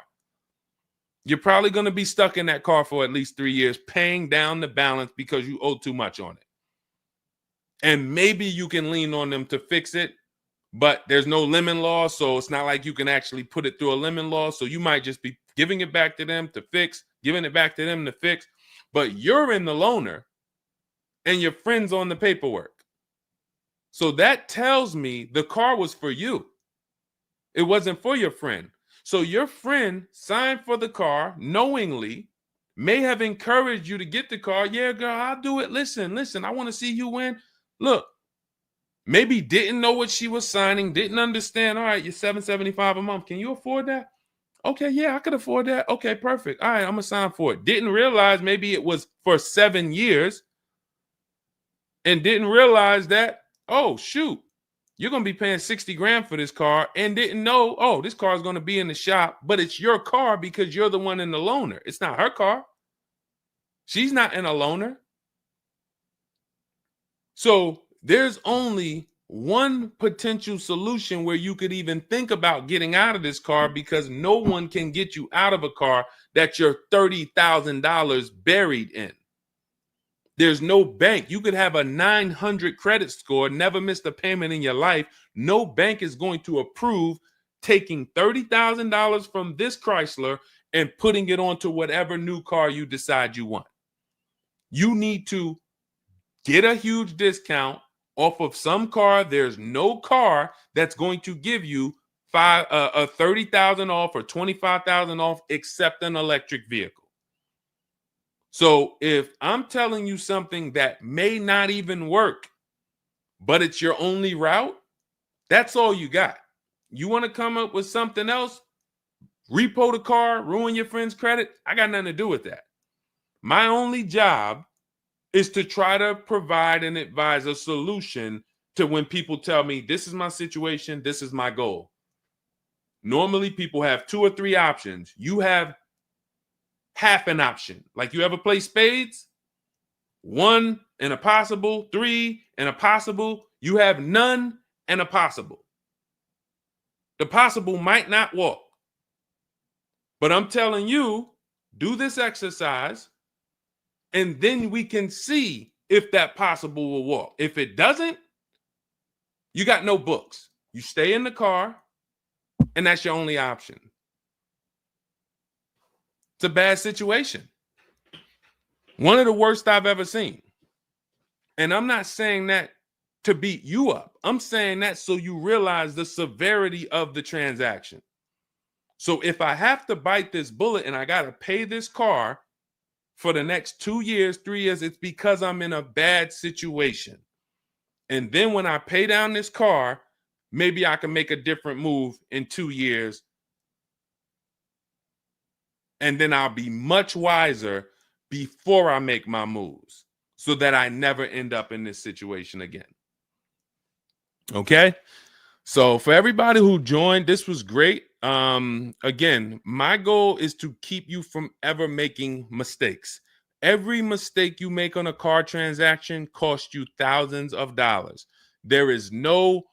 You're probably going to be stuck in that car for at least 3 years, paying down the balance because you owe too much on it. And maybe you can lean on them to fix it, but there's no lemon law, so it's not like you can actually put it through a lemon law. So you might just be giving it back to them to fix, giving it back to them to fix. But you're in the loaner and your friend's on the paperwork. So that tells me the car was for you. It wasn't for your friend. So your friend signed for the car knowingly, may have encouraged you to get the car. Yeah, girl, I'll do it. Listen, I want to see you win. Look, maybe didn't know what she was signing, didn't understand. All right, you're $775 a month. Can you afford that? Okay, yeah, I could afford that. Okay, perfect. All right, I'm going to sign for it. Didn't realize maybe it was for 7 years. and didn't realize that, oh, shoot, you're going to be paying 60 grand for this car, and didn't know, oh, this car is going to be in the shop, but it's your car because you're the one in the loaner. It's not her car. She's not in a loaner. So there's only one potential solution where you could even think about getting out of this car, because no one can get you out of a car that you're $30,000 buried in. There's no bank. You could have a 900 credit score, never missed a payment in your life. No bank is going to approve taking $30,000 from this Chrysler and putting it onto whatever new car you decide you want. You need to get a huge discount off of some car. There's no car that's going to give you 30,000 off or 25,000 off except an electric vehicle. So if I'm telling you something that may not even work, but it's your only route, that's all you got. You want to come up with something else, repo the car, ruin your friend's credit, I got nothing to do with that. My only job is to try to provide and advise a solution to when people tell me, this is my situation, this is my goal. Normally people have 2 or 3 options. You have half an option. Like, you ever play spades? 1 and a possible, 3 and a possible. You have none and a possible. The possible might not walk. But I'm telling you, do this exercise, and then we can see if that possible will walk. If it doesn't, you got no books. You stay in the car, and that's your only option. It's a bad situation. One of the worst I've ever seen. And I'm not saying that to beat you up. I'm saying that so you realize the severity of the transaction. So if I have to bite this bullet and I got to pay this car for the next 2 years, 3 years, it's because I'm in a bad situation. And then when I pay down this car, maybe I can make a different move in 2 years. And then I'll be much wiser before I make my moves, so that I never end up in this situation again. Okay? So for everybody who joined, this was great. Again, my goal is to keep you from ever making mistakes. Every mistake you make on a car transaction costs you thousands of dollars. There is no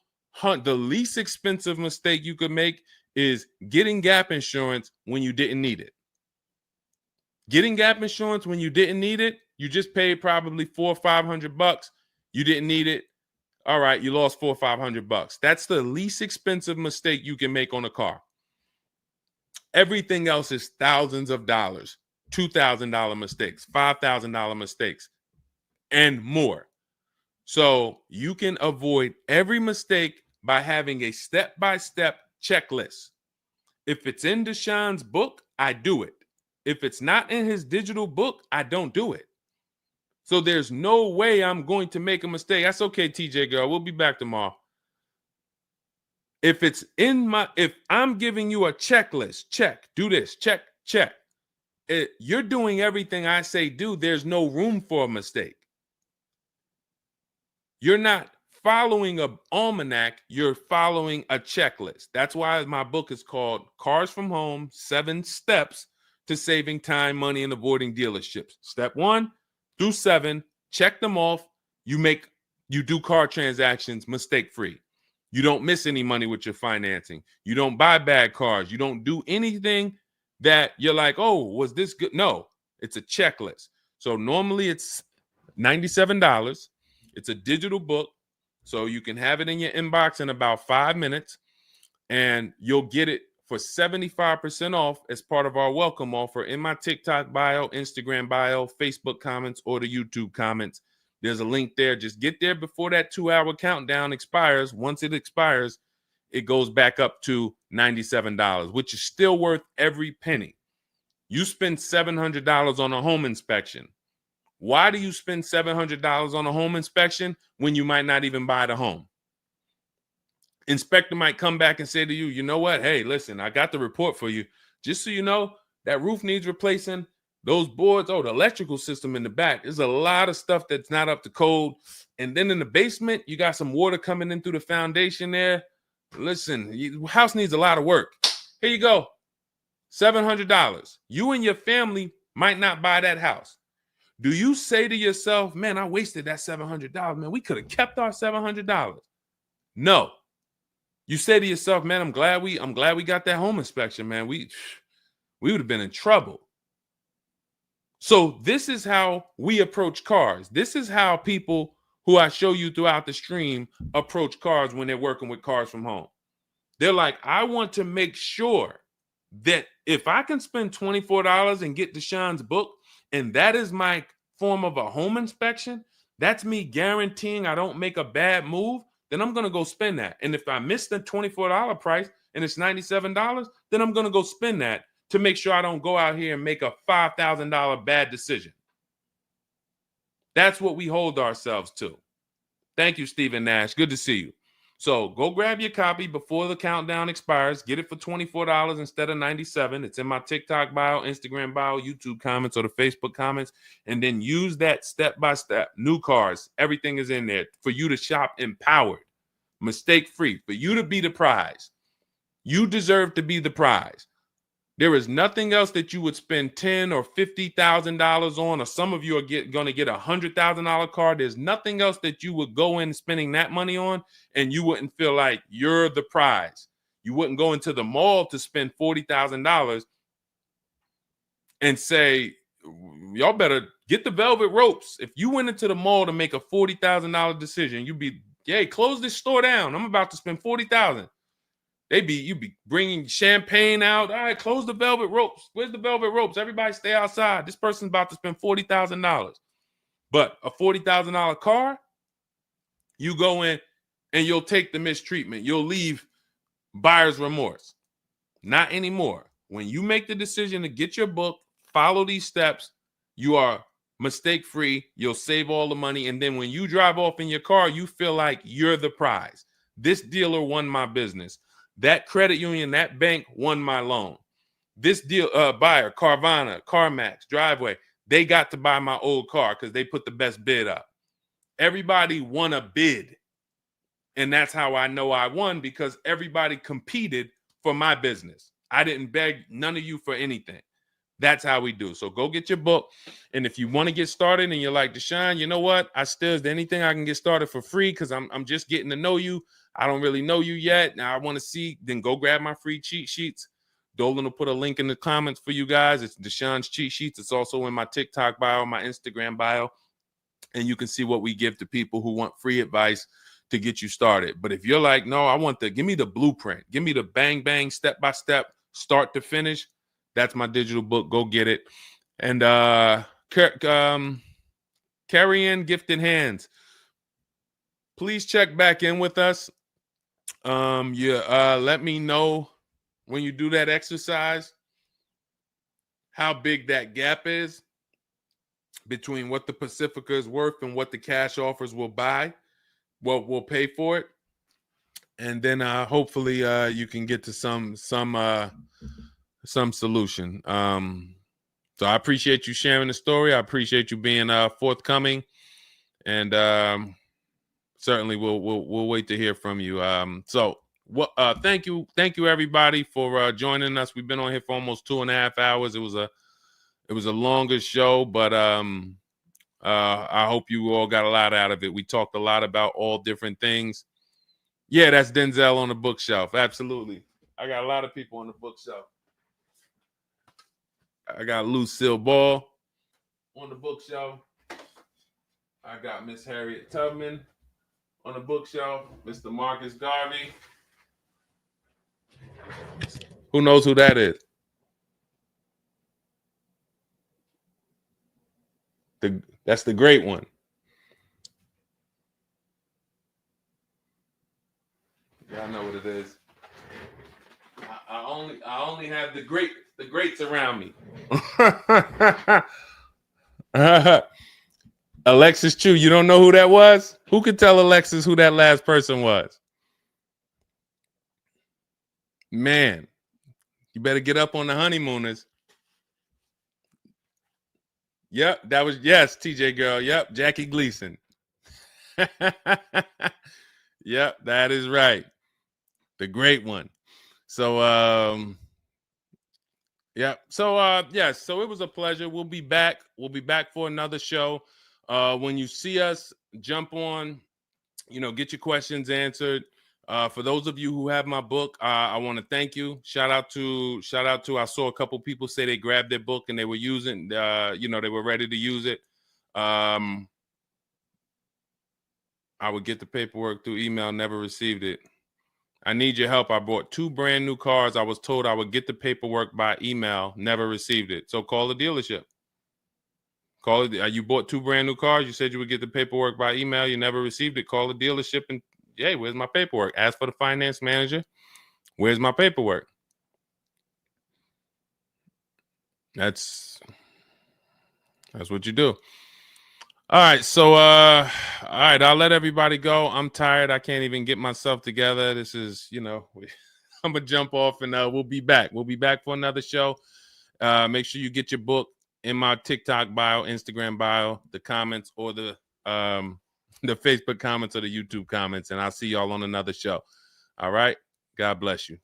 the least expensive mistake you could make is getting gap insurance when you didn't need it. Getting gap insurance when you didn't need it, you just paid probably $400 or $500. You didn't need it. All right, you lost $400 or $500. That's the least expensive mistake you can make on a car. Everything else is thousands of dollars, $2,000 mistakes, $5,000 mistakes, and more. So you can avoid every mistake by having a step-by-step checklist. If it's in Deshone's book, I do it. If it's not in his digital book, I don't do it. So there's no way I'm going to make a mistake. That's okay, TJ girl. We'll be back tomorrow. If I'm giving you a checklist, check, do this, check, check. You're doing everything I say do. There's no room for a mistake. You're not following an almanac. You're following a checklist. That's why my book is called Cars from Home, 7 Steps to Saving Time, Money, and Avoiding Dealerships. Step 1 through 7, check them off. You do car transactions mistake-free. You don't miss any money with your financing. You don't buy bad cars. You don't do anything that you're like, oh, was this good? No, it's a checklist. So normally it's $97. It's a digital book. So you can have it in your inbox in about 5 minutes, and you'll get it for 75% off as part of our welcome offer in my TikTok bio, Instagram bio, Facebook comments, or the YouTube comments. There's a link there. Just get there before that 2-hour countdown expires. Once it expires, it goes back up to $97, which is still worth every penny. You spend $700 on a home inspection. Why do you spend $700 on a home inspection when you might not even buy the home? Inspector might come back and say to you, you know what? Hey, listen, I got the report for you. Just so you know, that roof needs replacing. Those boards, the electrical system in the back, there's a lot of stuff that's not up to code. And then in the basement, you got some water coming in through the foundation there. Listen, house needs a lot of work. Here you go, $700. You and your family might not buy that house. Do you say to yourself, man, I wasted that $700, man, we could have kept our $700? No. You say to yourself, man, I'm glad we got that home inspection, man. We would have been in trouble. So this is how we approach cars. This is how people who I show you throughout the stream approach cars when they're working with cars from home. They're like, I want to make sure that if I can spend $24 and get Deshone's book, and that is my form of a home inspection, that's me guaranteeing I don't make a bad move, then I'm going to go spend that. And if I miss the $24 price and it's $97, then I'm going to go spend that to make sure I don't go out here and make a $5,000 bad decision. That's what we hold ourselves to. Thank you, Stephen Nash. Good to see you. So go grab your copy before the countdown expires. Get it for $24 instead of $97. It's in my TikTok bio, Instagram bio, YouTube comments, or the Facebook comments. And then use that step-by-step. New cars. Everything is in there for you to shop empowered, mistake-free, for you to be the prize. You deserve to be the prize. There is nothing else that you would spend $10,000 or $50,000 on, or some of you are going to get a $100,000 car. There's nothing else that you would go in spending that money on, and you wouldn't feel like you're the prize. You wouldn't go into the mall to spend $40,000 and say, y'all better get the velvet ropes. If you went into the mall to make a $40,000 decision, you'd be, hey, close this store down. I'm about to spend $40,000. You'd be bringing champagne out. All right, close the velvet ropes. Where's the velvet ropes? Everybody stay outside. This person's about to spend $40,000. But a $40,000 car, you go in and you'll take the mistreatment. You'll leave buyer's remorse. Not anymore. When you make the decision to get your book, follow these steps, you are mistake-free. You'll save all the money. And then when you drive off in your car, you feel like you're the prize. This dealer won my business. That credit union, that bank won my loan. This deal, buyer, Carvana, CarMax, Driveway, they got to buy my old car because they put the best bid up. Everybody won a bid. And that's how I know I won, because everybody competed for my business. I didn't beg none of you for anything. That's how we do. So go get your book. And if you want to get started and you're like, Deshone, you know what? Is there anything I can get started for free? Because I'm just getting to know you. I don't really know you yet. Now I want to see, then go grab my free cheat sheets. Dolan will put a link in the comments for you guys. It's Deshone's cheat sheets. It's also in my TikTok bio, my Instagram bio. And you can see what we give to people who want free advice to get you started. But if you're like, no, give me the blueprint. Give me the bang, bang, step-by-step, start to finish. That's my digital book. Go get it. And carry in gifted hands. Please check back in with us. Let me know when you do that exercise how big that gap is between what the Pacifica is worth and what the cash offers will buy, what will pay for it. And then hopefully you can get to some solution. So I appreciate you sharing the story. I appreciate you being forthcoming, and certainly we'll wait to hear from you. Thank you everybody for joining us. We've been on here for almost 2.5 hours. It was a longer show, but I hope you all got a lot out of it. We talked a lot about all different things. Yeah, that's Denzel on the bookshelf. Absolutely. I got a lot of people on the bookshelf. I got Lucille Ball on the bookshelf. I got Miss Harriet Tubman on the bookshelf. Mr. Marcus Garvey. Who knows who that is? That's the great one. Y'all know what it is. I only have the greats around me. Alexis Chu, you don't know who that was? Who could tell Alexis who that last person was? Man, you better get up on the honeymooners. Yep, that was, yes, TJ girl. Yep, Jackie Gleason. Yep, that is right. The great one. So yeah. So yes, so it was a pleasure. We'll be back. We'll be back for another show. When you see us, jump on, get your questions answered. For those of you who have my book, I want to thank you. Shout out to I saw a couple people say they grabbed their book and they were using they were ready to use it. I would get the paperwork through email, never received it. I need your help. I bought 2 brand new cars. I was told I would get the paperwork by email, never received it. So call the dealership. Call it. You bought 2 brand new cars. You said you would get the paperwork by email. You never received it. Call the dealership and, hey, where's my paperwork? Ask for the finance manager. Where's my paperwork? That's what you do. All right. So, all right. I'll let everybody go. I'm tired. I can't even get myself together. This is, I'm going to jump off and we'll be back. We'll be back for another show. Make sure you get your book in my TikTok bio, Instagram bio, the comments, or the Facebook comments or the YouTube comments. And I'll see y'all on another show. All right. God bless you.